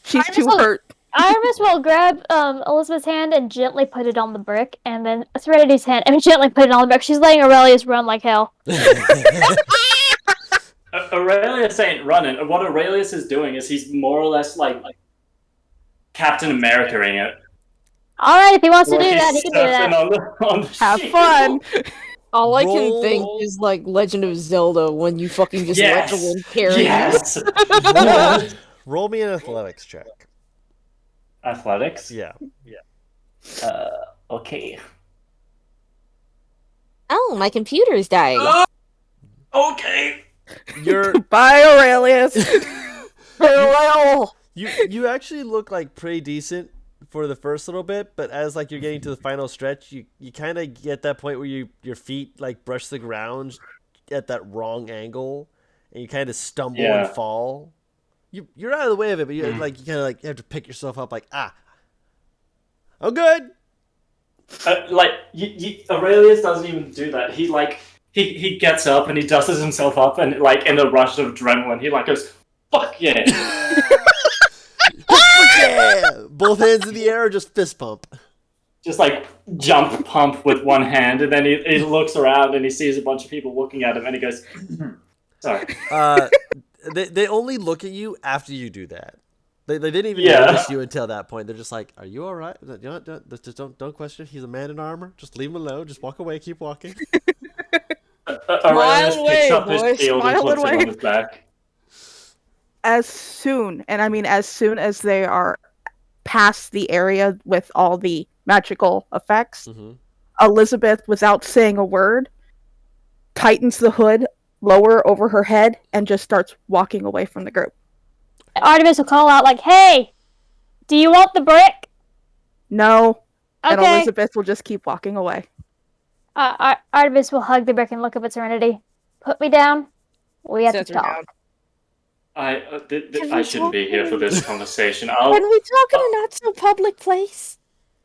She's too hurt.
Artemis will grab Elizabeth's hand and gently put it on the brick, and then Serenity's hand and gently put it on the brick. She's letting Aurelius run like hell.
Aurelius ain't running. What Aurelius is doing is he's more or less like Captain America-ing it.
Alright, if he wants to do that, he can do that.
On the
Have fun!
All I can think is like Legend of Zelda when you fucking just let the wind carry you.
Yes!
Roll me an athletics check.
Athletics?
Yeah.
Okay.
Oh, my computer is dying.
Okay.
Bye, Aurelius.
Farewell.
You actually look like pretty decent for the first little bit, but as like you're getting to the final stretch, you kind of get that point where your feet like brush the ground at that wrong angle, and you kind of stumble and fall. You're out of the way of it, but you kind of like have to pick yourself up, like I'm good.
Aurelius doesn't even do that. He gets up and he dusts himself up, and like in a rush of adrenaline, he like goes, "Fuck yeah!"
Yeah! Both hands in the air, or just fist pump.
Just like jump pump with one hand, and then he looks around and he sees a bunch of people looking at him, and he goes, "Sorry."
They only look at you after you do that. They didn't even notice you until that point. They're just like, "Are you all right? Just don't question. He's a man in armor. Just leave him alone. Just walk away. Keep walking."
Aurelius picks up
boy.
his shield and
Smile
puts it
away.
on his back.
As soon as they are past the area with all the magical effects, Elizabeth, without saying a word, tightens the hood lower over her head and just starts walking away from the group.
Artemis will call out like, "Hey, do you want the brick?"
No.
Okay.
And Elizabeth will just keep walking away.
Artemis will hug the brick and look up at Serenity. "Put me down. We have to talk."
I shouldn't be here for this conversation.
Can we talk in a not so public place?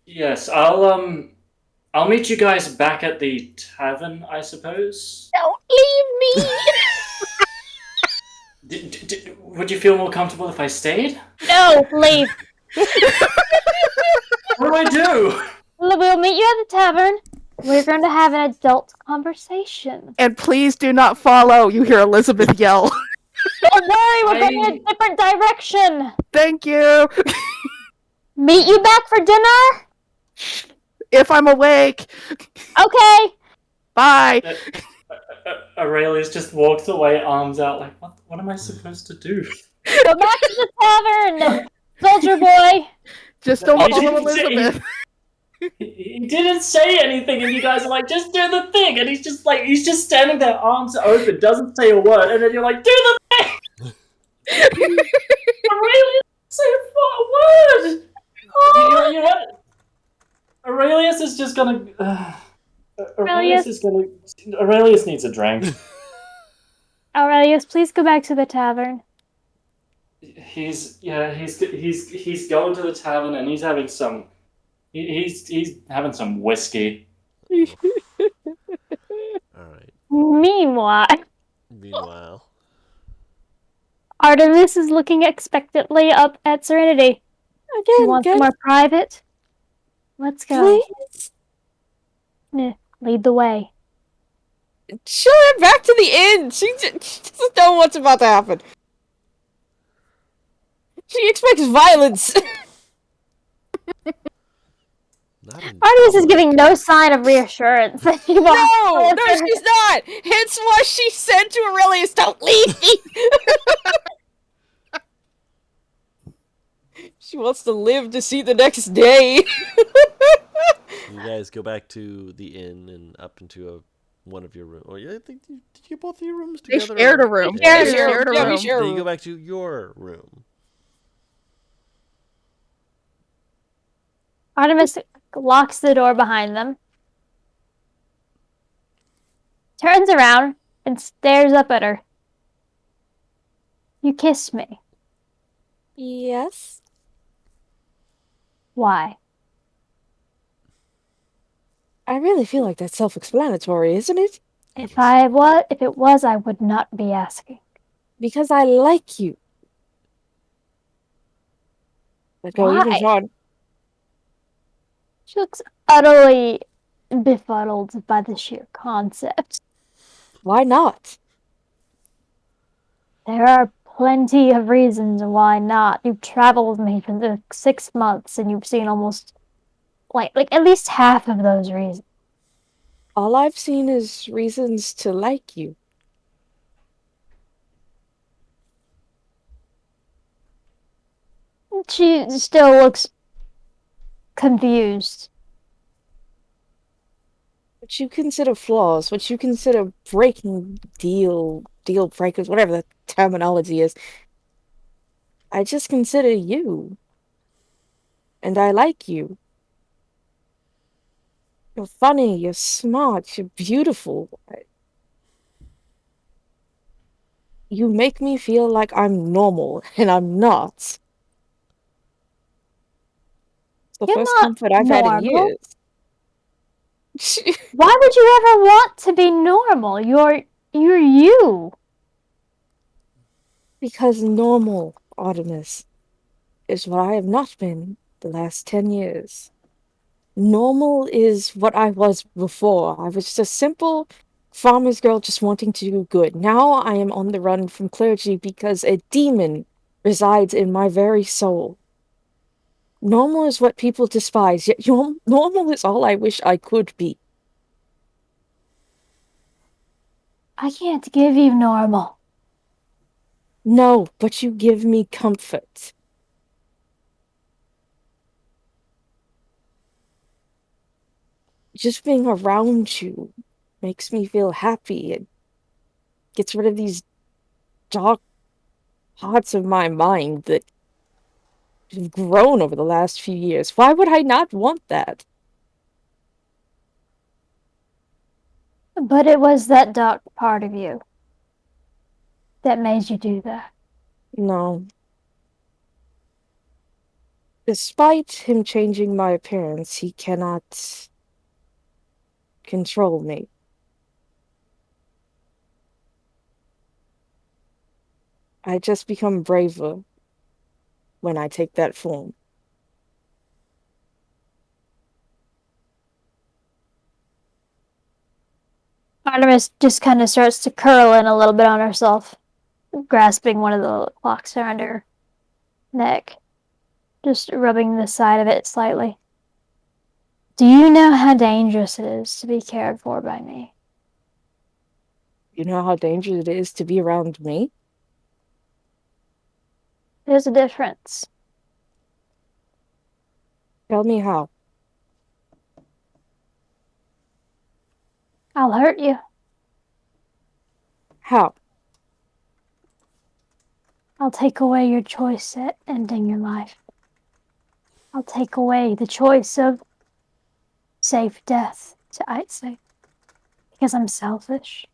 Yes, I'll meet you guys back at the tavern, I suppose.
Don't leave me.
Would you feel more comfortable if I stayed?
No, No, leave.
What do I do?
We'll meet you at the tavern. We're going to have an adult conversation.
And please do not follow. You hear Elizabeth yell.
Don't worry, we're going in a different direction.
Thank you.
Meet you back for dinner?
If I'm awake.
Okay.
Bye.
Aurelius just walks away, arms out, like, what am I supposed to do?
Go back to the tavern, soldier boy.
Just don't
He
follow
didn't say-
Elizabeth.
He didn't say anything, and you guys are like, just do the thing, and he's just standing there, arms open, doesn't say a word, and then you're like, do the thing! Aurelius, say a word! You know, Aurelius is just gonna... Aurelius needs a drink.
Aurelius, please go back to the tavern.
He's going to the tavern, and he's having some... He's having some whiskey.
All right.
Meanwhile,
Meanwhile,
Artemis is looking expectantly up at Serenity. You want some more private? Let's go.
Please?
Lead the way.
She'll head back to the inn. She doesn't know what's about to happen. She expects violence.
Artemis is giving no sign of reassurance.
No, she's not. Hence why she said to Aurelius, "Don't leave me." She wants to live to see the next day.
you guys go back to the inn and up into one of your rooms. Oh, yeah, I think did you both of your rooms
They
together?
shared a room.
Yeah,
They shared a
yeah, we
room.
shared a
Then you
room.
go back to your room.
Artemis locks the door behind them, turns around, and stares up at her. You kissed me.
Yes.
Why?
I really feel like that's self-explanatory, isn't it?
If it was, I would not be asking.
Because I like you. But go even
Why?
farther.
She looks utterly befuddled by the sheer concept.
Why not?
There are plenty of reasons why not. You've traveled with me for the 6 months, and you've seen almost like at least half of those reasons.
All I've seen is reasons to like you.
She still looks confused.
What you consider flaws, what you consider breaking deal breakers, whatever the terminology is. I just consider you. And I like you. You're funny, you're smart, you're beautiful. You make me feel like I'm normal, and I'm not. It's the
You're
first
not
comfort I've had in
normal.
years.
Why would you ever want to be normal? You're you.
Because normal, Artemis, is what I have not been the last 10 years. Normal is what I was before. I was just a simple farmer's girl just wanting to do good. Now I am on the run from clergy because a demon resides in my very soul. Normal is what people despise, yet normal is all I wish I could be.
I can't give you normal.
No, but you give me comfort. Just being around you makes me feel happy. It gets rid of these dark parts of my mind that have grown over the last few years. Why would I not want that?
But it was that dark part of you that made you do that.
No. Despite him changing my appearance, he cannot control me. I just become braver, when I take that form.
Artemis just kind of starts to curl in a little bit on herself, grasping one of the locks around her neck, just rubbing the side of it slightly. Do you know how dangerous it is to be cared for by me?
You know how dangerous it is to be around me?
There's a difference.
Tell me how.
I'll hurt you.
How?
I'll take away your choice at ending your life. I'll take away the choice of safe death to ait'seh. Because I'm selfish.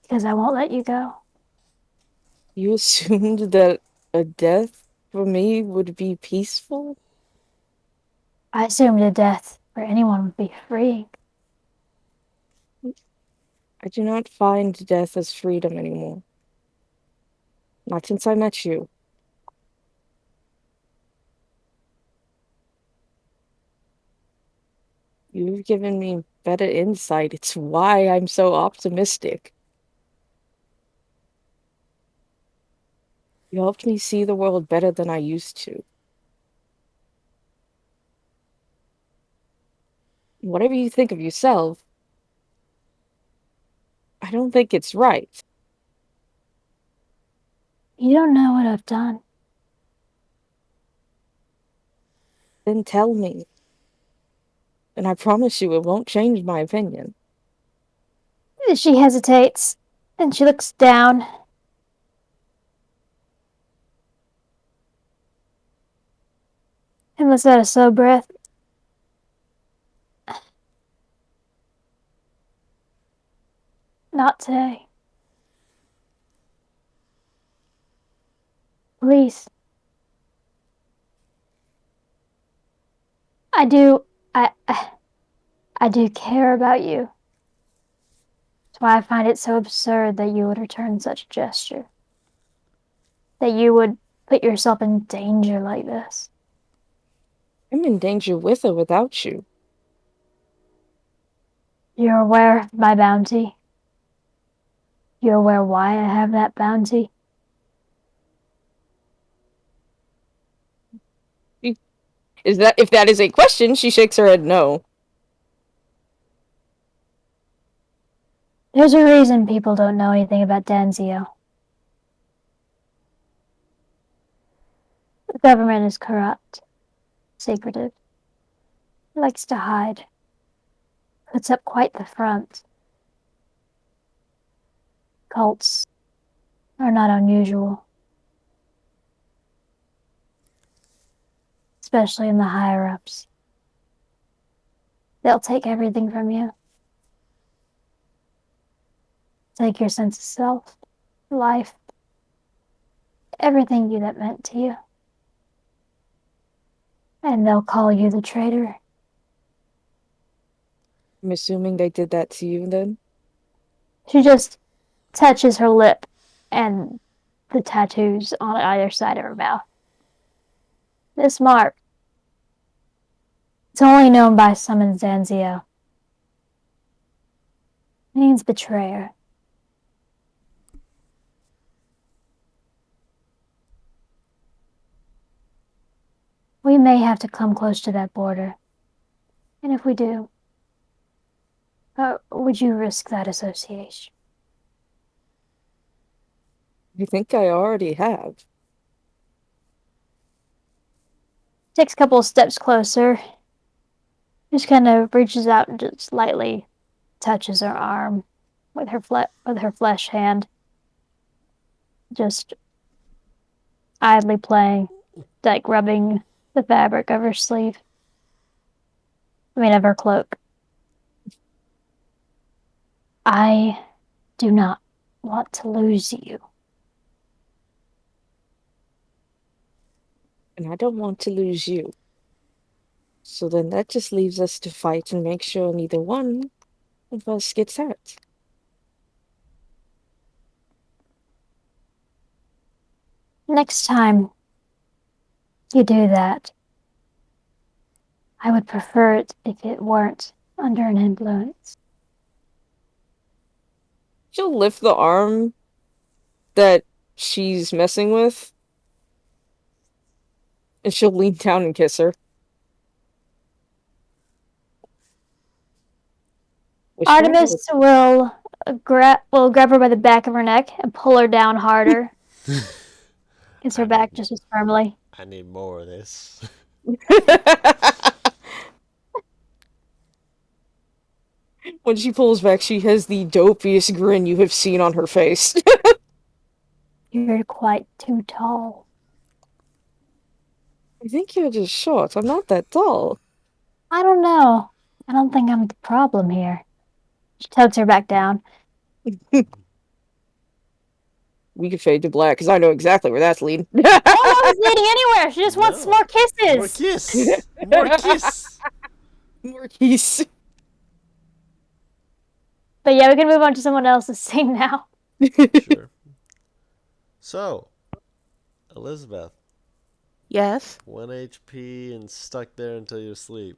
Because I won't let you go.
You assumed that a death for me would be peaceful?
I assumed a death for anyone would be freeing.
I do not find death as freedom anymore. Not since I met you. You've given me better insight. It's why I'm so optimistic. You helped me see the world better than I used to. Whatever you think of yourself, I don't think it's right.
You don't know what I've done.
Then tell me. And I promise you it won't change my opinion.
She hesitates, and she looks down. And lets out a slow breath. Not today. Please. I do care about you. That's why I find it so absurd that you would return such a gesture. That you would put yourself in danger like this.
I'm in danger with or without you.
You're aware of my bounty. You're aware why I have that bounty.
If that is a question, she shakes her head no.
There's a reason people don't know anything about Danzio. The government is corrupt, secretive, likes to hide, puts up quite the front. Cults are not unusual, especially in the higher ups. They'll take everything from you. Take your sense of self, life, everything that meant to you. And they'll call you the traitor.
I'm assuming they did that to you then?
She just touches her lip and the tattoos on either side of her mouth. This mark, it's only known by some in Zanzio. It means betrayer. We may have to come close to that border. And if we do, would you risk that association?
I think I already have.
Takes a couple of steps closer. Just kind of reaches out and just lightly touches her arm with her flesh hand. Just idly playing, like rubbing the fabric of her sleeve. Of her cloak. I do not want to lose you.
And I don't want to lose you. So then that just leaves us to fight and make sure neither one of us gets hurt.
Next time you do that. I would prefer it if it weren't under an influence.
She'll lift the arm that she's messing with, and she'll lean down and kiss her.
Artemis will grab her by the back of her neck and pull her down harder. Kiss her back just as firmly.
I need more of this.
When she pulls back, she has the dopiest grin you have seen on her face.
You're quite too tall.
I think you're just short. I'm not that tall.
I don't know. I don't think I'm the problem here. She tugs her back down.
We could fade to black, because I know exactly where that's leading.
Oh, no, it's leading anywhere. She just wants more kisses.
More kiss. More kiss.
More keys.
But yeah, we can move on to someone else's scene now.
Sure. So, Elizabeth,
Yes.
1 HP and stuck there until you sleep.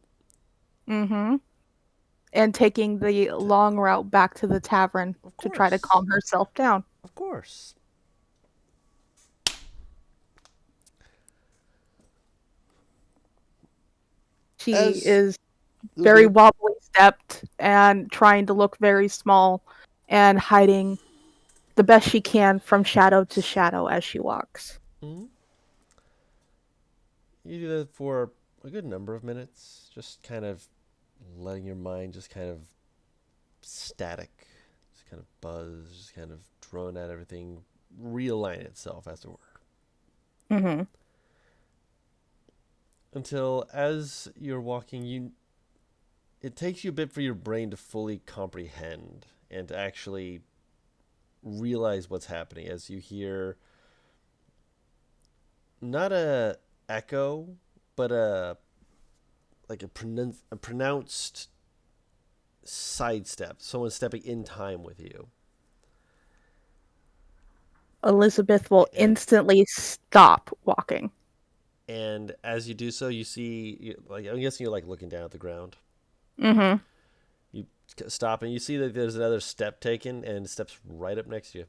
Mm-hmm. And taking the long route back to the tavern to try to calm herself down.
Of course.
She is very wobbly stepped and trying to look very small and hiding the best she can from shadow to shadow as she walks.
Mm-hmm. You do that for a good number of minutes, just kind of letting your mind just kind of static, just kind of buzz, just kind of drone at everything, realign itself, as it were.
Mm-hmm.
Until as you're walking, it takes you a bit for your brain to fully comprehend and to actually realize what's happening as you hear not a echo, but a pronounced sidestep, someone stepping in time with you.
Elizabeth will instantly stop walking.
And as you do so, you see, I'm guessing you're looking down at the ground.
Mm-hmm.
You stop and you see that there's another step taken, and steps right up next to you.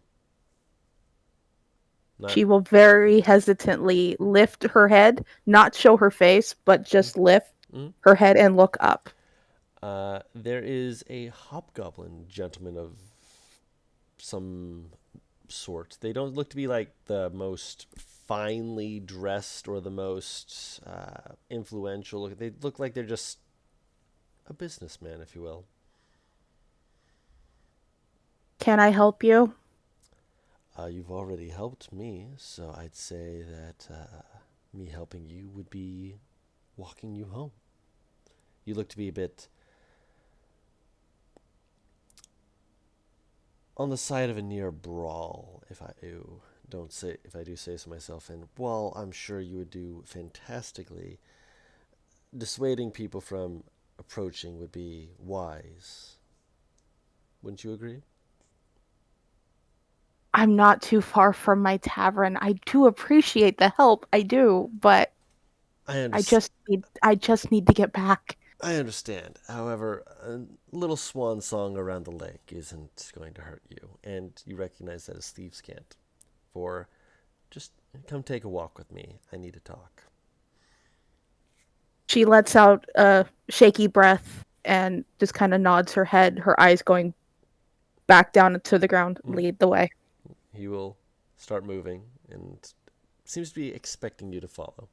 She will very hesitantly lift her head, not show her face, but just lift her head and look up.
There is a hobgoblin gentleman of some sort. They don't look to be like the most finely dressed or the most influential. They look like they're just a businessman, if you will.
Can I help you?
You've already helped me, so I'd say that me helping you would be walking you home. You look to be a bit on the side of a near brawl, if I do say so myself. And while I'm sure you would do fantastically, dissuading people from approaching would be wise. Wouldn't you agree?
I'm not too far from my tavern. I do appreciate the help. I do, but I just need to get back.
I understand. However, a little swan song around the lake isn't going to hurt you, and you recognize that as thieves can't. For just come take a walk with me. I need to talk.
She lets out a shaky breath and just kind of nods her head, her eyes going back down to the ground. Lead the way.
He will start moving and seems to be expecting you to follow.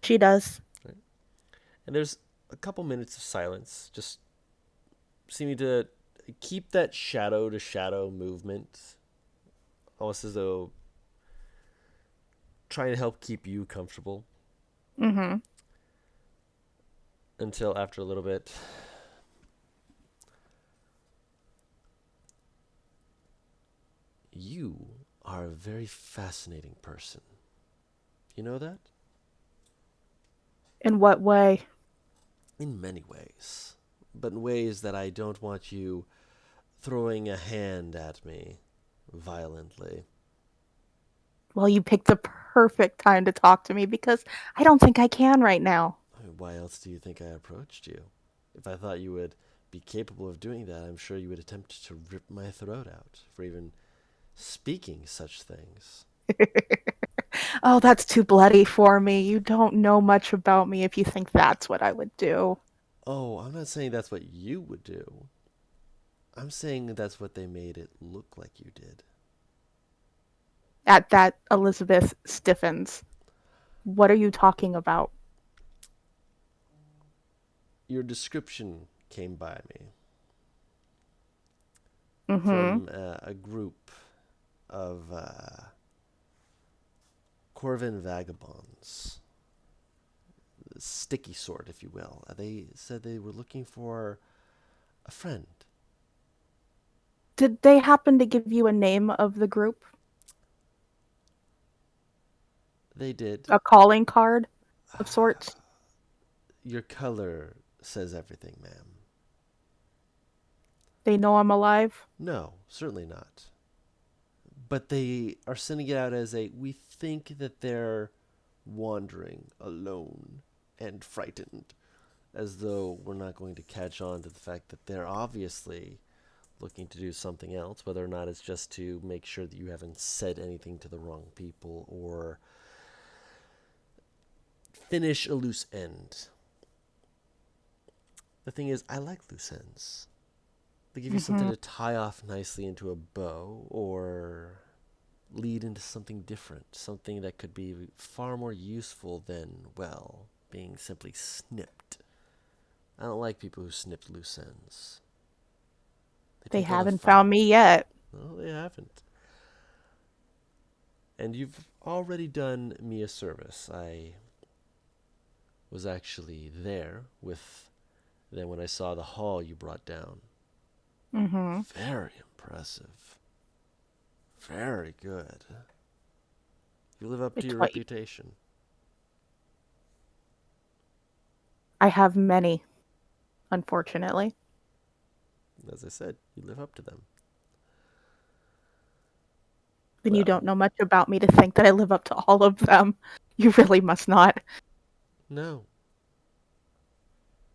She does.
Right. And there's a couple minutes of silence, just seeming to keep that shadow to shadow movement, almost as though trying to help keep you comfortable.
Mm-hmm.
Until after a little bit, you are a very fascinating person. You know that?
In what way?
In many ways. But in ways that I don't want you throwing a hand at me violently.
Well, you picked the perfect time to talk to me because I don't think I can right now.
Why else do you think I approached you? If I thought you would be capable of doing that, I'm sure you would attempt to rip my throat out for even speaking such things.
Oh, that's too bloody for me. You don't know much about me if you think that's what I would do.
Oh, I'm not saying that's what you would do. I'm saying that's what they made it look like you did.
At that, Elizabeth stiffens. What are you talking about?
Your description came by me
Mm-hmm.
from a group of Corvin vagabonds, sticky sort, if you will. They said they were looking for a friend.
Did they happen to give you a name of the group?
They did.
A calling card of sorts?
Your color says everything, ma'am.
They know I'm alive?
No, certainly not. But they are sending it out as we think that they're wandering alone and frightened, as though we're not going to catch on to the fact that they're obviously looking to do something else, whether or not it's just to make sure that you haven't said anything to the wrong people or finish a loose end. The thing is, I like loose ends. They give you something to tie off nicely into a bow or lead into something different, something that could be far more useful than, well, being simply snipped. I don't like people who snip loose ends.
They
take all the
haven't
fun.
found me yet.
No, they haven't. And you've already done me a service. I was actually there with them when I saw the haul you brought down.
Mm-hmm.
Very impressive. Very good. You live up to
It's
your
what
reputation.
I have many, unfortunately.
As I said, you live up to them.
Then you
Well,
don't know much about me to think that I live up to all of them. You really must not.
no.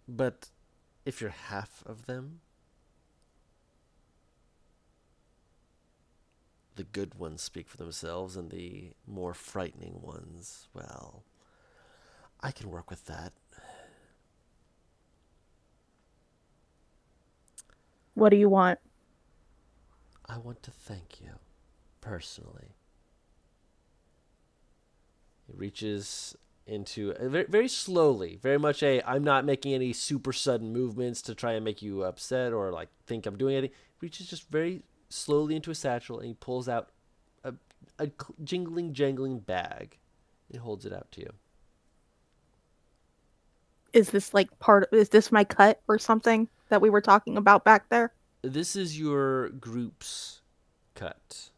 But if you're half of them, the good ones speak for themselves, and the more frightening ones, well, I can work with that.
What do you want?
I want to thank you, personally. He reaches into very, very slowly, very much I'm not making any super sudden movements to try and make you upset or like think I'm doing anything. Reaches just very slowly into a satchel and he pulls out a jingling, jangling bag. He holds it out to you.
Is this is this my cut or something that we were talking about back there?
This is your group's cut.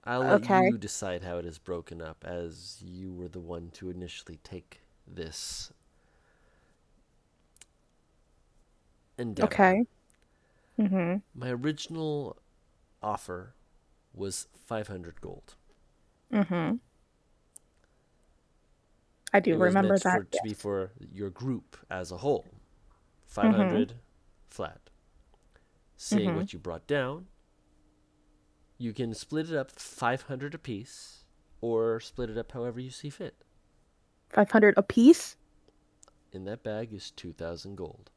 I'll let
Okay.
you decide how it is broken up, as you were the one to initially take this endeavor.
Okay. Mm-hmm.
My original offer was 500 gold.
Mm-hmm. I do
It was
remember
meant
that.
to be for your group as a whole.
Mm-hmm.
500 flat. Seeing
Mm-hmm.
what you brought down, you can split it up 500 apiece, or split it up however you see fit.
500 apiece?
In that bag is 2,000 gold.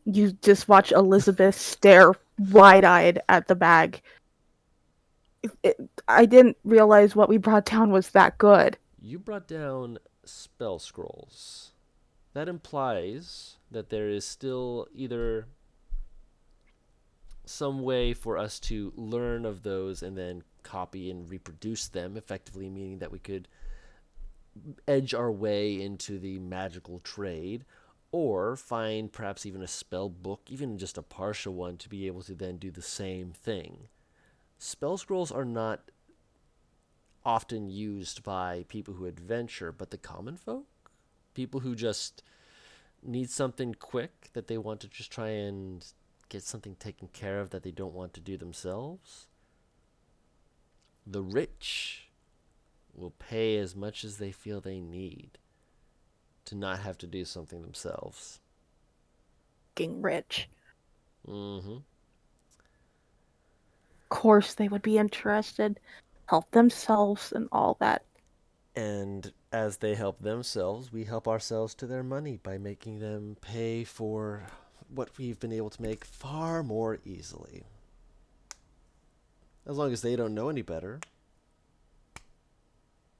You just watch Elizabeth stare wide-eyed at the bag. I didn't realize what we brought down was that good.
You brought down spell scrolls. That implies that there is still either some way for us to learn of those and then copy and reproduce them, effectively meaning that we could edge our way into the magical trade, or find perhaps even a spell book, even just a partial one, to be able to then do the same thing. Spell scrolls are not often used by people who adventure, but the common folk, people who just need something quick that they want to just try and get something taken care of that they don't want to do themselves. The rich will pay as much as they feel they need to not have to do something themselves.
Getting rich.
Mm-hmm.
Of course they would be interested. Help themselves and all that.
And as they help themselves, we help ourselves to their money by making them pay for what we've been able to make far more easily. As long as they don't know any better,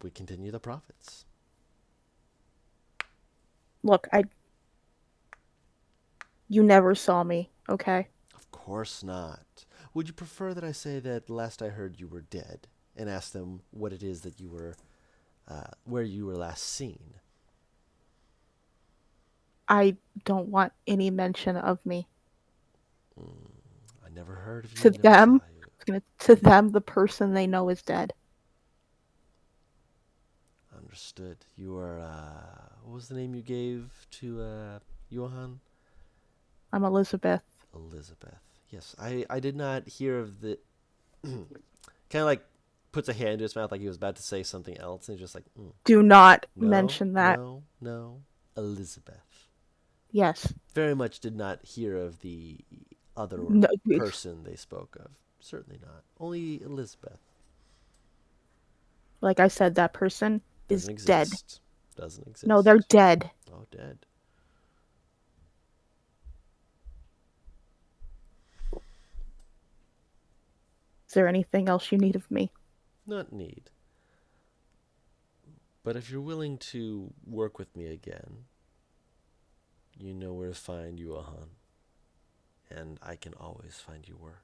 we continue the profits.
Look, you never saw me, okay?
Of course not. Would you prefer that I say that last I heard you were dead and ask them what it is that you were, where you were last seen?
I don't want any mention of me.
I never heard of you.
To
I never
them,
saw you.
to them, the person they know is dead.
Understood. You are, what was the name you gave to Johan?
I'm Elizabeth.
Elizabeth. Yes, I did not hear of the. Kind of like puts a hand to his mouth like he was about to say something else, and he's just like,
Do not
no,
mention that.
no, Elizabeth.
Yes.
Very much did not hear of the other
No,
person they spoke of. Certainly not. Only Elizabeth.
like I said, that person
Doesn't
is dead.
exist. Doesn't exist.
No, they're dead.
Oh, dead.
Is there anything else you need of me?
Not need. But if you're willing to work with me again, you know where to find Johan. And I can always find you work.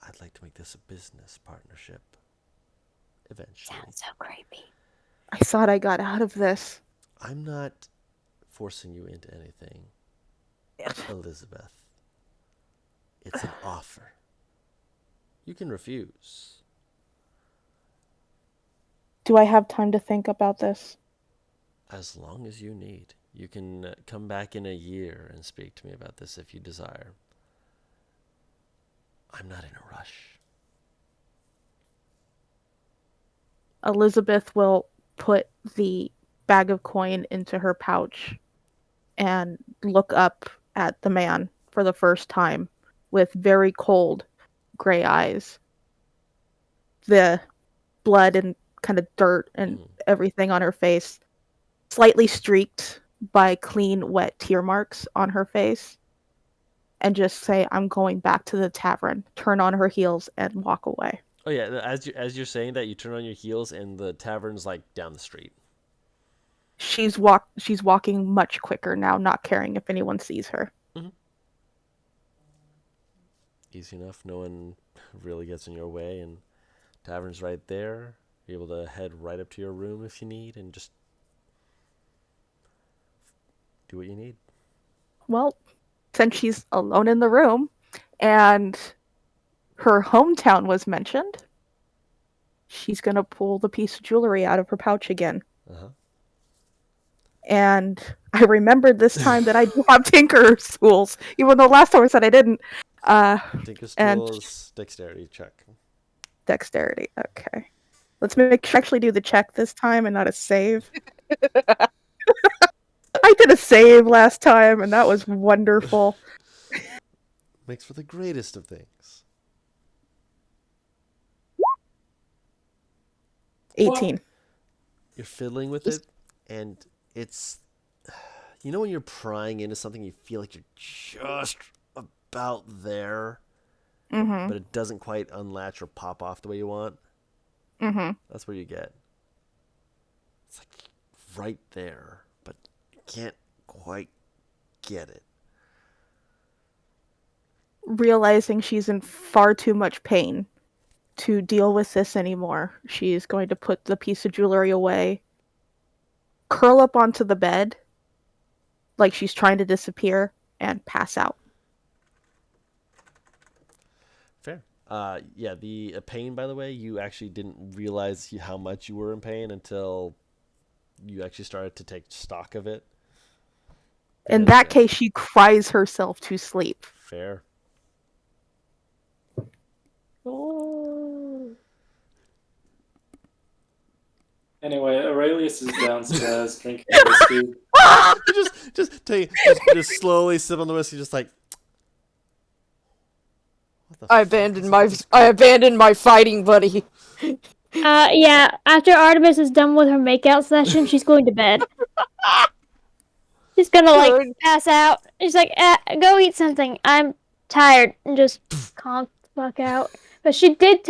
I'd like to make this a business partnership. Eventually.
Sounds so creepy.
I thought I got out of this.
I'm not forcing you into anything, Elizabeth. It's an offer. You can refuse.
Do I have time to think about this?
As long as you need. You can come back in a year and speak to me about this if you desire. I'm not in a rush.
Elizabeth will put the bag of coin into her pouch and look up at the man for the first time with very cold gray eyes. The blood and kind of dirt and everything on her face, slightly streaked by clean, wet tear marks on her face, and just say, I'm going back to the tavern, turn on her heels, and walk away.
Oh yeah, as you're saying that, you turn on your heels and the tavern's like down the street.
She's walking much quicker now, not caring if anyone sees her.
Mm-hmm. Easy enough. No one really gets in your way, and tavern's right there. You're able to head right up to your room if you need, and just do what you need.
Well, since she's alone in the room, and her hometown was mentioned, she's gonna pull the piece of jewelry out of her pouch again.
Uh-huh.
And I remembered this time that I do have Tinker tools, even though last time I said I didn't.
Tinker's
and
tools, dexterity check.
Dexterity. Okay. Let's make sure I actually do the check this time and not a save. I did a save last time, and that was wonderful.
Makes for the greatest of things.
18.
You're fiddling with it, and it's... You know when you're prying into something, you feel like you're just about there,
Mm-hmm.
but it doesn't quite unlatch or pop off the way you want?
Mm-hmm.
That's where you get. It's like right there, but you can't quite get it.
Realizing she's in far too much pain to deal with this anymore, she's going to put the piece of jewelry away, curl up onto the bed like she's trying to disappear, and pass out.
Fair. Yeah, the pain, by the way, you actually didn't realize how much you were in pain until you actually started to take stock of it.
In that case, she cries herself to sleep.
Fair.
Oh.
Anyway, Aurelius is downstairs drinking whiskey.
just slowly sip on the whiskey, just like. What the
I
fuck
abandoned
is
my
this
I
guy?
abandoned my fighting buddy.
Yeah, after Artemis is done with her makeout session, she's going to bed. She's gonna, like,
Good.
pass out. She's like, go eat something. I'm tired. And just conk the fuck out. But she did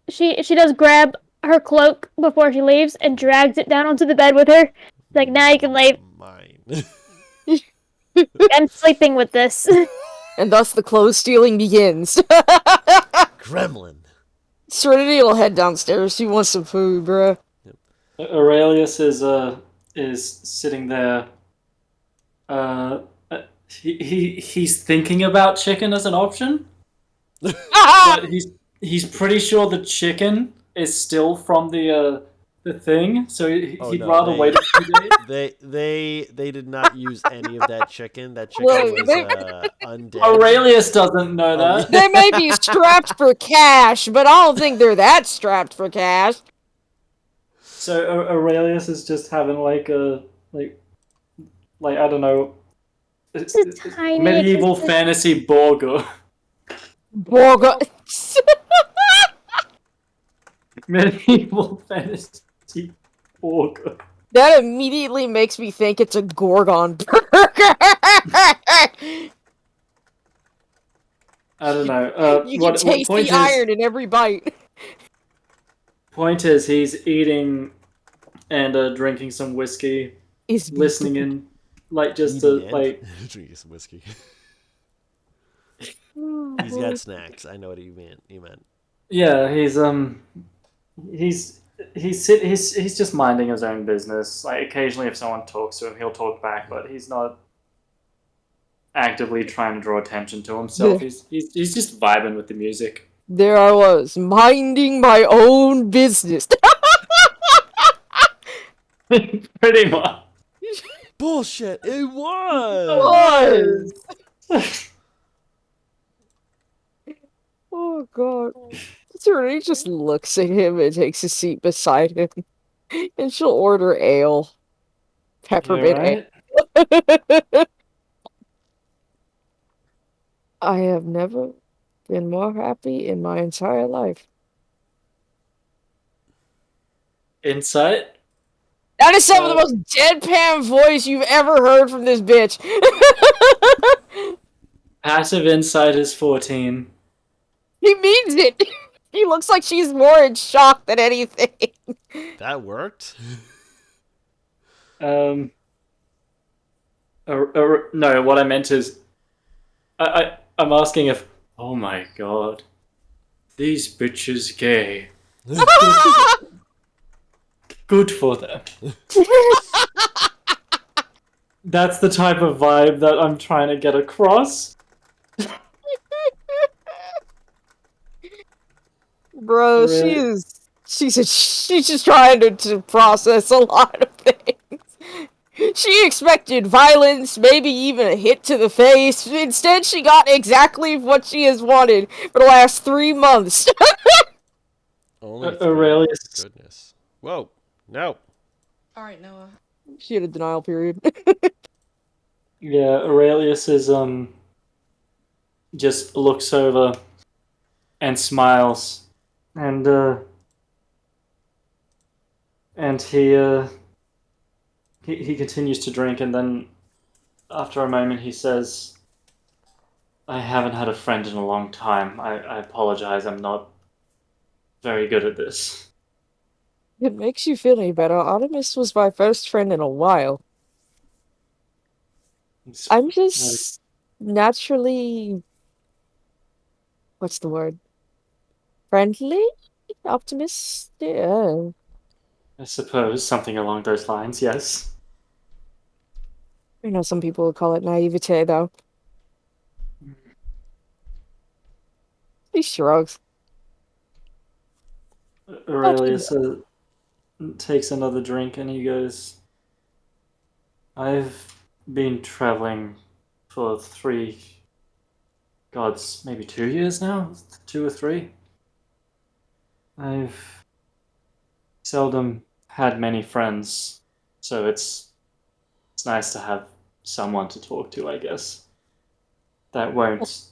she does grab her cloak before she leaves and drags it down onto the bed with her. Like, now you can leave.
Mine.
I'm sleeping with this.
And thus the clothes stealing begins.
Gremlin.
Serenity will head downstairs. She wants some food, bruh.
Aurelius is sitting there. He's thinking about chicken as an option, but he's pretty sure the chicken is still from the thing, so he'd rather wait a few days.
They did not use any of that chicken. That chicken
Well,
was undead.
Aurelius doesn't know that.
They may be strapped for cash, but I don't think they're that strapped for cash.
So Aurelius is just having like I don't know,
It's a tiny
medieval fantasy burger.
Borgo.
Medieval fantasy burger.
That immediately makes me think it's a Gorgon burger.
I don't know.
You can taste the iron in every bite.
Point is, he's eating and drinking some whiskey,
Is
listening in, just to
drinking some whiskey. He's got snacks. I know what he meant.
Yeah, he's just minding his own business. Like, occasionally, if someone talks to him, he'll talk back, but he's not actively trying to draw attention to himself. He's just vibing with the music.
There I was, minding my own business.
Pretty much.
Bullshit! It was.
Oh god. Serenity just looks at him and takes a seat beside him. And she'll order ale. Peppermint ale. I have never been more happy in my entire life.
Insight?
That is some of the most deadpan voice you've ever heard from this bitch.
Passive insight is 14.
He means it. He looks like she's more in shock than anything.
That worked.
No, what I meant is, I'm asking if. Oh my god, these bitches gay. Good for them. That's the type of vibe that I'm trying to get across.
Bro,
Really?
she's just trying to process a lot of things. She expected violence, maybe even a hit to the face. Instead, she got exactly what she has wanted for the last 3 months.
Only
Aurelius.
Goodness. Whoa. No.
Alright, Noah.
She had a denial period.
Yeah, Aurelius is just looks over and smiles, and he continues to drink, and then after a moment he says, "I haven't had a friend in a long time. I apologize. I'm not very good at this."
It makes you feel any better. Artemis was my first friend in a while. I'm just naturally... What's the word? Friendly? Optimist? Yeah.
I suppose something along those lines. Yes.
I know some people would call it naivete, though. He shrugs.
Aurelius takes another drink and he goes, "I've been traveling for maybe 2 years now? 2 or 3. I've seldom had many friends, so it's nice to have someone to talk to, I guess. That won't.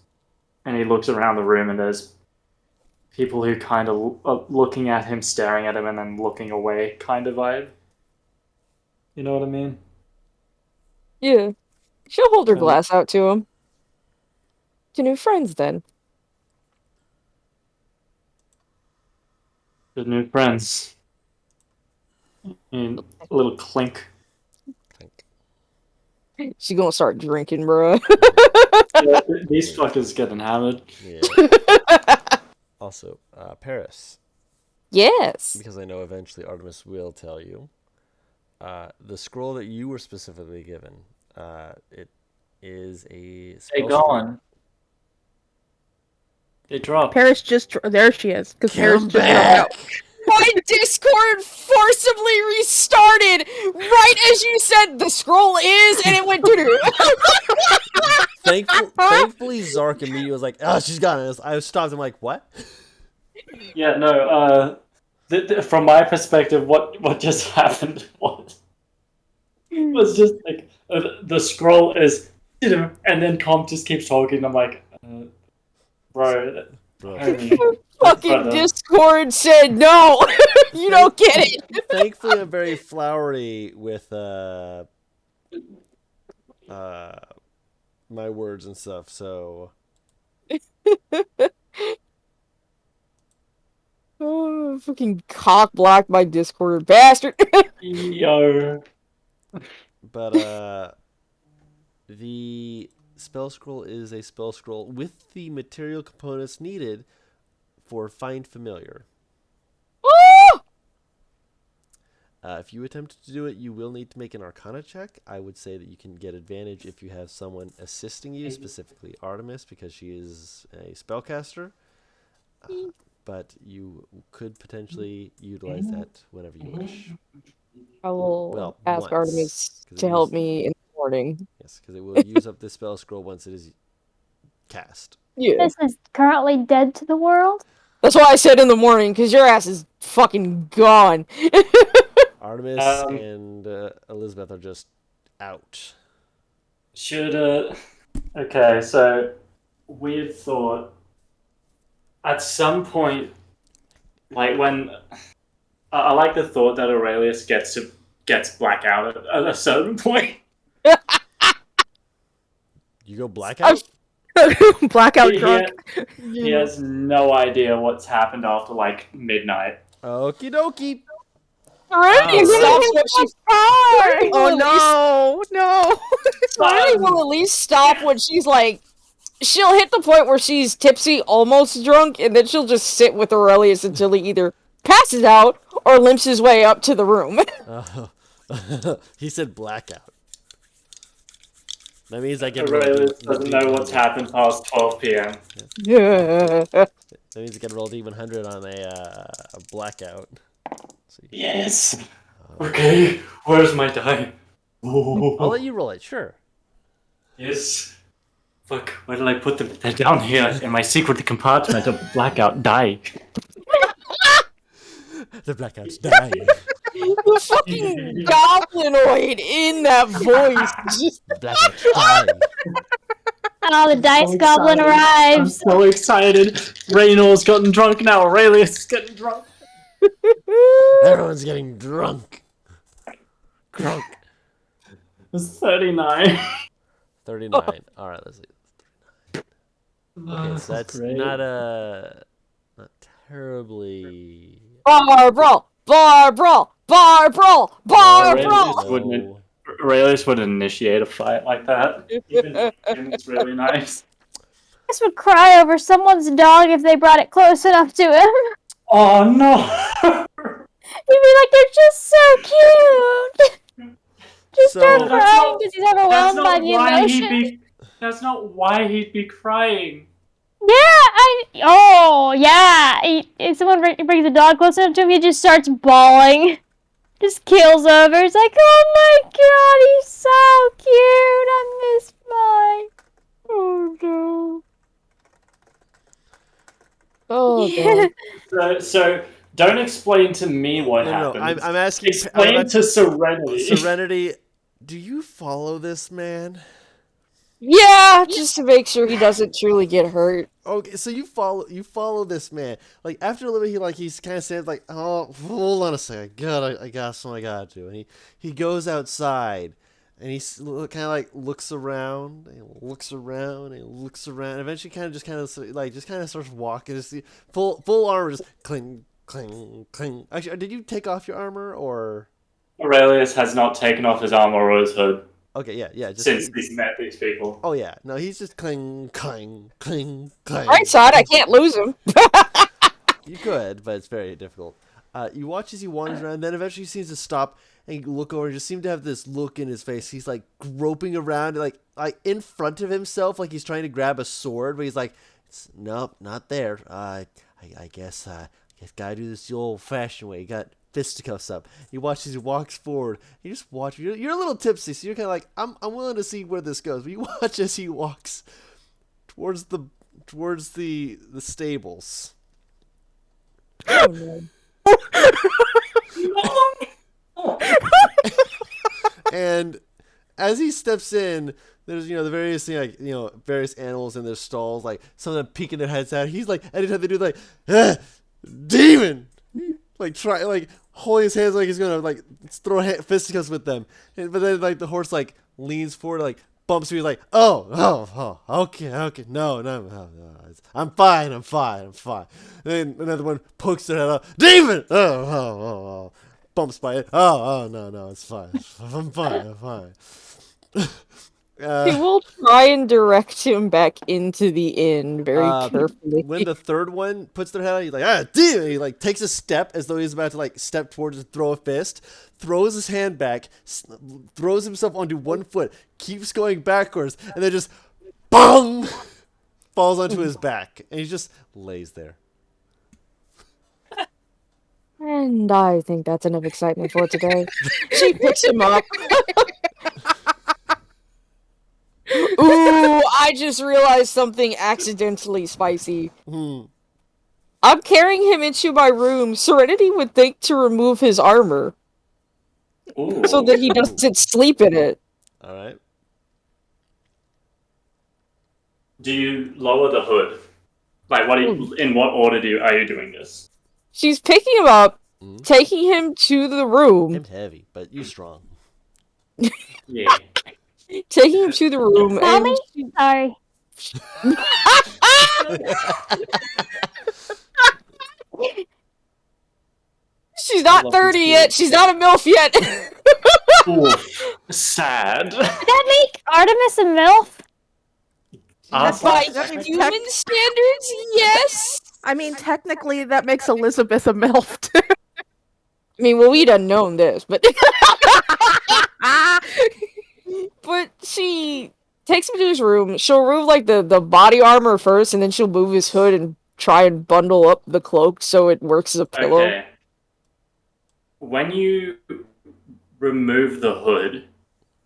And he looks around the room, and there's people who kind of looking at him, staring at him, and then looking away kind of vibe. You know what I mean?
Yeah. She'll hold her
Um,
glass out to him. To new friends, then.
Good new friends. And a little clink.
She gonna start drinking, bruh.
Yeah, these fuckers getting hammered.
Yeah. Also, Paris,
Yes.
because I know eventually Artemis will tell you. The scroll that you were specifically given, it is a
They
spell scroll.
gone. They dropped.
Paris just there she is because Paris
Come
just dropped out.
back!
My Discord forcibly restarted right as you said the scroll is, and it went doo-doo.
Thankfully, Zark immediately was like, "Oh, she's gone." I stopped. I'm like, "What?"
Yeah, no. From my perspective, what just happened was just like the scroll is, and then Comp just keeps talking. I'm like, bro.
Bro.
Fucking
Brother.
Discord said no. You don't get it.
Thankfully, I'm very flowery with my words and stuff. So
Oh, fucking cock blocked my Discord bastard.
Yo.
But the spell scroll is a spell scroll with the material components needed for Find Familiar.
Oh!
If you attempt to do it, you will need to make an Arcana check. I would say that you can get advantage if you have someone assisting you, specifically Artemis, because she is a spellcaster. But you could potentially utilize that whenever you wish.
I will
Well,
ask
once,
Artemis
'cause
to
it
help
is-
me in the morning.
Yes, because it will use up the spell scroll once it is cast.
Yeah.
This is currently dead to the world.
That's why I said in the morning, because your ass is fucking gone.
Artemis and Elizabeth are just out.
Should okay, so weird thought. At some point, like when I like the thought that Aurelius gets blackout at a certain point.
You go blackout?
Blackout
He-
drunk.
He has no idea what's happened after like midnight.
Okie dokie.
Already stops what she.
Oh no,
Already will at least stop when she's like. She'll hit the point where she's tipsy, almost drunk, and then she'll just sit with Aurelius until he either passes out or limps his way up to the room.
He said blackout. That means I get
Aurelius doesn't know what's happened past 12 p.m.
Yeah.
That means I get rolled even 100 on a blackout. Let's see.
Yes. Okay. Where's my die?
I'll let you roll it, sure.
Yes. Fuck. Why did I put them? They're down here in my secret compartment of blackout die.
The blackouts die.
The fucking goblinoid in that voice. Just
Blackouts die.
Oh, the dice
So
goblin
excited. I'm
arrives.
so excited. Reynold's gotten drunk now. Aurelius is getting drunk.
Everyone's getting drunk. Drunk.
It's 39.
39. All right, let's see. Okay, so that's
great.
not terribly.
bar brawl, bar brawl, bar brawl, bar
Aurelius
brawl.
wouldn't. Aurelius would initiate a fight like that. Even it's really nice.
This would cry over someone's dog if they brought it close enough to him.
Oh no!
He'd be like, they're just so cute. Just
So-
start
That's
crying
not-
because he's overwhelmed by the emotion.
That's not why he'd be crying.
Yeah. If someone brings a dog close enough to him, he just starts bawling. Just keels over. He's like, oh my god, he's so cute. I miss mine. Oh no.
Oh god.
So Don't explain to me what
No,
happened.
I'm asking.
Explain to Serenity.
Serenity, do you follow this man?
Yeah, just to make sure he doesn't truly get hurt.
Okay, so you follow this man. Like after a little bit, he's kind of saying like, oh, hold on a second, I got something I gotta do, and he goes outside, and he kind of like looks around, and looks around, and looks around, and eventually just kind of starts walking, just full armor, just cling, cling, cling. Actually, did you take off your armor or?
Aurelius has not taken off his armor or his hood.
Okay, yeah.
Since he's met these people.
Oh yeah, no, he's just cling, cling, cling, cling.
Right side, I can't lose him.
You could, but it's very difficult. You watch as he wanders around, then eventually he seems to stop and you look over and just seem to have this look in his face. He's like groping around, like in front of himself, like he's trying to grab a sword, but he's like, nope, not there. I guess gotta do this the old-fashioned way. You got fisticuffs up. You watch as he walks forward. You just watch. You're a little tipsy, so you're kind of like, I'm willing to see where this goes. But you watch as he walks towards the stables.
Oh, no.
And as he steps in, there's the various things, like various animals in their stalls, like some of them peeking their heads out. He's like, anytime they do, like, demon, like holding his hands like he's gonna like throw fisticuffs with them, but then like the horse like leans forward, like bumps me, like, oh, okay, no, I'm fine. And then another one pokes their head up, demon, oh. Bumps by it. Oh, no, it's fine. I'm fine.
He will try and direct him back into the inn very carefully.
When the third one puts their head out, he's like, damn! He like takes a step as though he's about to like step towards to throw a fist, throws his hand back, throws himself onto one foot, keeps going backwards, and then just bong falls onto his back, and he just lays there.
And I think that's enough excitement for today. She picks him up. Ooh, I just realized something accidentally spicy. I'm carrying him into my room. Serenity would think to remove his armor.
Ooh.
So that he doesn't sleep in it.
Alright.
Do you lower the hood? Like, in what order are you doing this?
She's picking him up, taking him to the room.
I'm heavy, but you strong.
Yeah.
Taking him to the room.
Mommy? Sorry.
She's not 30 yet. She's not a MILF yet.
Oof. Sad.
Did that make Artemis a MILF?
By human standards, yes.
I mean, technically, that makes Elizabeth a MILF.
I mean, well, we'd have known this, but... But she takes him to his room. She'll remove, like, the body armor first, and then she'll move his hood and try and bundle up the cloak so it works as a pillow.
Okay. When you remove the hood,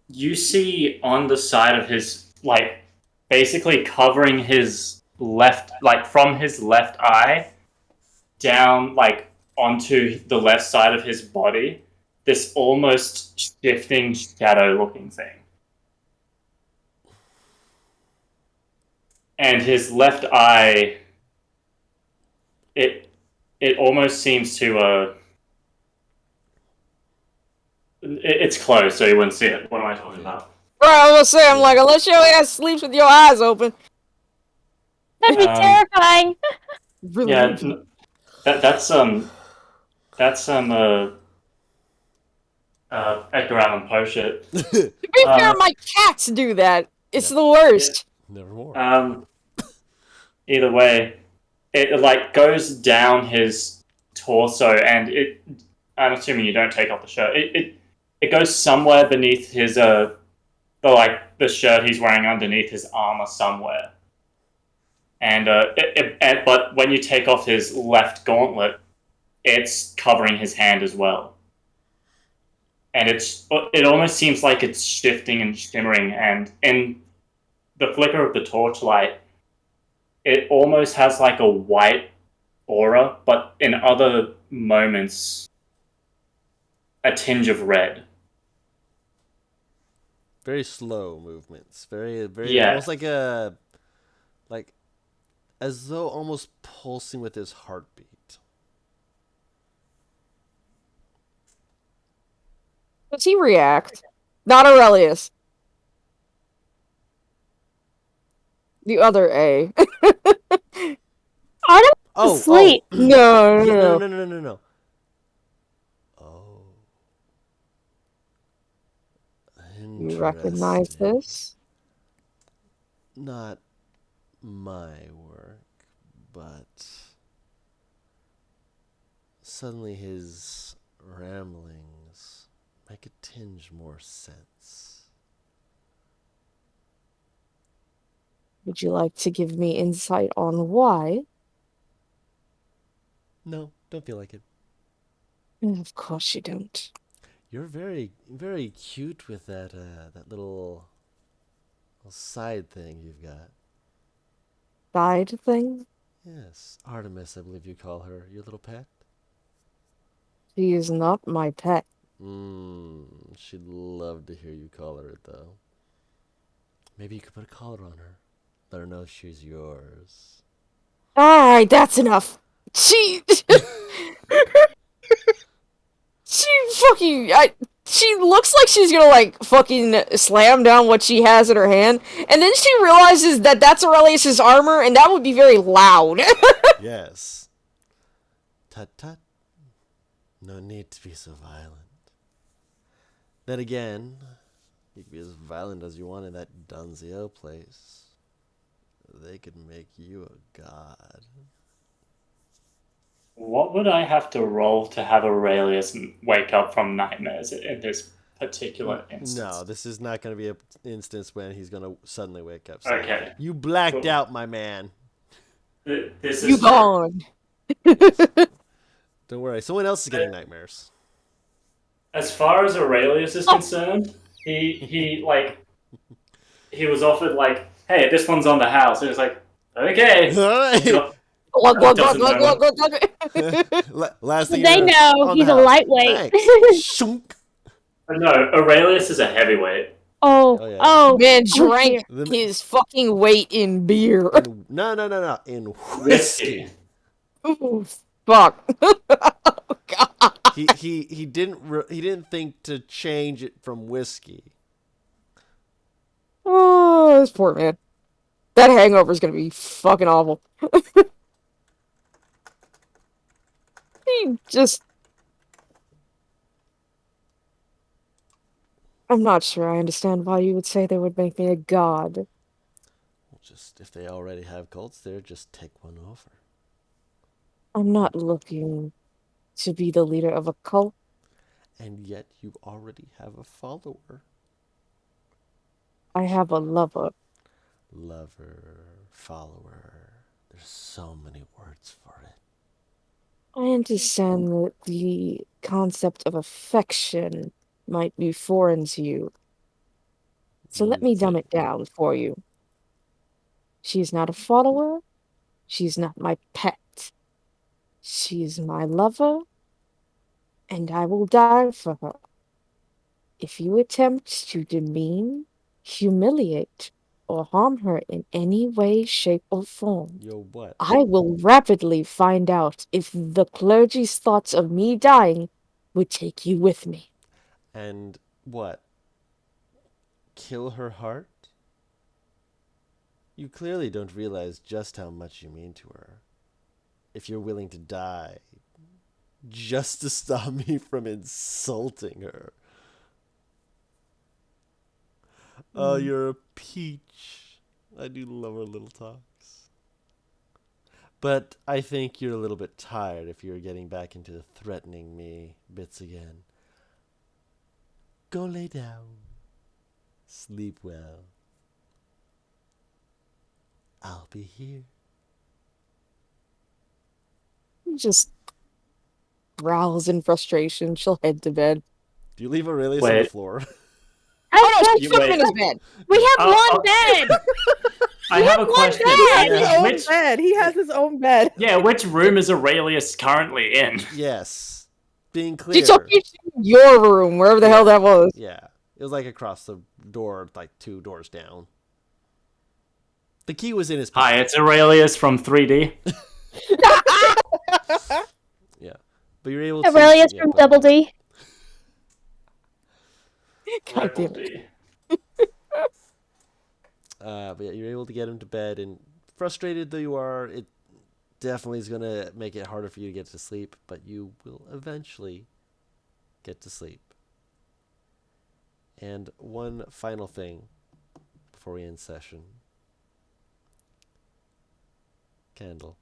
you see on the side of his, like, basically covering his left, like, from his left eye down, like, onto the left side of his body, this almost shifting shadow-looking thing. And his left eye, it almost seems to, it's closed, so you wouldn't see it. What am I talking about?
Bro, I was gonna say, I'm like, unless your ass sleeps with your eyes open.
That'd be terrifying.
Really?
Yeah, that's some Edgar Allan Poe shit.
To be fair, my cats do that. It's the worst.
Nevermore.
Either way, it like goes down his torso, and I'm assuming you don't take off the shirt. It goes somewhere beneath his the shirt he's wearing underneath his armor somewhere. And but when you take off his left gauntlet, it's covering his hand as well. And it almost seems like it's shifting and shimmering, and in the flicker of the torchlight, it almost has like a white aura, but in other moments, a tinge of red.
Very slow movements. Very, very,
Yeah.
almost like as though almost pulsing with his heartbeat.
Does he react? Not Aurelius. The other A.
Artem
Oh,
asleep.
oh.
No,
Yeah,
no,
no. Oh.
You recognize
Interesting.
this?
Not my work, but suddenly his ramblings make a tinge more sense.
Would you like to give me insight on why?
No, don't feel like it.
Of course you don't.
You're very, very cute with that little side thing you've got.
Side thing?
Yes, Artemis, I believe you call her. Your little pet?
She is not my pet.
She'd love to hear you call her it, though. Maybe you could put a collar on her. Let her know she's yours.
Alright, that's enough. She... She looks like she's gonna, like, fucking slam down what she has in her hand, and then she realizes that that's Aurelius's armor, and that would be very loud.
Yes. Tut tut. No need to be so violent. Then again, you could be as violent as you want in that Dunzio place. They could make you a god.
What would I have to roll to have Aurelius wake up from nightmares in this particular instance?
No, this is not going to be an instance when he's going to suddenly wake up.
Okay.
You blacked
Cool.
out, my man.
This is
You gone.
Don't worry, someone else is getting nightmares.
As far as Aurelius is concerned, he was offered like, hey, this one's on the house. And it's like, okay.
Last thing
They
you
know he's a lightweight.
Shunk.
No, Aurelius is a heavyweight.
Oh,
yeah.
oh.
Man
Oh,
drank
dear.
his fucking weight in beer.
No. In whiskey.
Ooh, fuck. Oh, God.
He didn't think to change it from whiskey.
Oh, this poor man. That hangover is gonna be fucking awful. He just... I'm not sure I understand why you would say they would make me a god.
Just if they already have cults there, just take one over.
I'm not looking to be the leader of a cult.
And yet you already have a follower.
I have a lover.
Lover, follower. There's so many words for it.
I understand that the concept of affection might be foreign to you. So let me dumb it down for you. She's not a follower. She's not my pet. She's my lover, and I will die for her. If you attempt to demean, humiliate, or harm her in any way, shape, or form,
Yo, what?
I will rapidly find out if the clergy's thoughts of me dying would take you with me.
And what? Kill her heart? You clearly don't realize just how much you mean to her. If you're willing to die just to stop me from insulting her. Oh, you're a peach. I do love her little talks. But I think you're a little bit tired if you're getting back into threatening me bits again. Go lay down. Sleep well. I'll be here.
Just growls in frustration. She'll head to bed.
Do you leave Aurelius on the
Wait.
floor?
Oh no,
You
she's fucking
wait.
in his bed.
We have
I'll-
one bed.
I have a
one
question.
bed!
He has his own
Which,
bed. He has his own bed.
yeah, which room is Aurelius currently in?
Yes. Being clear.
She took you to your room, wherever the hell that was.
Yeah. It was like across the door, like 2 doors down. The key was in his pocket.
Hi, it's Aurelius from 3D.
Yeah. But you're able to...
Aurelius from Double D.
God damn it.
But yeah, you're able to get him to bed, and frustrated though you are, it definitely is going to make it harder for you to get to sleep, but you will eventually get to sleep. And one final thing before we end session. Candle.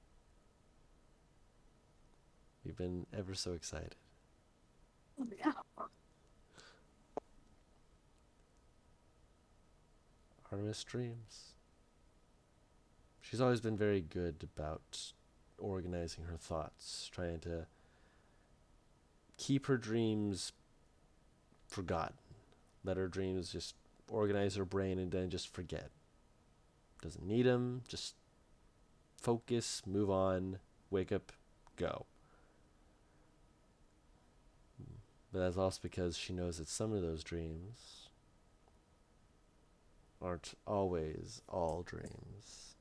You've been ever so excited. Artemis dreams. She's always been very good about organizing her thoughts, trying to keep her dreams forgotten. Let her dreams just organize her brain and then just forget. Doesn't need them, just focus, move on, wake up, go. But that's also because she knows that some of those dreams aren't always all dreams.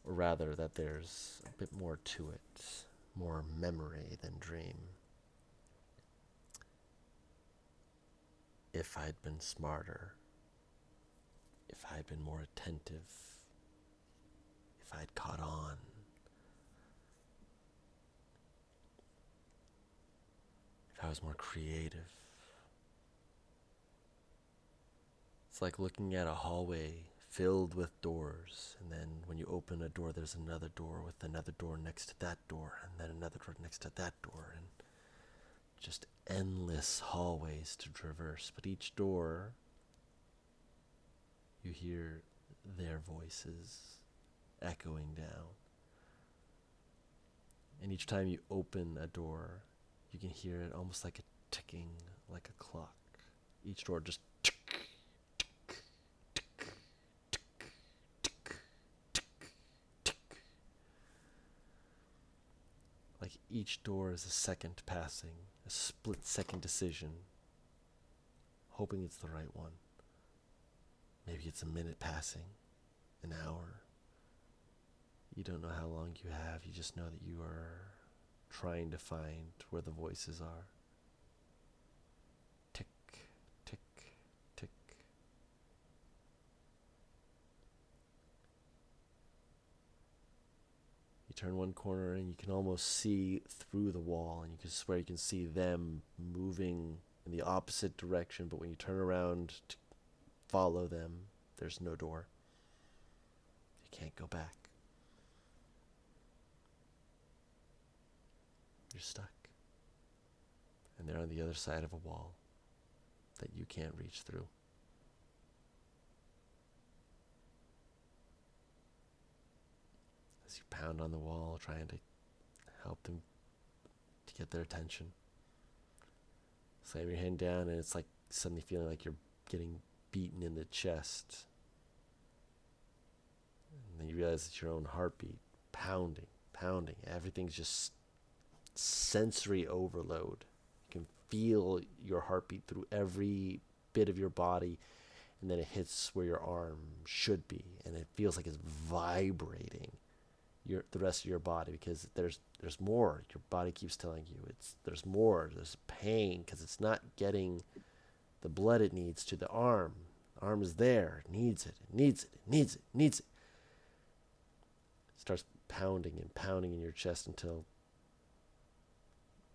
Or rather, that there's a bit more to it, more memory than dream. If I'd been smarter, if I'd been more attentive, if I'd caught on, if I was more creative. It's like looking at a hallway filled with doors, and then when you open a door, there's another door with another door next to that door, and then another door next to that door, and just endless hallways to traverse. But each door, you hear their voices echoing down. And each time you open a door, you can hear it almost like a ticking, like a clock. Each door just tick, tick, tick, tick, tick, tick, tick. Like each door is a second passing, a split-second decision, hoping it's the right one. Maybe it's a minute passing, an hour. You don't know how long you have, you just know that you are trying to find where the voices are. Tick, tick, tick. You turn one corner and you can almost see through the wall, and you can swear you can see them moving in the opposite direction, but when you turn around to follow them, there's no door. You can't go back. You're stuck. And they're on the other side of a wall that you can't reach through. As you pound on the wall, trying to help them to get their attention. Slam your hand down, and it's like suddenly feeling like you're getting beaten in the chest. And then you realize it's your own heartbeat, pounding, pounding. Everything's just sensory overload. You can feel your heartbeat through every bit of your body, and then it hits where your arm should be, and it feels like it's vibrating the rest of your body, because there's more. Your body keeps telling you there's more. There's pain because it's not getting the blood it needs to the arm. The arm is there. It needs it. It needs it. It needs it. It needs it. It starts pounding and pounding in your chest until,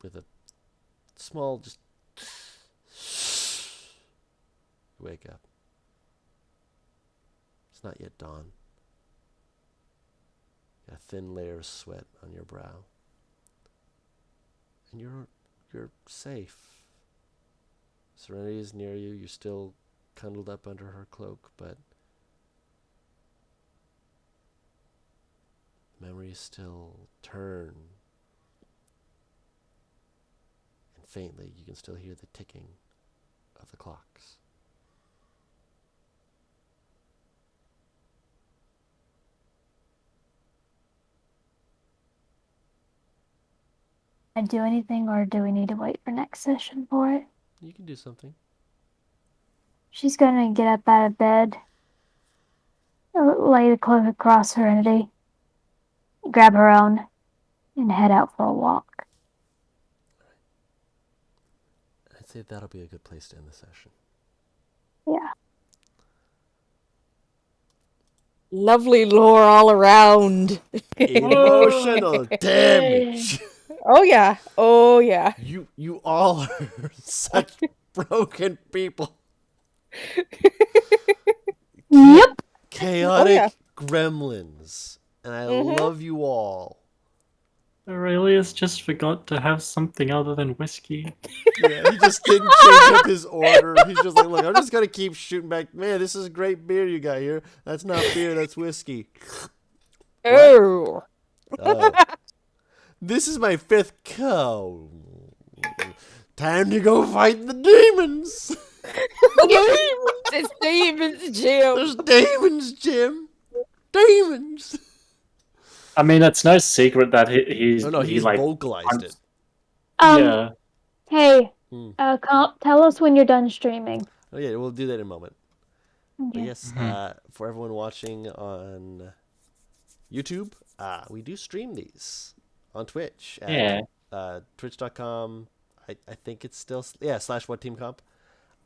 with a small just, you wake up. It's not yet dawn. A thin layer of sweat on your brow. And you're safe. Serenity is near you. You're still cuddled up under her cloak, but memories still turn. And faintly, you can still hear the ticking of the clocks.
I do anything, or do we need to wait for next session for it?
You can do something.
She's gonna get up out of bed, lay the cloak across Serenity, grab her own, and head out for a walk.
I'd say that'll be a good place to end the session.
Yeah.
Lovely lore all around.
Emotional damage.
Oh yeah. Oh yeah.
You all are such broken people.
Yep.
Chaotic gremlins. And I love you all.
Aurelius just forgot to have something other than whiskey.
Yeah, he just didn't change up his order. He's just like, look, I'm just gonna keep shooting back. Man, this is great beer you got here. That's not beer, that's whiskey.
Oh.
This is my 5th cow. Time to go fight the demons.
It's demons, Jim.
There's demons, Jim. Demons.
I mean, it's no secret that he's
He's
like
vocalized it.
yeah.
Hey, tell us when you're done streaming.
Oh yeah, we'll do that in a moment. But
Okay.
yes, for everyone watching on YouTube, we do stream these on Twitch at twitch.com. I think it's still / WhatTeamComp.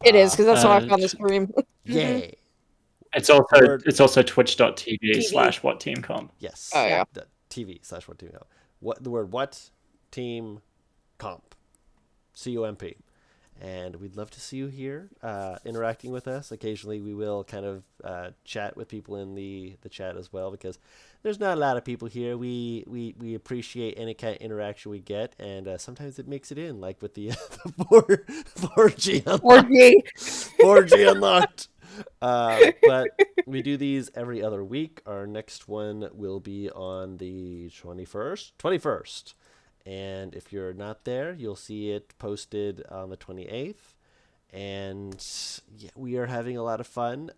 It is, because that's how I found the stream.
Yeah.
It's also twitch.tv/WhatTeamComp.
Yes.
Oh, yeah.
The TV / WhatTeamComp. The word what team comp. COMP. And we'd love to see you here interacting with us. Occasionally we will kind of chat with people in the chat as well, because there's not a lot of people here. We appreciate any kind of interaction we get, and sometimes it makes it in, like with the 4G unlocked. 4G unlocked. But we do these every other week. Our next one will be on the 21st. And if you're not there, you'll see it posted on the 28th. And yeah, we are having a lot of fun.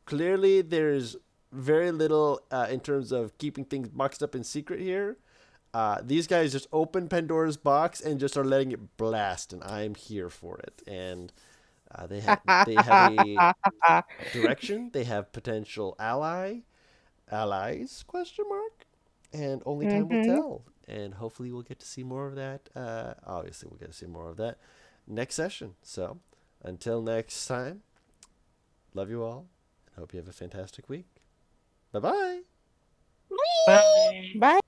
Clearly, there's very little in terms of keeping things boxed up in secret here. These guys just open Pandora's box and just are letting it blast, and I'm here for it. And they have a direction. They have potential allies ? And only time will tell. And hopefully we'll get to see more of that. Obviously, we'll get to see more of that next session. So until next time, love you all, and hope you have a fantastic week. Bye-bye.
Bye.
Bye.